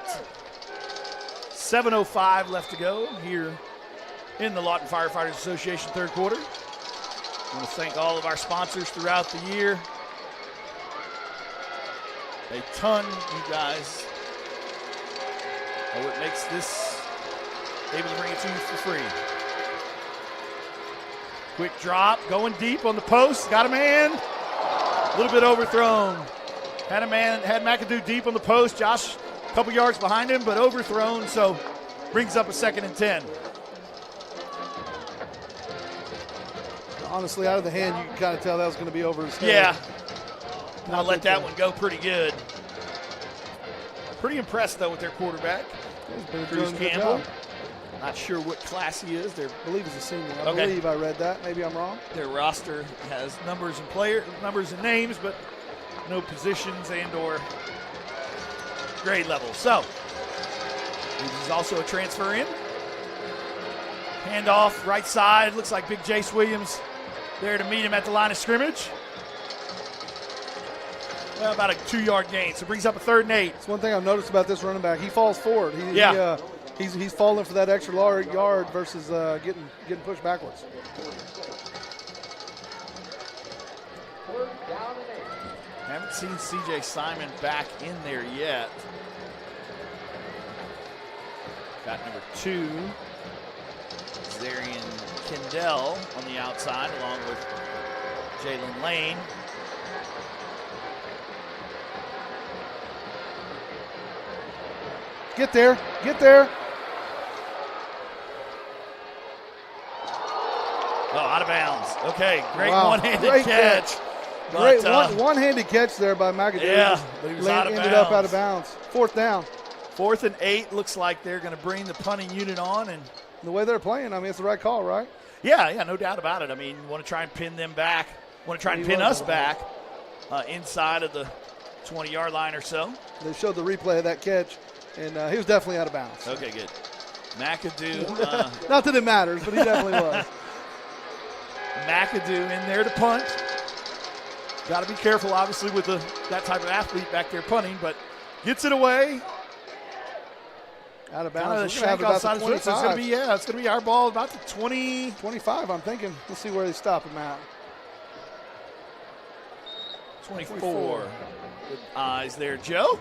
7:05 left to go here in the Lawton Firefighters Association third quarter. I want to thank all of our sponsors throughout the year. A ton, you guys, are what makes this able to bring it to you for free. Quick drop, going deep on the post, got a man. A little bit overthrown. Had McAdoo deep on the post. Josh a couple yards behind him, but overthrown, so brings up a 2nd and 10. Honestly, out of the hand, you can kind of tell that was going to be over his head. Yeah. I'll let that one go pretty good. Pretty impressed, though, with their quarterback. Cruz Campbell. Not sure what class he is. I believe he's a senior. I believe I read that. Maybe I'm wrong. Their roster has numbers and names, but no positions and or grade level. So, this is also a transfer in. Handoff, right side. Looks like big Jace Williams there to meet him at the line of scrimmage. Well, about a 2-yard gain, so brings up a 3rd and 8. That's one thing I've noticed about this running back. He falls forward. He's falling for that extra yard versus getting pushed backwards. Haven't seen C.J. Simon back in there yet. Got number 2, Zarian Kendall on the outside, along with Jalen Lane. Get there. Get there. Oh, out of bounds. Okay, great one-handed catch. Great one-handed catch there by McAdoo. Yeah, but he was out of bounds. Ended up out of bounds. 4th down. 4th and 8. Looks like they're going to bring the punting unit on. And the way they're playing, I mean, it's the right call, right? Yeah, no doubt about it. I mean, you want to try and pin them back. Want to try and pin us back inside of the 20-yard line or so. They showed the replay of that catch, and he was definitely out of bounds. Okay, good. McAdoo. Not that it matters, but he definitely was. McAdoo in there to punt. Got to be careful, obviously, with that type of athlete back there punting, but gets it away. Out of bounds. It's going to be our ball about the 20. 25, I'm thinking. Let's see where they stop him at. 24. Good eyes there, Joe.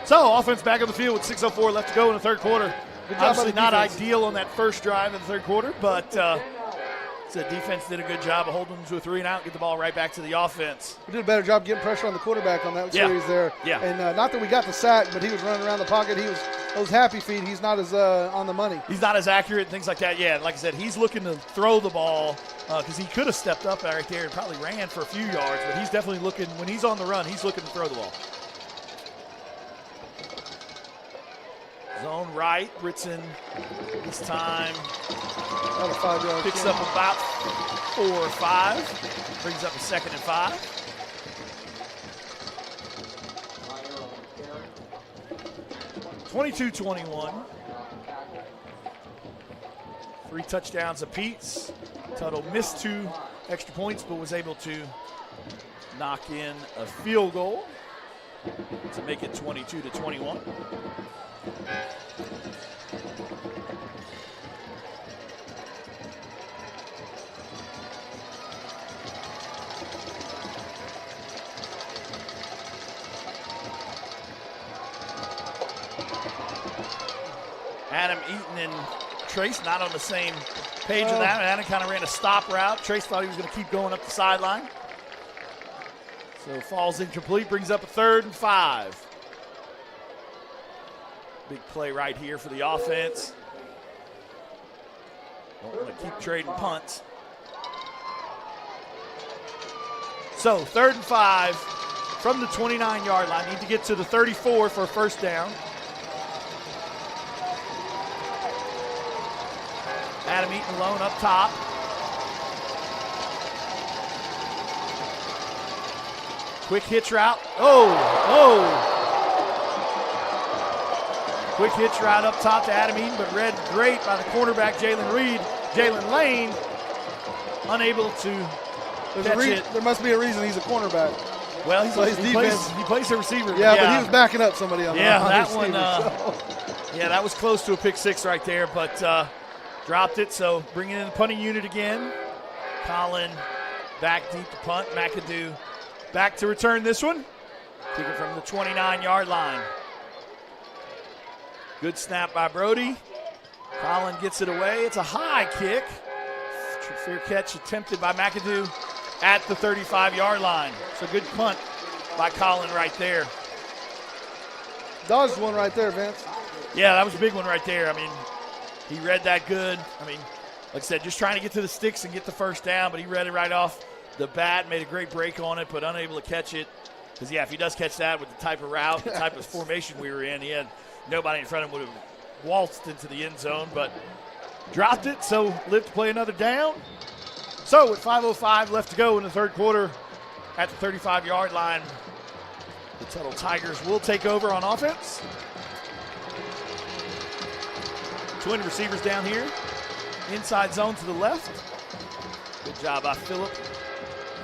So, offense back on the field with 6:04 left to go in the third quarter. Obviously not ideal on that first drive in the third quarter, but the defense did a good job of holding them to a 3-and-out, get the ball right back to the offense. We did a better job getting pressure on the quarterback on that series there. Yeah. And not that we got the sack, but he was running around the pocket. Those happy feet, he's not as on the money. He's not as accurate, things like that. Yeah, like I said, he's looking to throw the ball because he could have stepped up right there and probably ran for a few yards, but he's definitely looking, when he's on the run, he's looking to throw the ball. Zone right, Ritson this time picks up about 4 or 5, brings up a 2nd and 5. (22-21). 3 touchdowns apiece. Tuttle missed 2 extra points, but was able to knock in a field goal to make it 22-21. Adam Eaton and Trace not on the same page of that. Adam kind of ran a stop route. Trace thought he was going to keep going up the sideline. So falls incomplete, brings up a 3rd and 5. Big play right here for the offense. Don't want to keep trading punts. So 3rd and 5 from the 29-yard line. Need to get to the 34 for a first down. Adam Eaton alone up top. Quick hitch route. Quick hitch right up top to Adam Eaton, but read great by the cornerback Jalen Lane, unable to catch it. There must be a reason he's a cornerback. Well, he plays the receiver. Yeah, but he was backing up somebody on that the one. receiver, Yeah, that was close to a pick six right there, but dropped it. So bringing in the punting unit again. Colin back deep to punt. McAdoo back to return this one. Kicking from the 29-yard line. Good snap by Brody. Colin gets it away. It's a high kick. Fair catch attempted by McAdoo at the 35-yard line. So good punt by Colin right there. Dodged one right there, Vince. Yeah, that was a big one right there. I mean, he read that good. I mean, like I said, just trying to get to the sticks and get the first down, but he read it right off the bat, made a great break on it, but unable to catch it. Because, yeah, if he does catch that with the type of route, the type of formation we were in, he had nobody in front of him would have waltzed into the end zone, but dropped it, so lived to play another down. So with 5:05 left to go in the third quarter at the 35-yard line, the Tuttle Tigers will take over on offense. Twin receivers down here. Inside zone to the left. Good job by Phillip.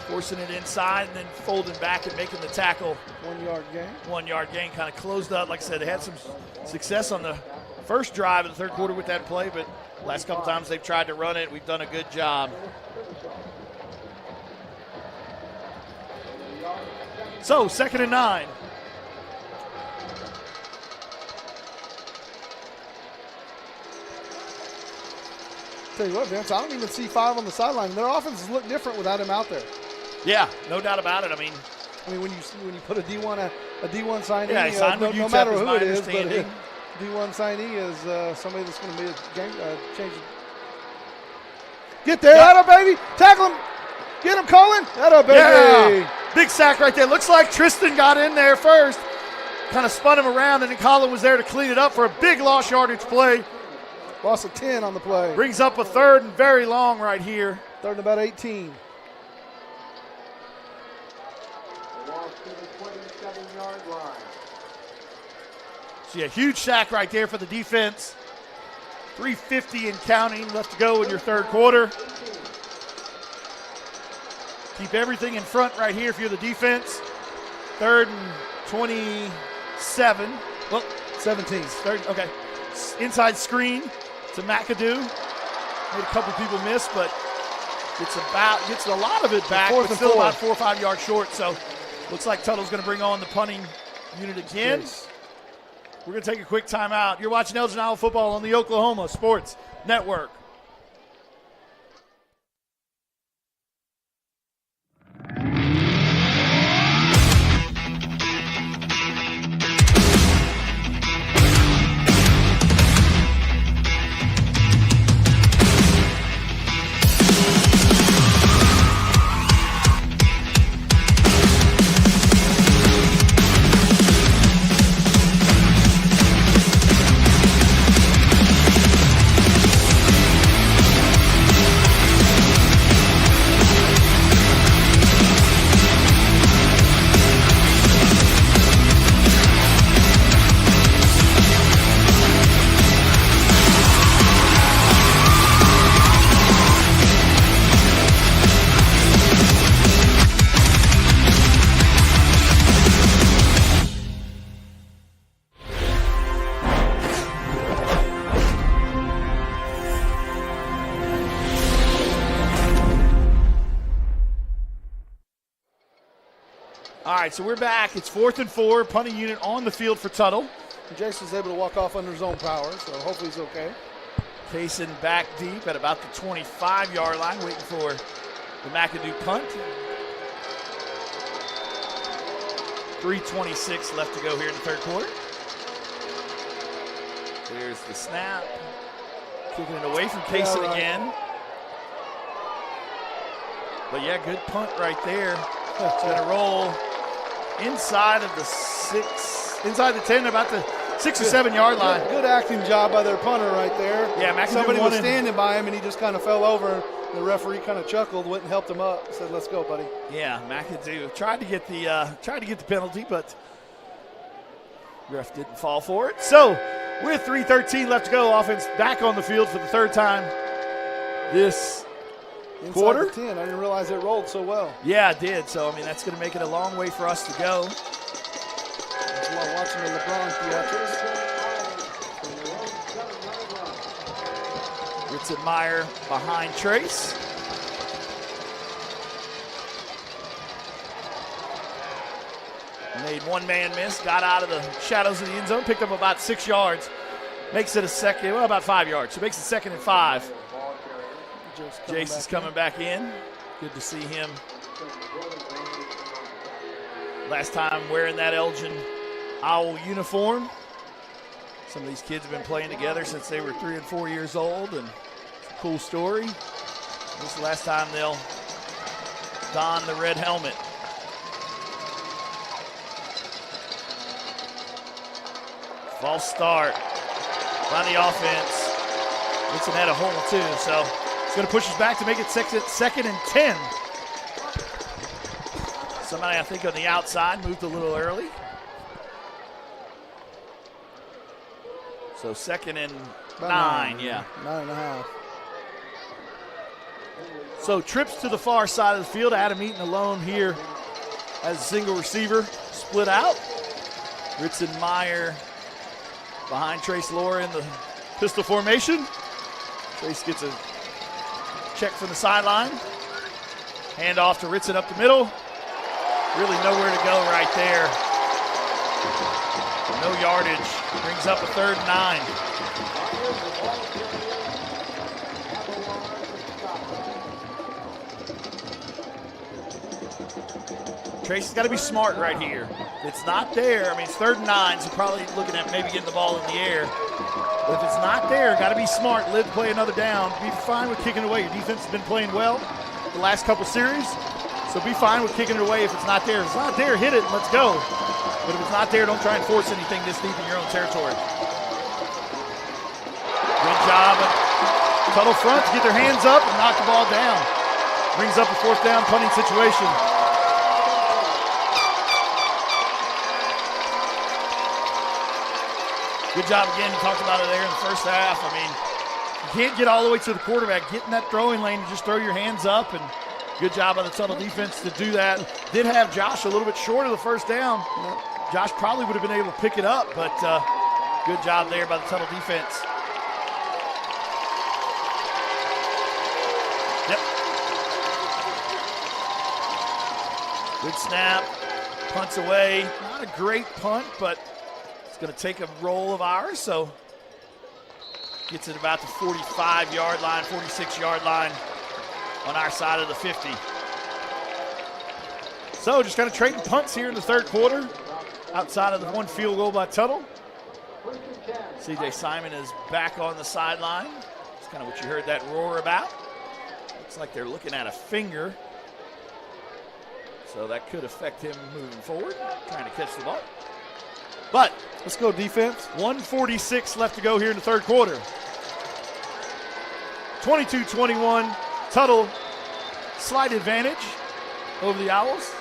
Forcing it inside and then folding back and making the tackle. 1 yard gain. 1 yard gain, kind of closed up. Like I said, they had some success on the first drive of the third quarter with that play, but last couple times they've tried to run it. We've done a good job. So 2nd and 9. Tell you what, Vince, I don't even see 5 on the sideline. Their offenses look different without him out there. Yeah, no doubt about it. I mean, when you put a D1 signee, yeah, signed with no UTEP matter is who my it is, but understanding. D1 signee is somebody that's going to be a game changer. Get there, that baby, tackle him, get him, Colin, that baby. Yeah, big sack right there. Looks like Tristan got in there first, kind of spun him around, and then Colin was there to clean it up for a big lost yardage play. Loss of 10 on the play. Brings up a 3rd and very long right here. 3rd and about 18. So yeah, huge sack right there for the defense. 3:50 and counting left to go in your third quarter. Keep everything in front right here if you're the defense. 3rd and 27. Well, 17. Okay. Inside screen to McAdoo. Made a couple people miss, but gets a lot of it back, but still about 4 or 5 yards short. So looks like Tuttle's going to bring on the punting unit again. Yes. We're going to take a quick timeout. You're watching Elgin Iowa football on the Oklahoma Sports Network. All right, so we're back. It's 4th and 4, punting unit on the field for Tuttle. And Jason's able to walk off under his own power, so hopefully he's okay. Kaysen back deep at about the 25-yard line, waiting for the McAdoo punt. 3:26 left to go here in the third quarter. There's the snap. Kicking it away from Kaysen again. But yeah, good punt right there. It's going to roll inside of the 10, about the 6 or 7 yard line. Good acting job by their punter right there. Yeah, McAdoo somebody was standing by him and he just kind of fell over. The referee kind of chuckled, went and helped him up, said, "Let's go, buddy." Yeah, McAdoo tried to get the penalty, but ref didn't fall for it. So With 3:13 left to go, offense back on the field for the third time this Inside quarter. the 10. I didn't realize it rolled so well. Yeah, it did. So, I mean, that's going to make it a long way for us to go. That's why watching the LeBron theatrics. Ritzenmeyer behind Trace. Made one man miss, got out of the shadows of the end zone, picked up about 6 yards. Makes it a second, well, about 5 yards. So makes it 2nd and 5. Jace is coming back in. Good to see him. Last time wearing that Elgin Owl uniform. Some of these kids have been playing together since they were 3 and 4 years old, and it's a cool story. This is the last time they'll don the red helmet. False start by the offense. Gibson had a hole too, so it's going to push us back to make it 2nd and 10. Somebody, I think, on the outside moved a little early. So 2nd and 9, yeah. 9.5. So trips to the far side of the field. Adam Eaton alone here as a single receiver. Split out. Ritzenmeyer behind Trace Laura in the pistol formation. Trace gets a check from the sideline. Hand off to Ritzen up the middle. Really nowhere to go right there. No yardage. Brings up a 3rd and 9. Trace has got to be smart right here. If it's not there, I mean, it's 3rd and 9, so probably looking at maybe getting the ball in the air. But if it's not there, got to be smart, live, play another down. Be fine with kicking it away. Your defense has been playing well the last couple series, so be fine with kicking it away if it's not there. If it's not there, hit it and let's go. But if it's not there, don't try and force anything this deep in your own territory. Good job of Tuttle front to get their hands up and knock the ball down. Brings up a 4th down punting situation. Good job again. You talked about it there in the first half. I mean, you can't get all the way to the quarterback. Get in that throwing lane and just throw your hands up. And good job by the Tuttle defense to do that. Did have Josh a little bit short of the 1st down. Josh probably would have been able to pick it up, but good job there by the Tuttle defense. Yep. Good snap. Punts away. Not a great punt, but it's going to take a roll of ours, so gets it about the 45-yard line, 46-yard line on our side of the 50. So just kind of trading punts here in the 3rd quarter outside of the 1 field goal by Tuttle. C.J. Simon is back on the sideline. That's kind of what you heard that roar about. Looks like they're looking at a finger. So that could affect him moving forward, trying to catch the ball. But let's go defense. 1:46 left to go here in the 3rd quarter. 22-21, Tuttle, slight advantage over the Owls.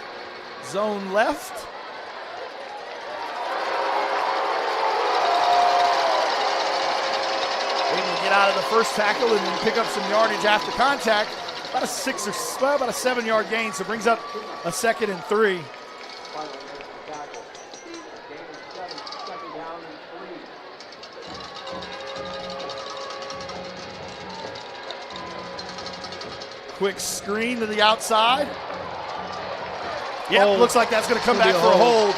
Zone left. Able to get out of the first tackle and then pick up some yardage after contact. About a 7-yard gain, so brings up a 2nd and 3. Quick screen to the outside. Yep, looks like that's going to come back for a hold.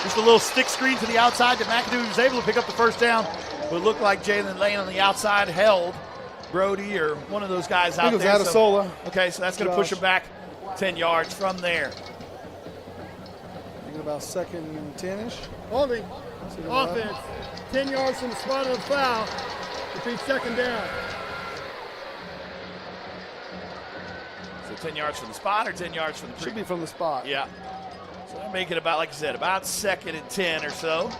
Just a little stick screen to the outside that McAdoo was able to pick up the 1st down. But it looked like Jalen Lane on the outside held Brody or one of those guys out there. Adasola. Okay, so that's going to push him back 10 yards from there. Thinking about 2nd and 10-ish. Holding. Offense. 10 yards from the spot of the foul. Repeat 2nd down. So 10 yards from the spot or 10 yards from the Should be from the spot. Yeah. So they're making about, like I said, about 2nd and 10 or so.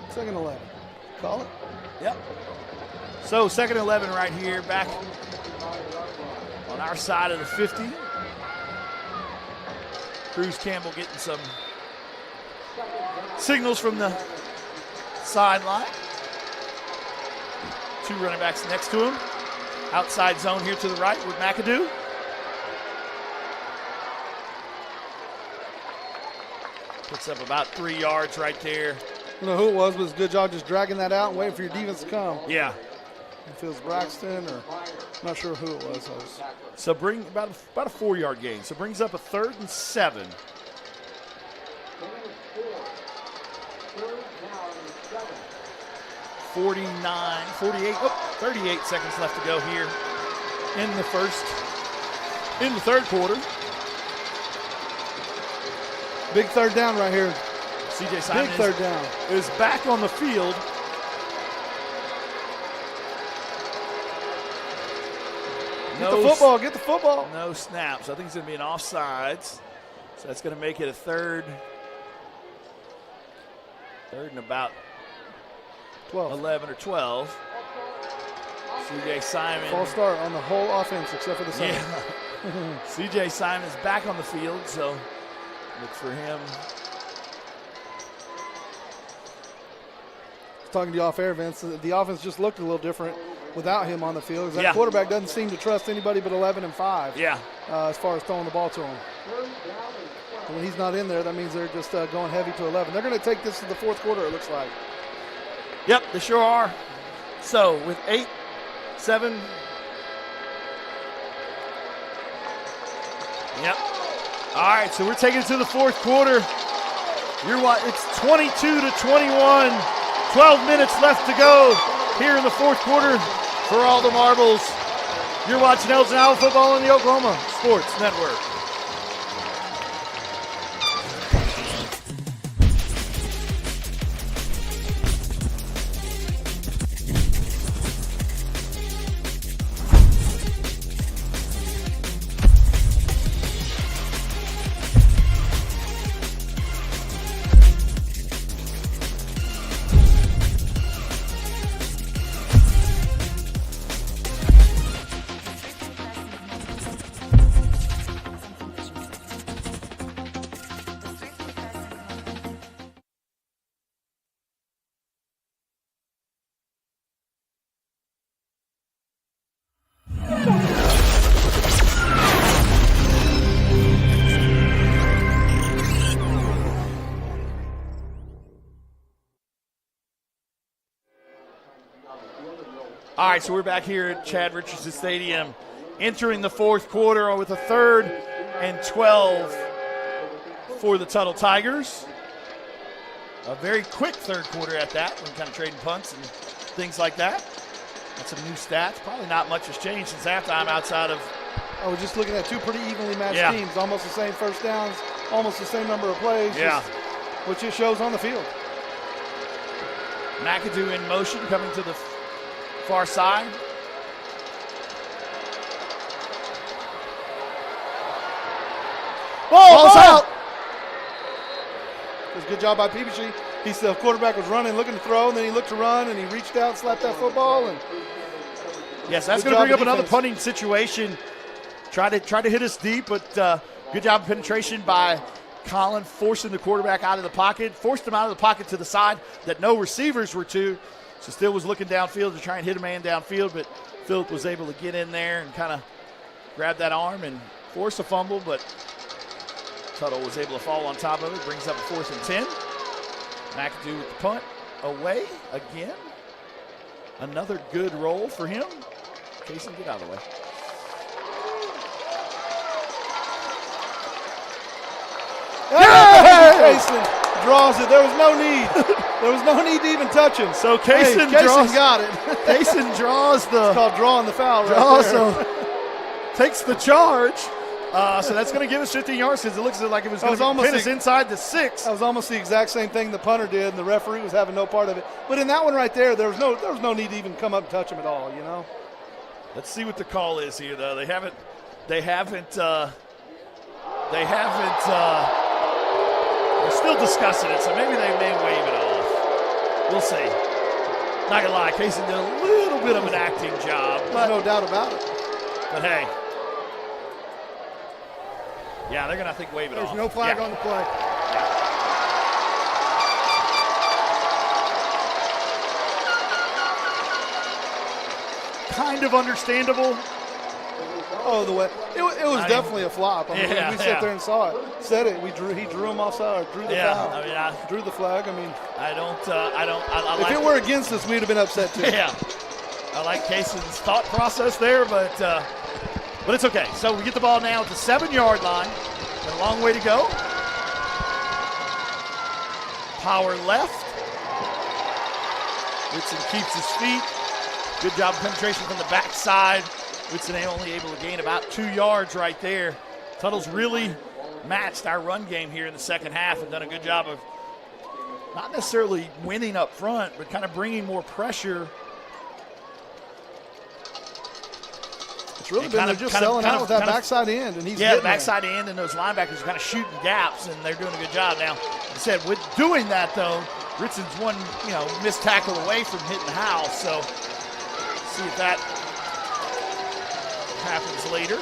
Second 11. Call it. Yep. So 2nd and 11 right here, back on our side of the 50. Cruz Campbell getting some signals from the sideline. 2 running backs next to him. Outside zone here to the right with McAdoo. Puts up about 3 yards right there. I don't know who it was, but it's a good job just dragging that out and waiting for your defense to come. Yeah. If it was Braxton or I'm not sure who it was. So bring about a 4-yard gain. So brings up a 3rd and 7. Oh, 38 seconds left to go here in the third quarter. Big third down right here. CJ Simon Big third down. Is back on the field. Get the football. Get the football. No snaps. I think it's going to be an offsides. So that's going to make it a third and about 11 or 12. CJ Simon. False start on the whole offense except for the center. Yeah. CJ Simon's back on the field, so look for him. Talking to you off air, Vince, the offense just looked a little different without him on the field. That quarterback doesn't seem to trust anybody but 11 and 5. Yeah. As far as throwing the ball to him. And when he's not in there, that means they're just going heavy to 11. They're going to take this to the fourth quarter, it looks like. Yep, they sure are. So with 8, 7. Yep. All right, so we're taking it to the fourth quarter. It's 22 to 21. 12 minutes left to go here in the fourth quarter for all the marbles. You're watching Elgin Owl football on the Oklahoma Sports Network. All right, so we're back here at Chad Richardson Stadium, entering the fourth quarter with a 3rd and 12 for the Tuttle Tigers. A very quick third quarter at that, when kind of trading punts and things like that. That's some new stats. Probably not much has changed since halftime outside of... I was just looking at 2 pretty evenly matched teams. Almost the same first downs, almost the same number of plays, which it shows on the field. McAdoo in motion, coming to the far side. Ball's out. It was a good job by Peebushy. The quarterback was running, looking to throw, and then he looked to run, and he reached out, slapped that football. And yes, that's going to bring up another punting situation. Try to hit us deep, but good job of penetration by Colin, forcing the quarterback out of the pocket, forced him out of the pocket to the side that no receivers were to. So still was looking downfield to try and hit a man downfield, but Phillip was able to get in there and kind of grab that arm and force a fumble, but Tuttle was able to fall on top of it. Brings up a 4th and 10. McAdoo with the punt away again. Another good roll for him. Jason, get out of the way. Hey! Kaysen draws it. There was no need. There was no need to even touch him. So Kaysen got it. Kaysen draws the... It's called drawing the foul right there. Takes the charge. So that's going to give us 15 yards because it looks like it was going to pin us inside the 6. That was almost the exact same thing the punter did, and the referee was having no part of it. But in that one right there, there was no need to even come up and touch him at all, you know? Let's see what the call is here, though. They're still discussing it, so maybe they may waive it off. We'll see. Not gonna lie, Kaysen did a little bit of an acting job. There's no doubt about it. But hey. Yeah, they're gonna, I think, wave it off. There's no flag on the play. kind of understandable. Oh, the way it was definitely a flop. I mean, we sat there and saw it. Said it. He drew him offside. Drew the foul. I mean, drew the flag. I mean, I if it were against us, we'd have been upset too. Yeah, I like Cason's thought process there, but it's okay. So we get the ball now at the 7-yard line. Got a long way to go. Power left. Whitson keeps his feet. Good job of penetration from the backside. Whitson only able to gain about 2 yards right there. Tuttle's really matched our run game here in the second half and done a good job of not necessarily winning up front, but kind of bringing more pressure. It's really been just selling out with that backside end, and he's the backside end, and those linebackers are kind of shooting gaps, and they're doing a good job. Now, like I said, with doing that though, Ritson's one missed tackle away from hitting the house. So see if that happens later.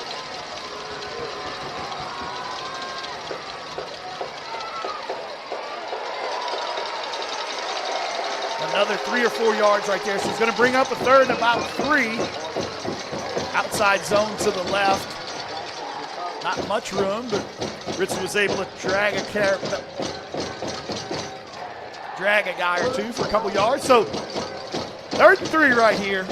Another 3 or 4 yards right there. So he's going to bring up a third and about 3. Outside zone to the left. Not much room, but Ritson was able to drag a guy or two for a couple yards. So 3rd and 3 right here.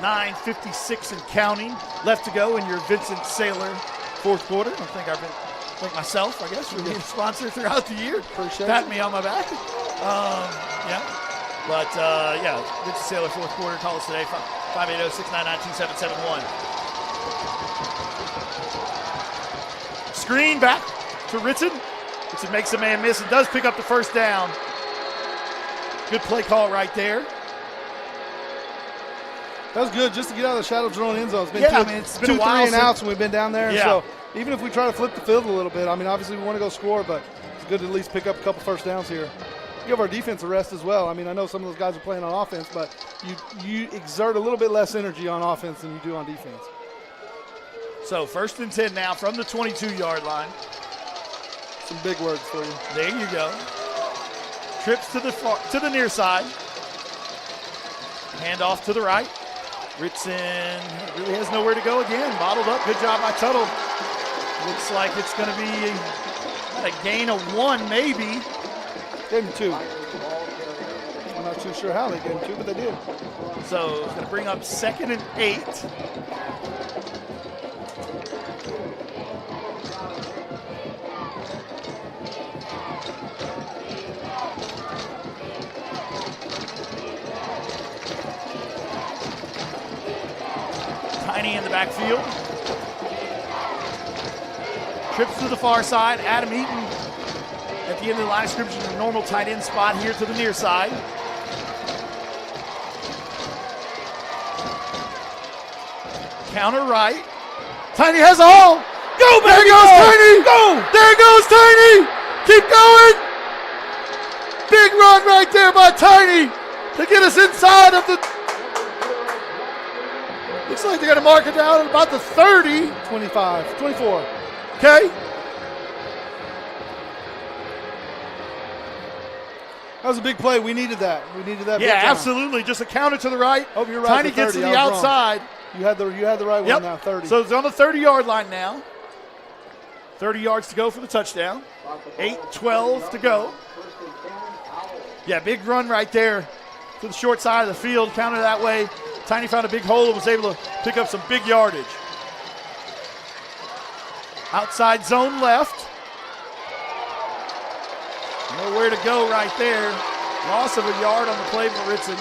9:56 and counting left to go in your Vincent Saylor fourth quarter. I think I've been thank myself, I guess, for being a sponsor throughout the year. Appreciate Pat me on my back. Vincent Saylor fourth quarter. Call us today, 580-699-2771. Screen back to Ritson. Ritson makes a man miss and does pick up the first down. Good play call right there. That was good just to get out of the shadow drone end zone. It's been it's been 2, a while 3 and outs when we've been down there. Yeah. So even if we try to flip the field a little bit, I mean, obviously we want to go score, but it's good to at least pick up a couple first downs here. Give our defense a rest as well. I mean, I know some of those guys are playing on offense, but you exert a little bit less energy on offense than you do on defense. So 1st and 10 now from the 22-yard line. Some big words for you. There you go. Trips to the near side. Hand off to the right. Ritson really has nowhere to go again. Bottled up. Good job by Tuttle. Looks like it's going to be a gain of 1 maybe. Gave him 2. I'm not too sure how they gave him 2, but they did. So it's going to bring up 2nd and 8. Tiny in the backfield. Trips to the far side. Adam Eaton at the end of the line of scrimmage in a normal tight end spot here to the near side. Counter right. Tiny has a hole. Go, there goes Tiny. Go. There goes Tiny. Keep going. Big run right there by Tiny to get us inside of the. Looks like they're going to mark it down at about the 30. 25, 24. Okay. That was a big play. We needed that. Yeah, absolutely. Just a counter to the right. Oh, you're right. Tiny gets to the outside. You had the right one now, 30. So it's on the 30-yard line now. 30 yards to go for the touchdown. 8:12 to go. Yeah, big run right there to the short side of the field. Counter that way. Tiny found a big hole and was able to pick up some big yardage. Outside zone left. Nowhere to go right there. Loss of a yard on the play for Ritson.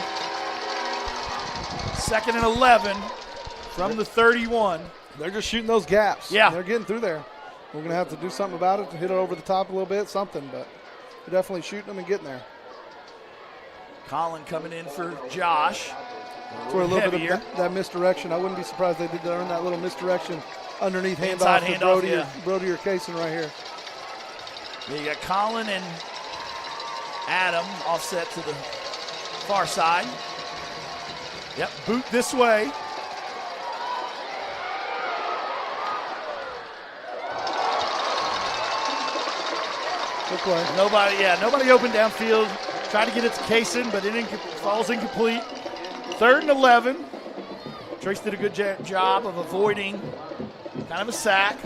2nd and 11 from the 31. They're just shooting those gaps. Yeah. They're getting through there. We're going to have to do something about it, to hit it over the top a little bit, something, but we're definitely shooting them and getting there. Colin coming in for Josh. For a little bit of that misdirection. I wouldn't be surprised they did earn that little misdirection underneath handoff to Brody or Kaysen right here. Yeah, you got Colin and Adam offset to the far side. Yep, boot this way. Good play. Nobody open downfield. Tried to get it to Kaysen, but it falls incomplete. 3rd and 11. Trace did a good job of avoiding kind of a sack.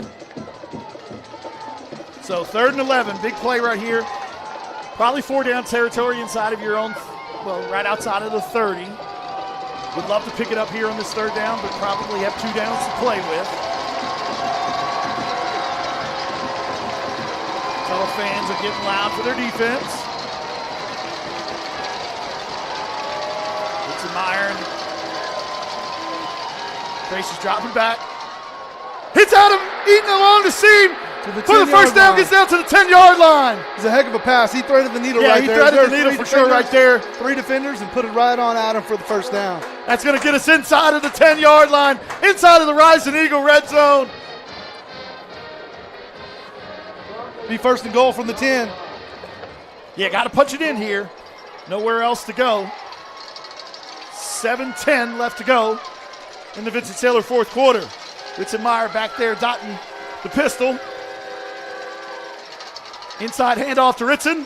So 3rd and 11, big play right here. Probably 4-down territory inside of your own, well, right outside of the 30. Would love to pick it up here on this 3rd down, but probably have 2 downs to play with. Tuttle fans are getting loud for their defense. It's a Meyer. Trace is dropping back. Hits Adam Eaton along the seam. For the first down, gets down to the 10-yard line. It's a heck of a pass. He threaded the needle right there. Yeah, he threaded the needle for sure right there. 3 defenders and put it right on Adam for the first down. That's going to get us inside of the 10-yard line, inside of the Rising Eagle red zone. Be 1st and goal from the 10. Yeah, got to punch it in here. Nowhere else to go. 7:10 left to go in the Vincent Saylor 4th quarter. Ritzenmeyer back there dotting the pistol. Inside handoff to Ritson.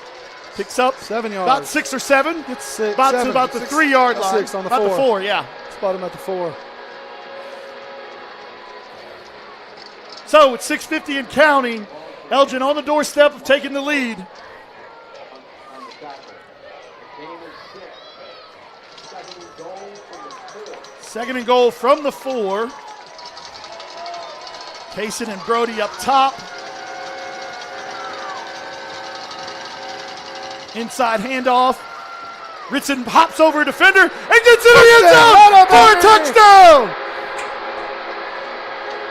Picks up 7 yards. About 6 or 7. It's 6, about 7, to about the 6, 3-yard line. 6 on the about 4. The 4, yeah. Spot him at the 4. So with 6:50 and counting, Elgin on the doorstep of taking the lead. Second and goal from the 4. Kaysen and Brody up top. Inside handoff. Ritson hops over a defender and gets into the end zone for a touchdown.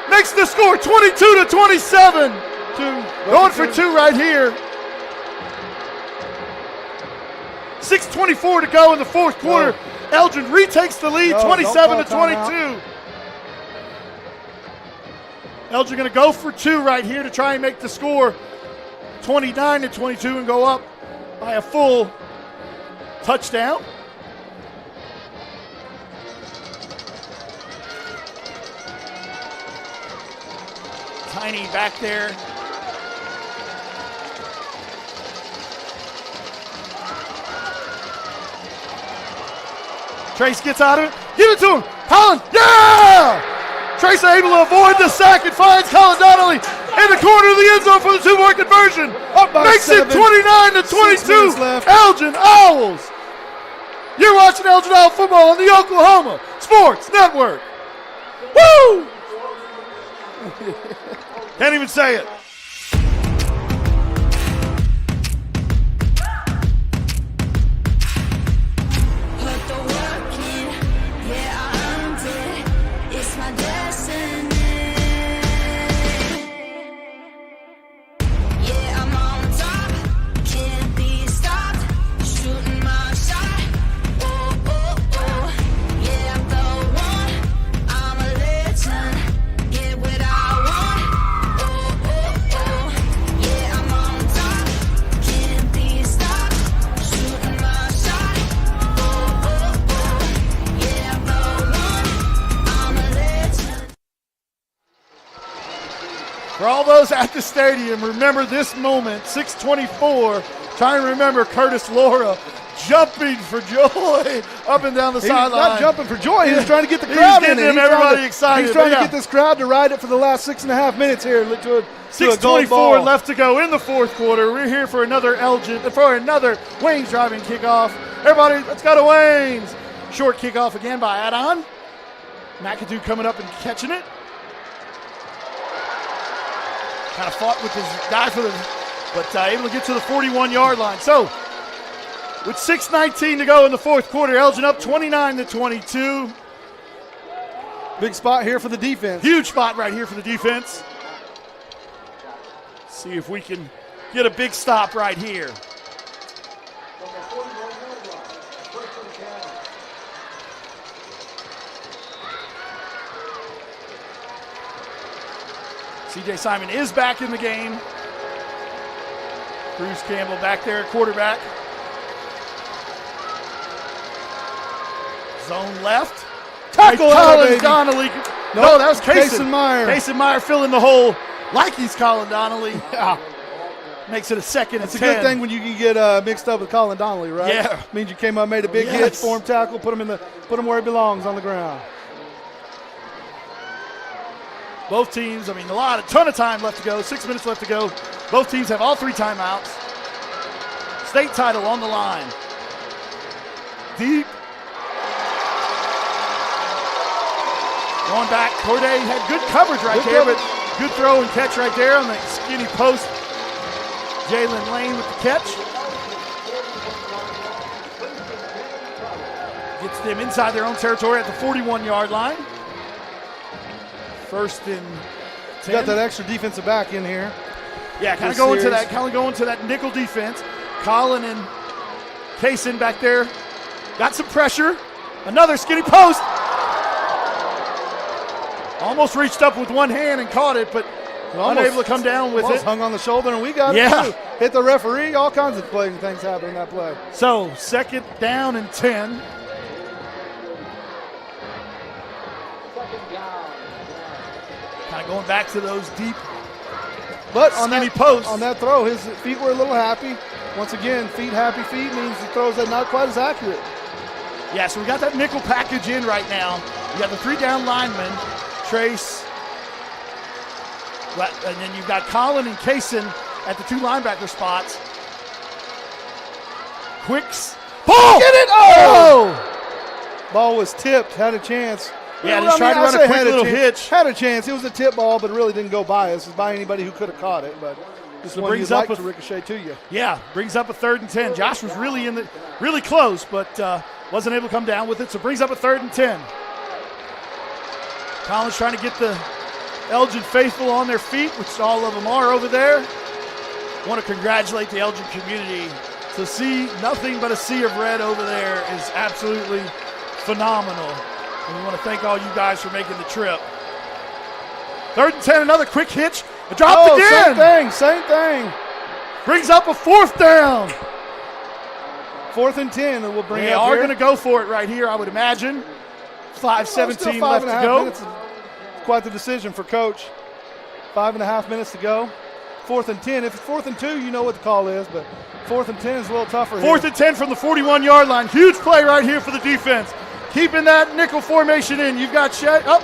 Makes the score 22-27. Going for 2 right here. 6:24 to go in the 4th quarter. Elgin retakes the lead, 27-22. Elgin going to go for 2 right here to try and make the score 29-22 and go up by a full touchdown. Tiny back there. Trace gets out of it. Give it to him. Collin, yeah! Trace able to avoid the sack and finds Collin Donnelly in the corner of the end zone for the 2-point conversion. Makes 7. it 29-22. Elgin Owls. You're watching Elgin Owl football on the Oklahoma Sports Network. Woo! Can't even say it. For all those at the stadium, remember this moment, 6:24. Try and remember Curtis Laura jumping for joy up and down the sideline. Not jumping for joy. He was trying to get the crowd in. Everybody excited. He's trying to get this crowd to ride it for the last 6.5 minutes here. 6:24 left to go in the 4th quarter. We're here for another Wayne's driving kickoff. Everybody, let's go to Wayne's. Short kickoff again by Adon. McAdoo coming up and catching it. Kind of fought with his guy but able to get to the 41-yard line. So, with 6:19 to go in the 4th quarter, Elgin up 29-22. Big spot here for the defense. Huge spot right here for the defense. See if we can get a big stop right here. C.J. Simon is back in the game. Bruce Campbell back there at quarterback. Zone left. Tackle Collin Donnelly. No, that was Kaysen Meyer. Kaysen Meyer filling the hole like he's Collin Donnelly. Yeah. Makes it a second and 10. It's a good thing when you can get mixed up with Colin Donnelly, right? Yeah. Means you came up, made a big hit, form tackle, put him where he belongs on the ground. Both teams, a ton of time left to go, 6 minutes left to go. Both teams have all 3 timeouts. State title on the line. Deep. Going back, Corday had good coverage right there, but good throw and catch right there on the skinny post. Jalen Lane with the catch. Gets them inside their own territory at the 41-yard line. First and 10. Got that extra defensive back in here. Yeah, kind of going to that nickel defense. Colin and Kaysen back there. Got some pressure. Another skinny post. Almost reached up with one hand and caught it, but unable to come down with it. Hung on the shoulder, and we got it too. Hit the referee. All kinds of things happen in that play. So, second down and 10. Kind of going back to those deep skinny posts. On that throw, his feet were a little happy. Once again, happy feet means he throws that not quite as accurate. Yeah, so we got that nickel package in right now. You got the 3 down linemen, Trace, and then you've got Colin and Kaysen at the 2 linebacker spots. Quicks. Ball! Get it! Oh! Ball was tipped, had a chance. Yeah, just tried to run a quick little hitch. Had a chance. It was a tip ball, but it really didn't go by us. It was by anybody who could have caught it. But this one brings up to ricochet to you. Yeah, brings up a 3rd and 10. Josh was really close, but wasn't able to come down with it. So brings up a 3rd and 10. Colin's trying to get the Elgin faithful on their feet, which all of them are over there. Want to congratulate the Elgin community. To see nothing but a sea of red over there is absolutely phenomenal. And we want to thank all you guys for making the trip. 3rd and 10, another quick hitch. A drop again. Same thing. Brings up a 4th down. 4th and 10, and we'll bring They it up are here. going to go for it right here, I would imagine. 5:17 left to go. Minutes. Quite the decision for Coach. 5.5 minutes to go. 4th and 10. If it's 4th and 2, you know what the call is, but 4th and 10 is a little tougher 4th and 10 from the 41-yard line. Huge play right here for the defense. Keeping that nickel formation in. You've got Shay. Oh.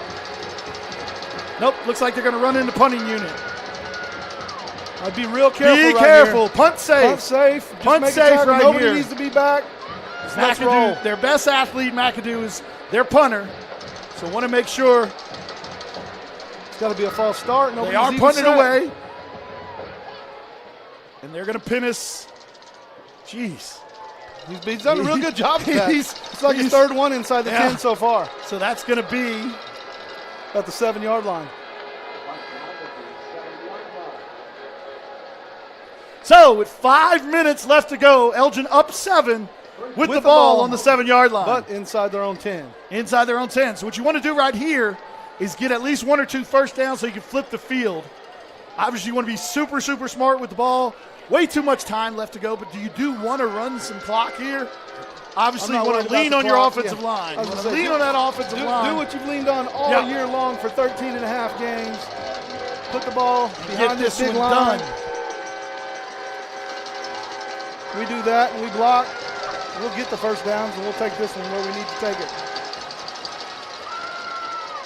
Nope, looks like they're going to run in the punting unit. I'd be real careful. Be careful. Punt safe. Punt safe. Just Punt make safe right Nobody here. needs to be back. Let's roll. McAdoo, their best athlete, McAdoo, is their punter. So want to make sure. It's got to be a false start. They are punting away. And they're going to pin us. Jeez. He's done a real good job of that. It's like his 3rd one inside the 10 so far. So that's going to be at the 7-yard line. So with 5 minutes left to go, Elgin up 7 with the ball on the 7-yard line. But inside their own 10. Inside their own 10. So what you want to do right here is get at least 1 or 2 first downs so you can flip the field. Obviously, you want to be super, super smart with the ball. Way too much time left to go, but you do want to run some clock here. Obviously, you want to lean on your offensive line. You want to lean on that offensive line. Do what you've leaned on all year long for 13 and a half games. Put the ball behind this big line. We do that and we block. We'll get the first downs and we'll take this one where we need to take it.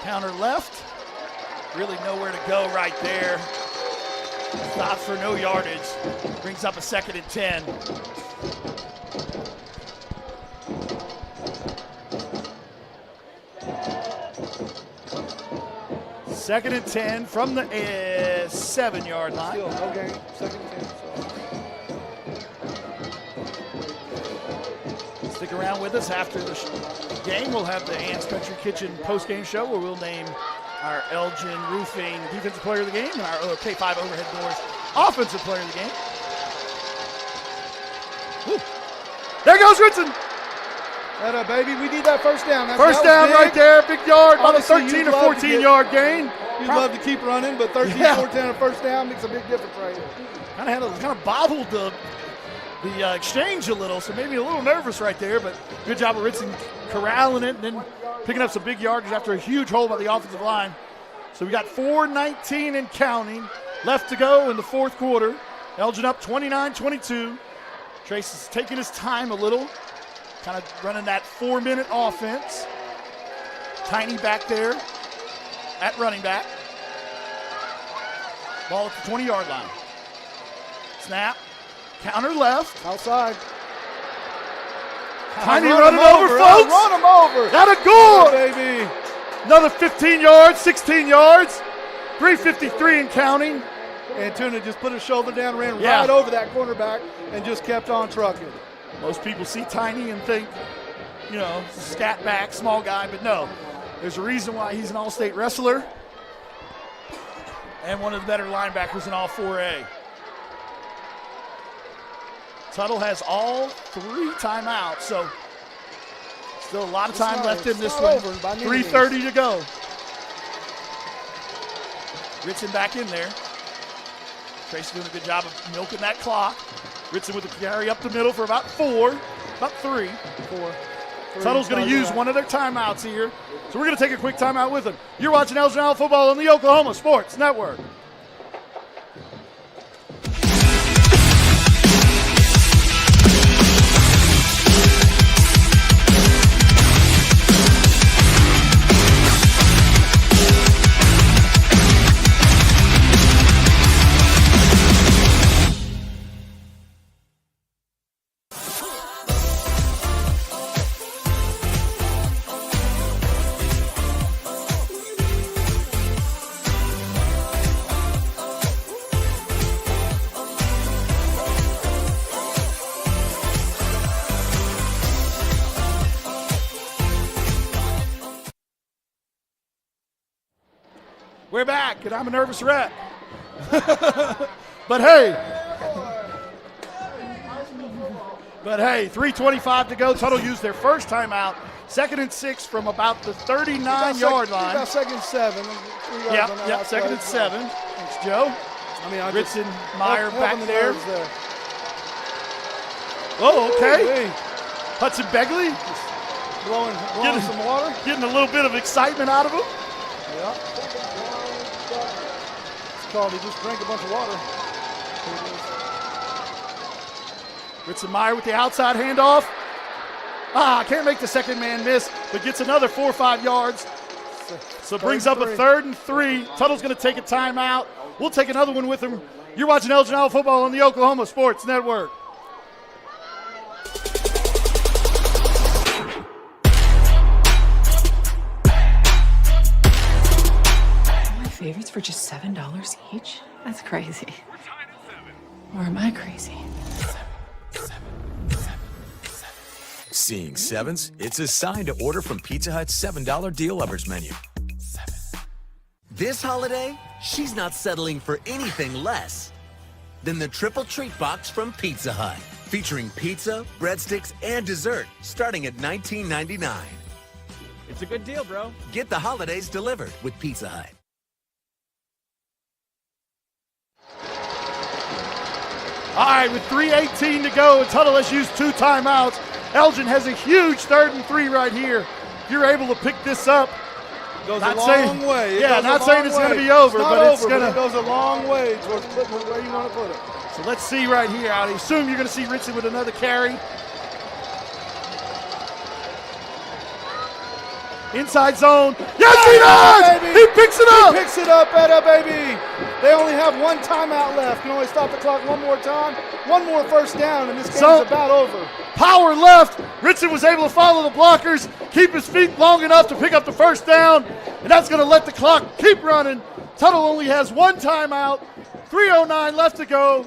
Counter left. Really nowhere to go right there. Stops for no yardage. Brings up a 2nd and 10. Second and 10 from the 7-yard line. Still no game. 2nd and 10. Stick around with us after the game. We'll have the Ann's Country Kitchen post-game show where we'll name our Elgin Roofing Defensive Player of the Game and our K5 Overhead Doors Offensive Player of the Game. Woo. There goes Ritson. That baby, we need that first down. First down right there, big yard, about a 13 or 14-yard gain. You'd love to keep running, but 13, 14 on a first down makes a big difference right here. Kind of bobbled the exchange a little, so maybe a little nervous right there, but good job of Ritson corralling it and then picking up some big yardage after a huge hole by the offensive line. So we got 4:19 and counting left to go in the 4th quarter. Elgin up 29-22. Trace is taking his time a little, kind of running that 4-minute offense. Tiny back there at running back. Ball at the 20-yard line. Snap. Counter left. Outside. Tiny running over, folks. Run him over. Got a goal. Baby. Another 15 yards, 16 yards. 3:53 and counting. And Tuna just put his shoulder down, ran right over that cornerback, and just kept on trucking. Most people see Tiny and think, scat back, small guy, but no. There's a reason why he's an all-state wrestler and one of the better linebackers in all 4A. Tuttle has all 3 timeouts, so still a lot of time left in this one. 3:30 to go. Ritson back in there. Tracy doing a good job of milking that clock. Ritson with the carry up the middle for about 3. Tuttle's going to use one of their timeouts here. So we're going to take a quick timeout with them. You're watching Elgin Isle football on the Oklahoma Sports Network. We're back, and I'm a nervous wreck. But hey, 3:25 to go. Tuttle used their first timeout. 2nd and 6 from about the 39-yard line. About 2nd and 7. Yep, 2nd and 7. Thanks, Joe. Ritson, Meyer back there. Oh, okay. Hudson Begley. Blowing some water. Getting a little bit of excitement out of him. Yeah. It's called he just drank a bunch of water. Ritson Meyer with the outside handoff. Can't make the second man miss, but gets another 4 or 5 yards. So brings up a 3rd and 3. Tuttle's going to take a timeout. We'll take another one with him. You're watching Elgin Isle football on the Oklahoma Sports Network. Favorites for just $7 each? That's crazy. Or am I crazy? Seeing 7s? It's a sign to order from Pizza Hut's $7 deal lovers menu. This holiday, she's not settling for anything less than the Triple Treat Box from Pizza Hut, featuring pizza, breadsticks, and dessert, starting at $19.99. It's a good deal, bro. Get the holidays delivered with Pizza Hut. All right, with 3:18 to go, and Tuttle has used 2 timeouts. Elgin has a huge 3rd and 3 right here. If you're able to pick this up, goes a long way. Not saying it's going to be over, but it's going to. It goes a long way towards putting it where you want to put it. So let's see right here. I assume you're going to see Ritson with another carry. Inside zone. Yes, he does! Baby. He picks it up! He picks it up, Betta, baby. They only have 1 timeout left. Can only stop the clock one more time. 1 more first down, and this game's about over. Power left. Ritson was able to follow the blockers, keep his feet long enough to pick up the first down, and that's going to let the clock keep running. Tuttle only has 1 timeout. 3:09 left to go.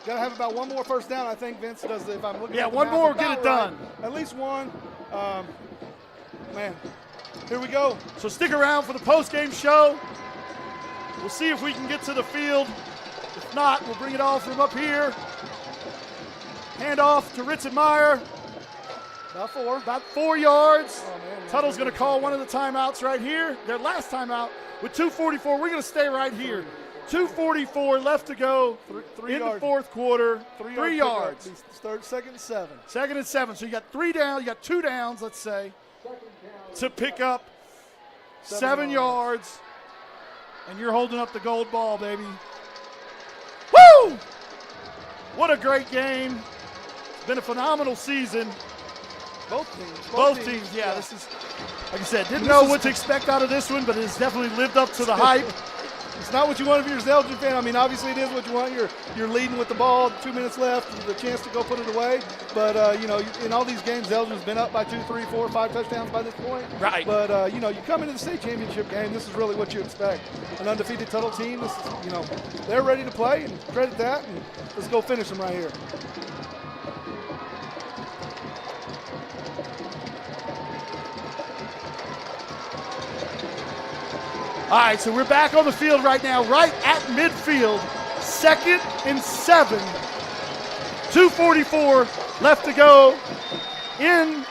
Got to have about 1 more first down, I think Vince does. If I'm looking at the 1 math, more will about get it done. Right. At least 1. Man, here we go. So stick around for the post-game show. We'll see if we can get to the field. If not, we'll bring it all from up here. Hand off to Ritson Meyer. About 4 yards. Tuttle's going to call one of the timeouts right here. Their last timeout with 2:44. We're going to stay right here. 2:44 left to go in the 4th quarter. 3 yards. Start 2nd and 7. 2nd and 7. So you got 3 down. You got 2 downs, let's say, to pick up 7 yards. And you're holding up the gold ball, baby. Woo! What a great game. It's been a phenomenal season. Both teams, yeah. This is, like I said, didn't know what to expect out of this one, but it's definitely lived up to the hype. It's not what you want if you're an Elgin fan. I mean, obviously it is what you want. You're leading with the ball, 2 minutes left, the chance to go put it away. But, in all these games, Elgin's been up by 2, 3, 4, 5 touchdowns by this point. Right. But, you come into the state championship game, this is really what you expect. An undefeated Tuttle team, this is, they're ready to play, and credit that, and let's go finish them right here. All right, so we're back on the field right now, right at midfield. 2nd and 7. 2:44 left to go in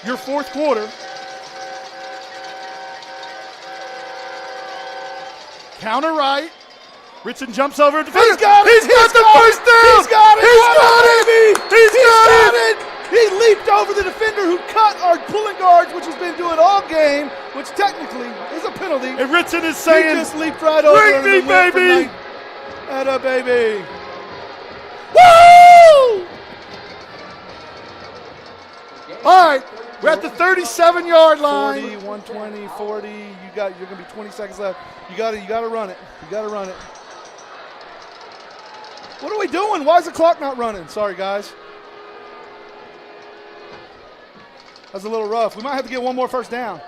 your fourth quarter. Counter right. Ritson jumps over. He's got it! He's got the first down! He's got it! He's got it! He's got it! He leaped over the defender who cut our pulling guards, which has been doing all game, which technically is a penalty. And Ritson is saying, he just leaped right over. Bring me, baby! Atta baby! Woo! All right, we're at the 37-yard line. 40, 120, 40. You're gonna be 20 seconds left. You gotta run it. You gotta run it. What are we doing? Why is the clock not running? Sorry, guys. That's a little rough. We might have to get one more first down.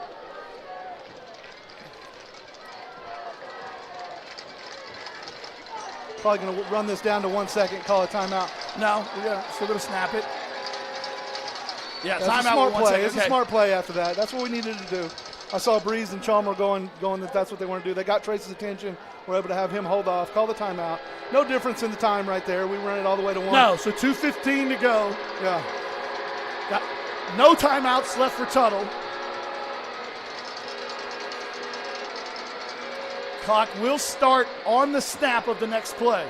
Probably going to run this down to 1 second, call a timeout. No, we're still going to snap it. Yeah, that's timeout. A smart play. Second. It's a smart play after that. That's what we needed to do. I saw Breeze and Chalmer going that's what they want to do. They got Trace's attention. We're able to have him hold off, call the timeout. No difference in the time right there. We ran it all the way to 1. No, so 2:15 to go. Yeah. Got no timeouts left for Tuttle. Clock will start on the snap of the next play.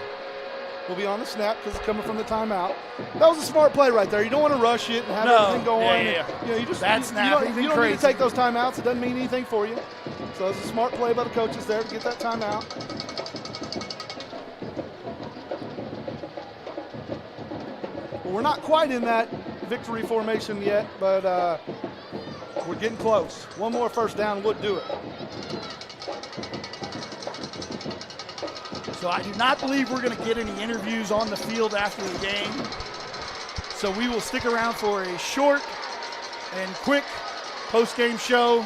We'll be on the snap because it's coming from the timeout. That was a smart play right there. You don't want to rush it and have everything going. Yeah. You just bad snap. You don't need to take those timeouts. It doesn't mean anything for you. So it's a smart play by the coaches there to get that timeout. Well, we're not quite in that victory formation yet, but we're getting close. One more first down would do it. So I do not believe we're going to get any interviews on the field after the game. So we will stick around for a short and quick post-game show,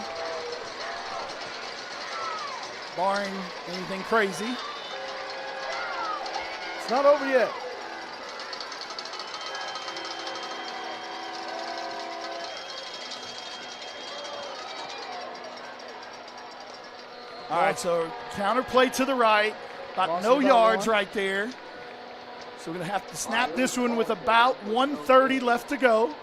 barring anything crazy. It's not over yet. All right, so counter play to the right. About no yards right there. So we're going to have to snap this one with about 1:30 left to go.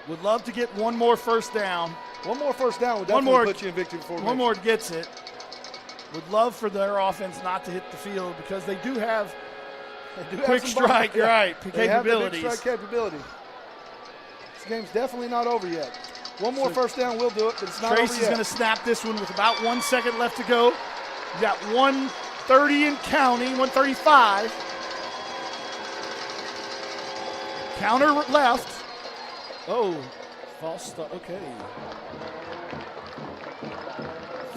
Would love to get one more first down. One more first down would definitely put you in victory formation. One more gets it. Would love for their offense not to hit the field because they do have quick strike, capabilities. They have the big strike capability. This game's definitely not over yet. One more first down will do it, but it's not over yet. Tracy's going to snap this one with about 1 second left to go. You got 1:30 and counting, 1:35. Counter left. Oh, false start. Okay.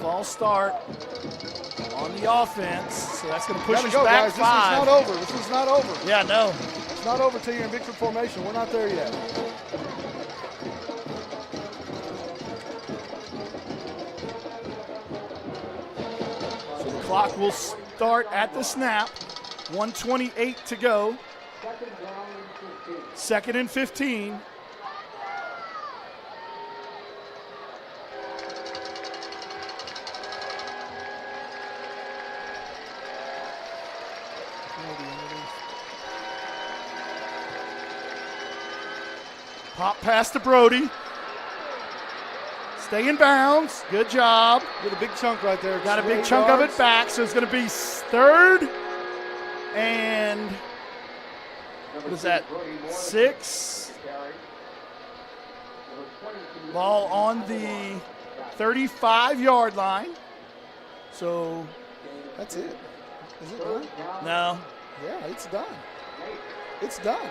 False start on the offense. So that's going to push us back guys. 5. This is not over. This is not over. Yeah, no. It's not over till you're in victory formation. We're not there yet. Clock will start at the snap. 1:28 to go. 2nd and 15. Pop pass to Brody. Stay in bounds. Good job. Get a big chunk right there. Got a big chunk of it back, so it's going to be 3rd and what is that? 6. Ball on the 35-yard line. So that's it. Is it done? No. Yeah, it's done. It's done.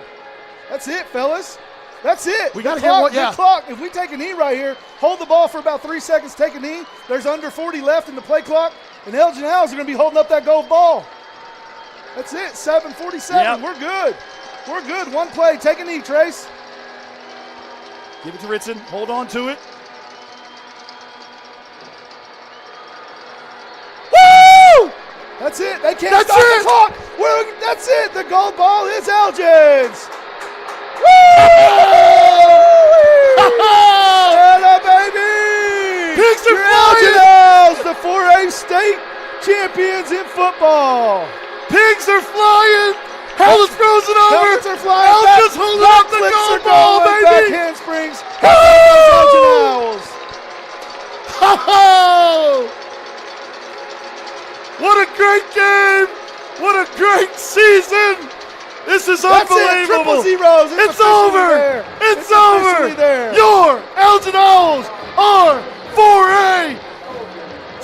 That's it, fellas. That's it. We got gotta get one. Yeah. Good clock. If we take a knee right here, hold the ball for about 3 seconds, take a knee. There's under 40 left in the play clock, and Elgin Owls are going to be holding up that gold ball. That's it. 7:47. Yep. We're good. We're good. One play. Take a knee, Trace. Give it to Ritson. Hold on to it. Woo! That's it. They can't That's stop it. the clock. That's it. The gold ball is Elgin's. Woo! Yeah, baby! Pigs are Elgin flying! Owls, the 4A state champions in football. Pigs are flying! Hell is frozen over! Helmets are flying! Elgin's holding up the gold ball, Back baby! handsprings. Elgin Owls. Oh! What a great game! What a great season! This is unbelievable! It. Triple zeros. It's over! There. It's over! There. Your Elgin Owls are 4A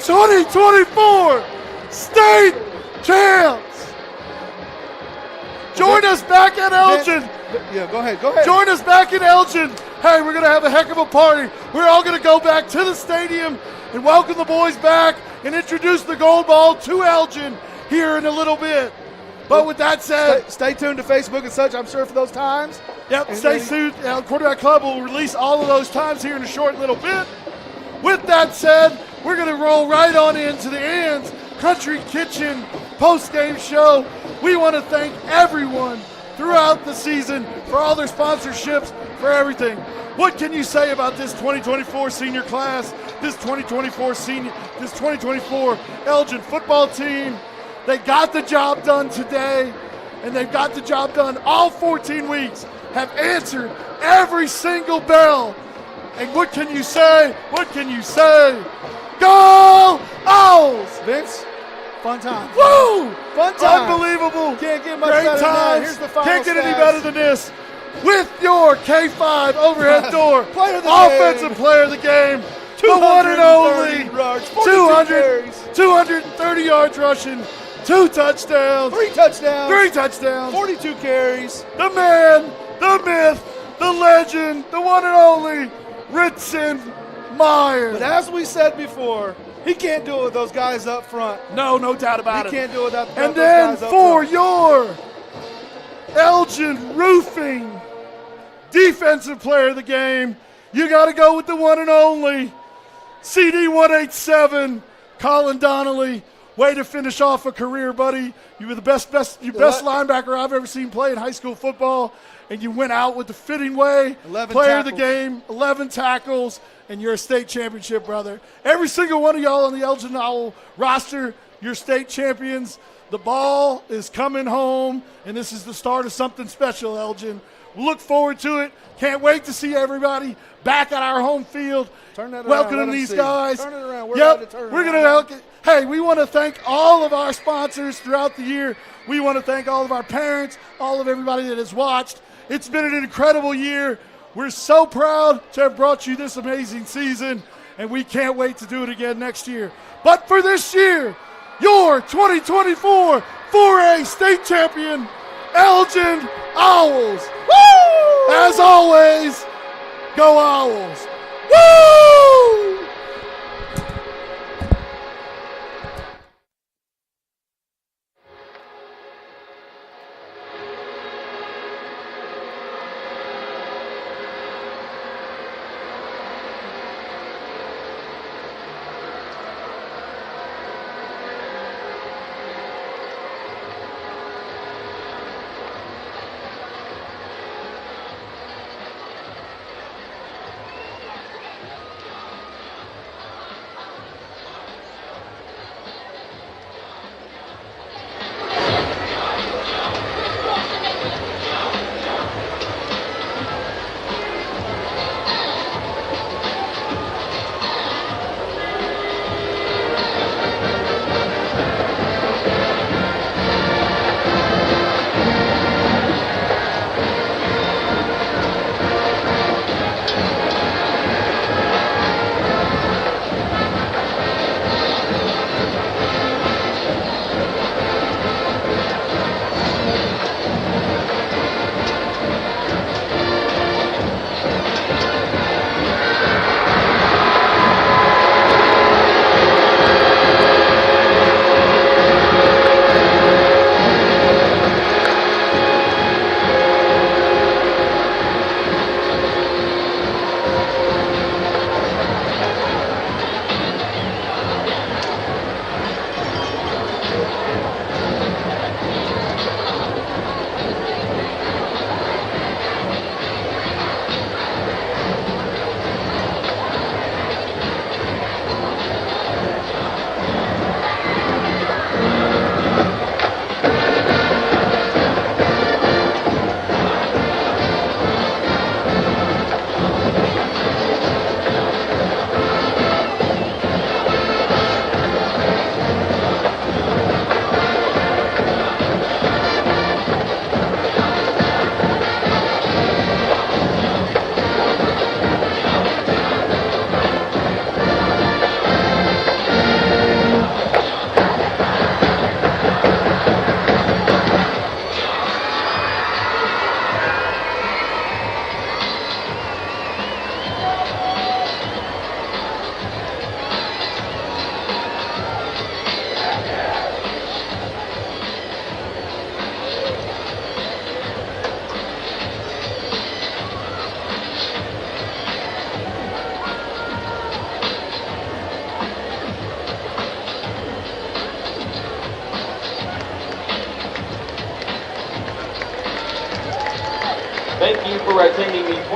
2024 state champs! Join us back at Elgin. Yeah, go ahead. Go ahead. Join us back in Elgin. Hey, we're going to have a heck of a party. We're all going to go back to the stadium and welcome the boys back and introduce the gold ball to Elgin here in a little bit. But with that said, stay tuned to Facebook and such, I'm sure, for those times. Yep, stay tuned. Quarterback Club will release all of those times here in a short little bit. With that said, we're going to roll right on into the Ann's Country Kitchen post-game show. We want to thank everyone throughout the season for all their sponsorships, for everything. What can you say about this 2024 senior class, this 2024 Elgin football team? They got the job done today, and they've got the job done all 14 weeks, have answered every single bell. And what can you say? What can you say? Go Owls! Vince, fun time. Woo! Fun time. Unbelievable. Can't get much Great better than that. times. Here's the final Can't get any stats. better than this. With your K5 overhead door, Player of the offensive game. player of the game, the one and only, 230 yards rushing, 2 touchdowns, 3 touchdowns, 3 touchdowns, 42 carries. the man, the myth, the legend, the one and only, Ritson Myers. But as we said before, he can't do it with those guys up front. No doubt about it. He can't do it without And those then guys up for front. your Elgin Roofing defensive player of the game, you got to go with the one and only CD 187, Colin Donnelly. Way to finish off a career, buddy. You were the best linebacker I've ever seen play in high school football, and you went out with the fitting way. 11 player tackles. of the game, 11 tackles, and you're a state championship, brother. Every single one of y'all on the Elgin Owl roster, you're state champions. The ball is coming home, and this is the start of something special, Elgin. We look forward to it. Can't wait to see everybody back at our home field. Turn that around, welcoming let 'em these see. guys. Turn it around. We're about to turn it We're around. going to hey, we want to thank all of our sponsors throughout the year. We want to thank all of our parents, all of everybody that has watched. It's been an incredible year. We're so proud to have brought you this amazing season, and we can't wait to do it again next year. But for this year, your 2024 4A state champion, Elgin Owls. Woo! As always, go Owls. Woo!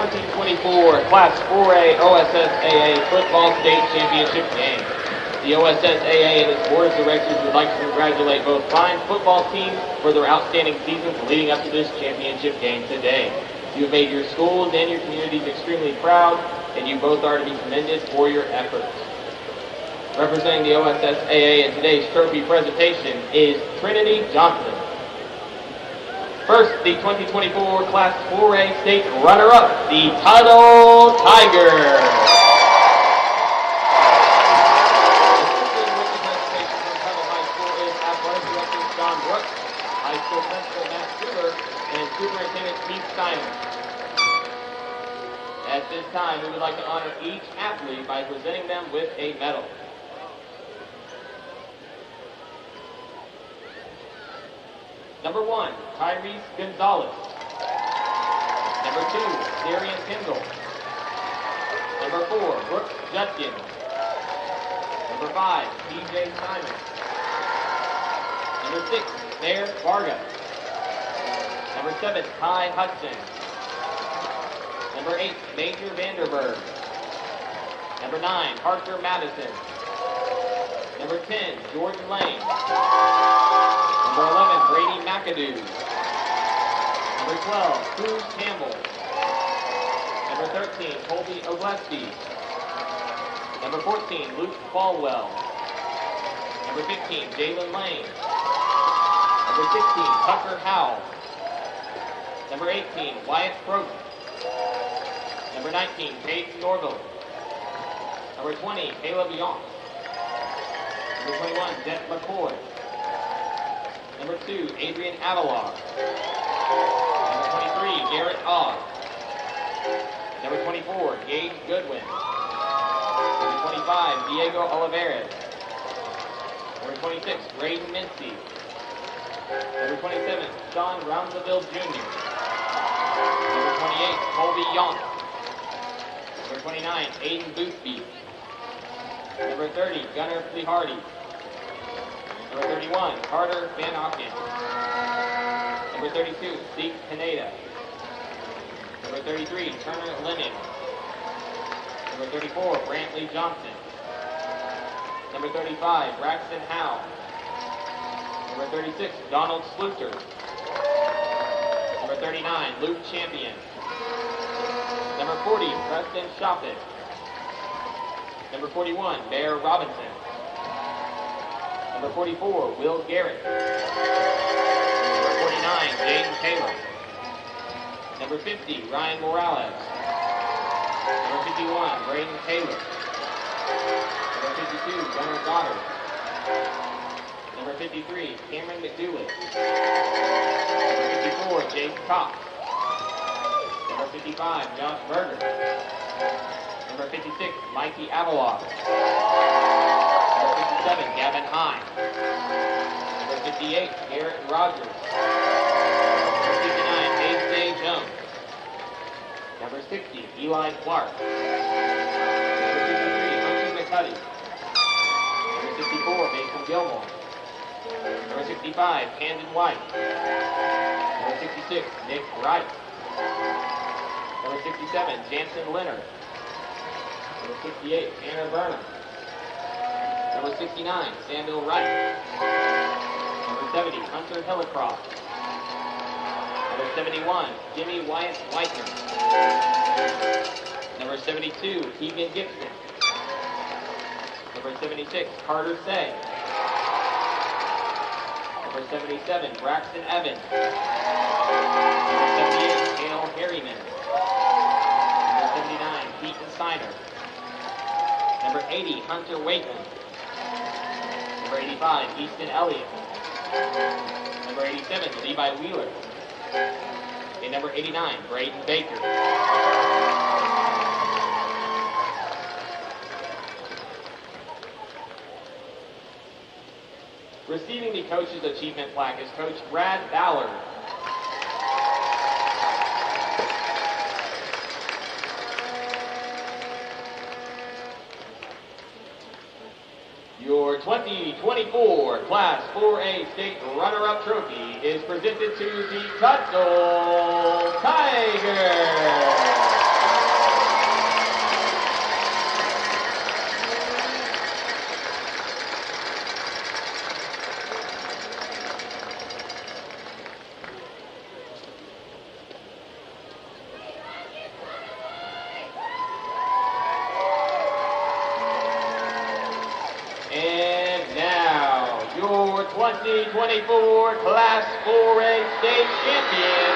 2024 Class 4A OSSAA Football State Championship game. The OSSAA and its board of directors would like to congratulate both fine football teams for their outstanding seasons leading up to this championship game today. You have made your schools and your communities extremely proud, and you both are to be commended for your efforts. Representing the OSSAA in today's trophy presentation is Trinity Johnson. First, the 2024 Class 4A State runner-up, the Tuttle Tigers. Assisting with the presentation from Tuttle High School is Athletic Director John Brooks, High School Principal Matt Schuler, and Superintendent Keith Steiner. At this time, we would like to honor each athlete by presenting them with a medal. Number 1, Tyrese Gonzalez. Number 2, Darian Kendall. Number 4, Brooks Judkins. Number 5, TJ Simon. Number 6, Bear Vargas. Number 7, Ty Hudson. Number 8, Major Vanderberg. Number 9, Parker Madison. Number 10, Jordan Lane. Number 11, Brady McAdoo. Number 12, Cruz Campbell. Number 13, Colby Ogleski. Number 14, Luke Falwell. Number 15, Jalen Lane. Number 16, Tucker Howell. Number 18, Wyatt Croton. Number 19, Paige Norville. Number 20, Caleb Young. Number 21, Jet McCoy. Number 2, Adrian Avalon. Number 23, Garrett Ogg. Number 24, Gage Goodwin. Number 25, Diego Olivares. Number 26, Braden Mincy. Number 27, Sean Roundsville Jr. Number 28, Colby Young. Number 29, Aiden Boothby. Number 30, Gunnar Flehardy. Number 31, Carter Van Auken. Number 32, Zeke Pineda. Number 33, Turner Lennon. Number 34, Brantley Johnson. Number 35, Braxton Howe. Number 36, Donald Sluter. Number 39, Luke Champion. Number 40, Preston Shoppett. Number 41, Bear Robinson. Number 44, Will Garrett. Number 49, Jaden Taylor. Number 50, Ryan Morales. Number 51, Braden Taylor. Number 52, Gunnar Goddard. Number 53, Cameron McDougal. Number 54, Jake Cox. Number 55, Josh Berger. Number 56, Mikey Avalon. Number 57, Gavin Hine. Number 58, Garrett Rogers. Number 59, A.J. Jones. Number 60, Eli Clark. Number 63, Hunter McCuddy. Number 64, Mason Gilmore. Number 65, Camden White. Number 66, Nick Wright. Number 67, Jansen Leonard. Number 68, Tanner Burnham. Number 69, Samuel Wright. Number 70, Hunter Hillicroft. Number 71, Jimmy Wyatt Whitener. Number 72, Keegan Gibson. Number 76, Carter Say. Number 77, Braxton Evans. Number 78, Hale Harriman. Number 79, Keaton Steiner. Number 80, Hunter Wakeman. Number 85, Easton Elliott. Number 87, Levi Wheeler. And number 89, Braden Baker. Receiving the Coach's Achievement Plaque is Coach Brad Ballard. Your 2024 Class 4A State Runner-Up Trophy is presented to the Tuttle Tigers. 2024 Class 4A state champion,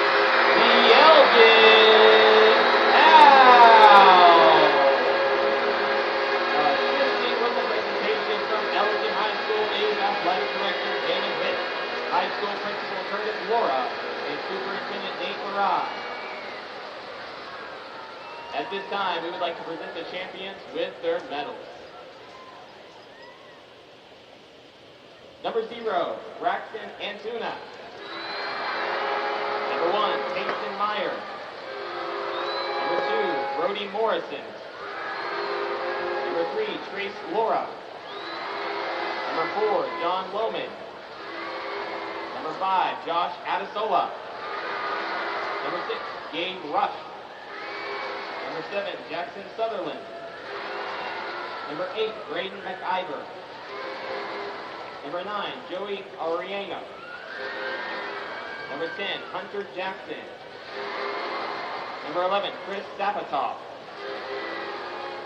the Elgin Owls. Assisting with the presentation from Elgin High School is Athletic Director Damon Hitt, High School Principal Curtis Laura, and Superintendent Nate Marai. At this time, we would like to present the champions with their medals. Number 0, Braxton Antuna. Number 1, Peyton Meyer. Number 2, Brody Morrison. Number 3, Trace Laura. Number 4, John Lohman. Number 5, Josh Adesola. Number 6, Gabe Rush. Number 7, Jackson Sutherland. Number 8, Braden McIver. Number 9, Joey Ariano. Number 10, Hunter Jackson. Number 11, Chris Zapatoff.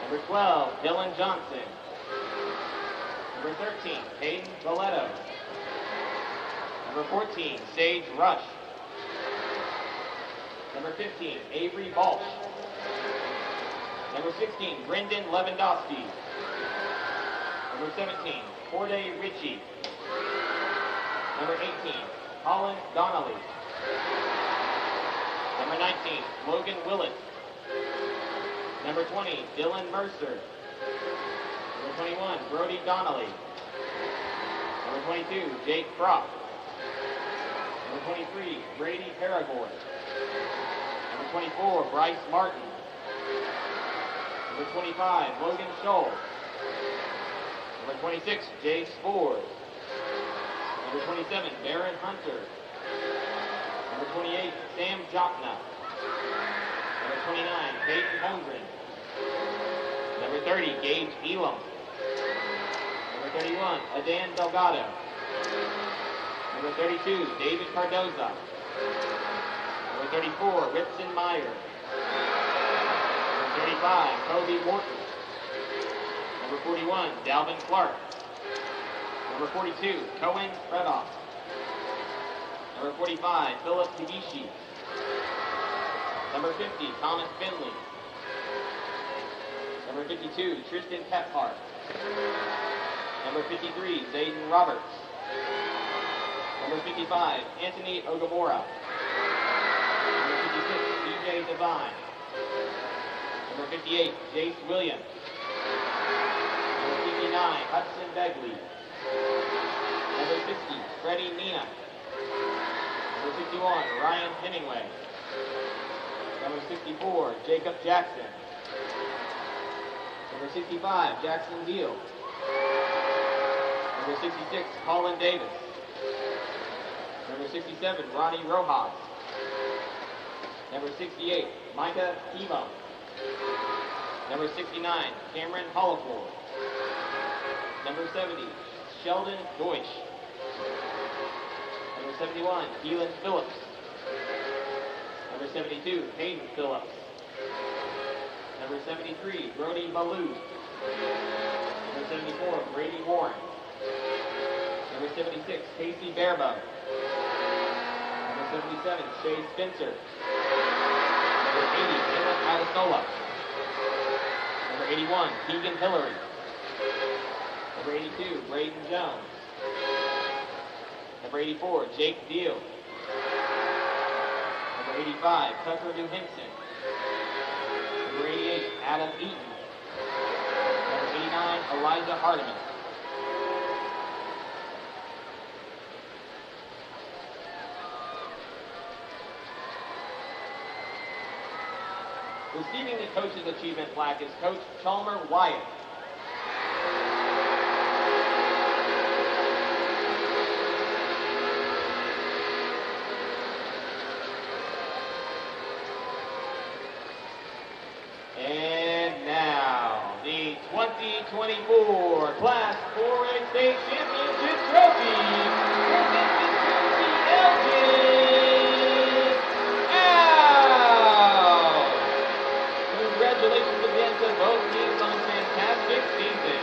Number 12, Dylan Johnson. Number 13, Hayden Valetto. Number 14, Sage Rush. Number 15, Avery Balch. Number 16, Brendan Lewandowski. Number 17, Corday Ritchie. Number 18, Colin Donnelly. Number 19, Logan Willett. Number 20, Dylan Mercer. Number 21, Brody Donnelly. Number 22, Jake Croft. Number 23, Brady Paragoy. Number 24, Bryce Martin. Number 25, Logan Scholl. Number 26, Jay Spores. Number 27, Baron Hunter. Number 28, Sam Jochna. Number 29, Peyton Holmgren. Number 30, Gage Elam. Number 31, Adan Delgado. Number 32, David Cardoza. Number 34, Whitson Meyer. Number 35, Kobe Morton. Number 41, Dalvin Clark. Number 42, Cohen Fredoff. Number 45, Philip Tagishi. Number 50, Thomas Finley. Number 52, Tristan Kephart. Number 53, Zayden Roberts. Number 55, Anthony Ogamora. Number 56, DJ Devine. Number 58, Jace Williams. Number 59, Hudson Begley. Number 60, Freddie Nina. Number 61, Ryan Hemingway. Number 64, Jacob Jackson. Number 65, Jackson Deal. Number 66, Colin Davis. Number 67, Ronnie Rojas. Number 68, Micah Tebow. Number 69, Cameron Holliford. Number 70, Sheldon Deutsch. Number 71, Keelan Phillips. Number 72, Hayden Phillips. Number 73, Brody Ballou. Number 74, Brady Warren. Number 76, Casey Barebow. Number 77, Shay Spencer. Number 80, Dylan Adesola. Number 81, Keegan Hillary. Number 82, Braden Jones. Number 84, Jake Deal. Number 85, Tucker New Henson. Number 88, Adam Eaton. Number 89, Elijah Hardiman. Receiving the Coach's Achievement Plaque is Coach Chalmer Wyatt. And now, the 2024 Class 4A State Championship Trophy presented to the Elgin Owls. Congratulations again to both teams on a fantastic season.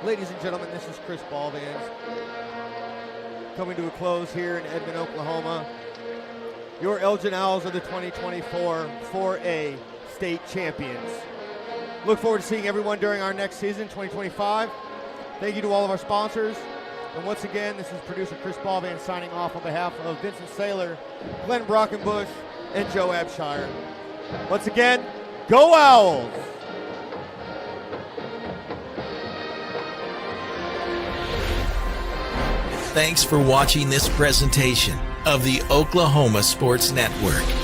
Ladies and gentlemen, this is Chris Ballvans coming to a close here in Edmond, Oklahoma. Your Elgin Owls are the 2024 4A state champions. Look forward to seeing everyone during our next season, 2025. Thank you to all of our sponsors. And once again, this is producer Chris Ballvans signing off on behalf of Vincent Saylor, Glenn Brockenbush, and Joe Abshire. Once again, go Owls! Thanks for watching this presentation of the Oklahoma Sports Network.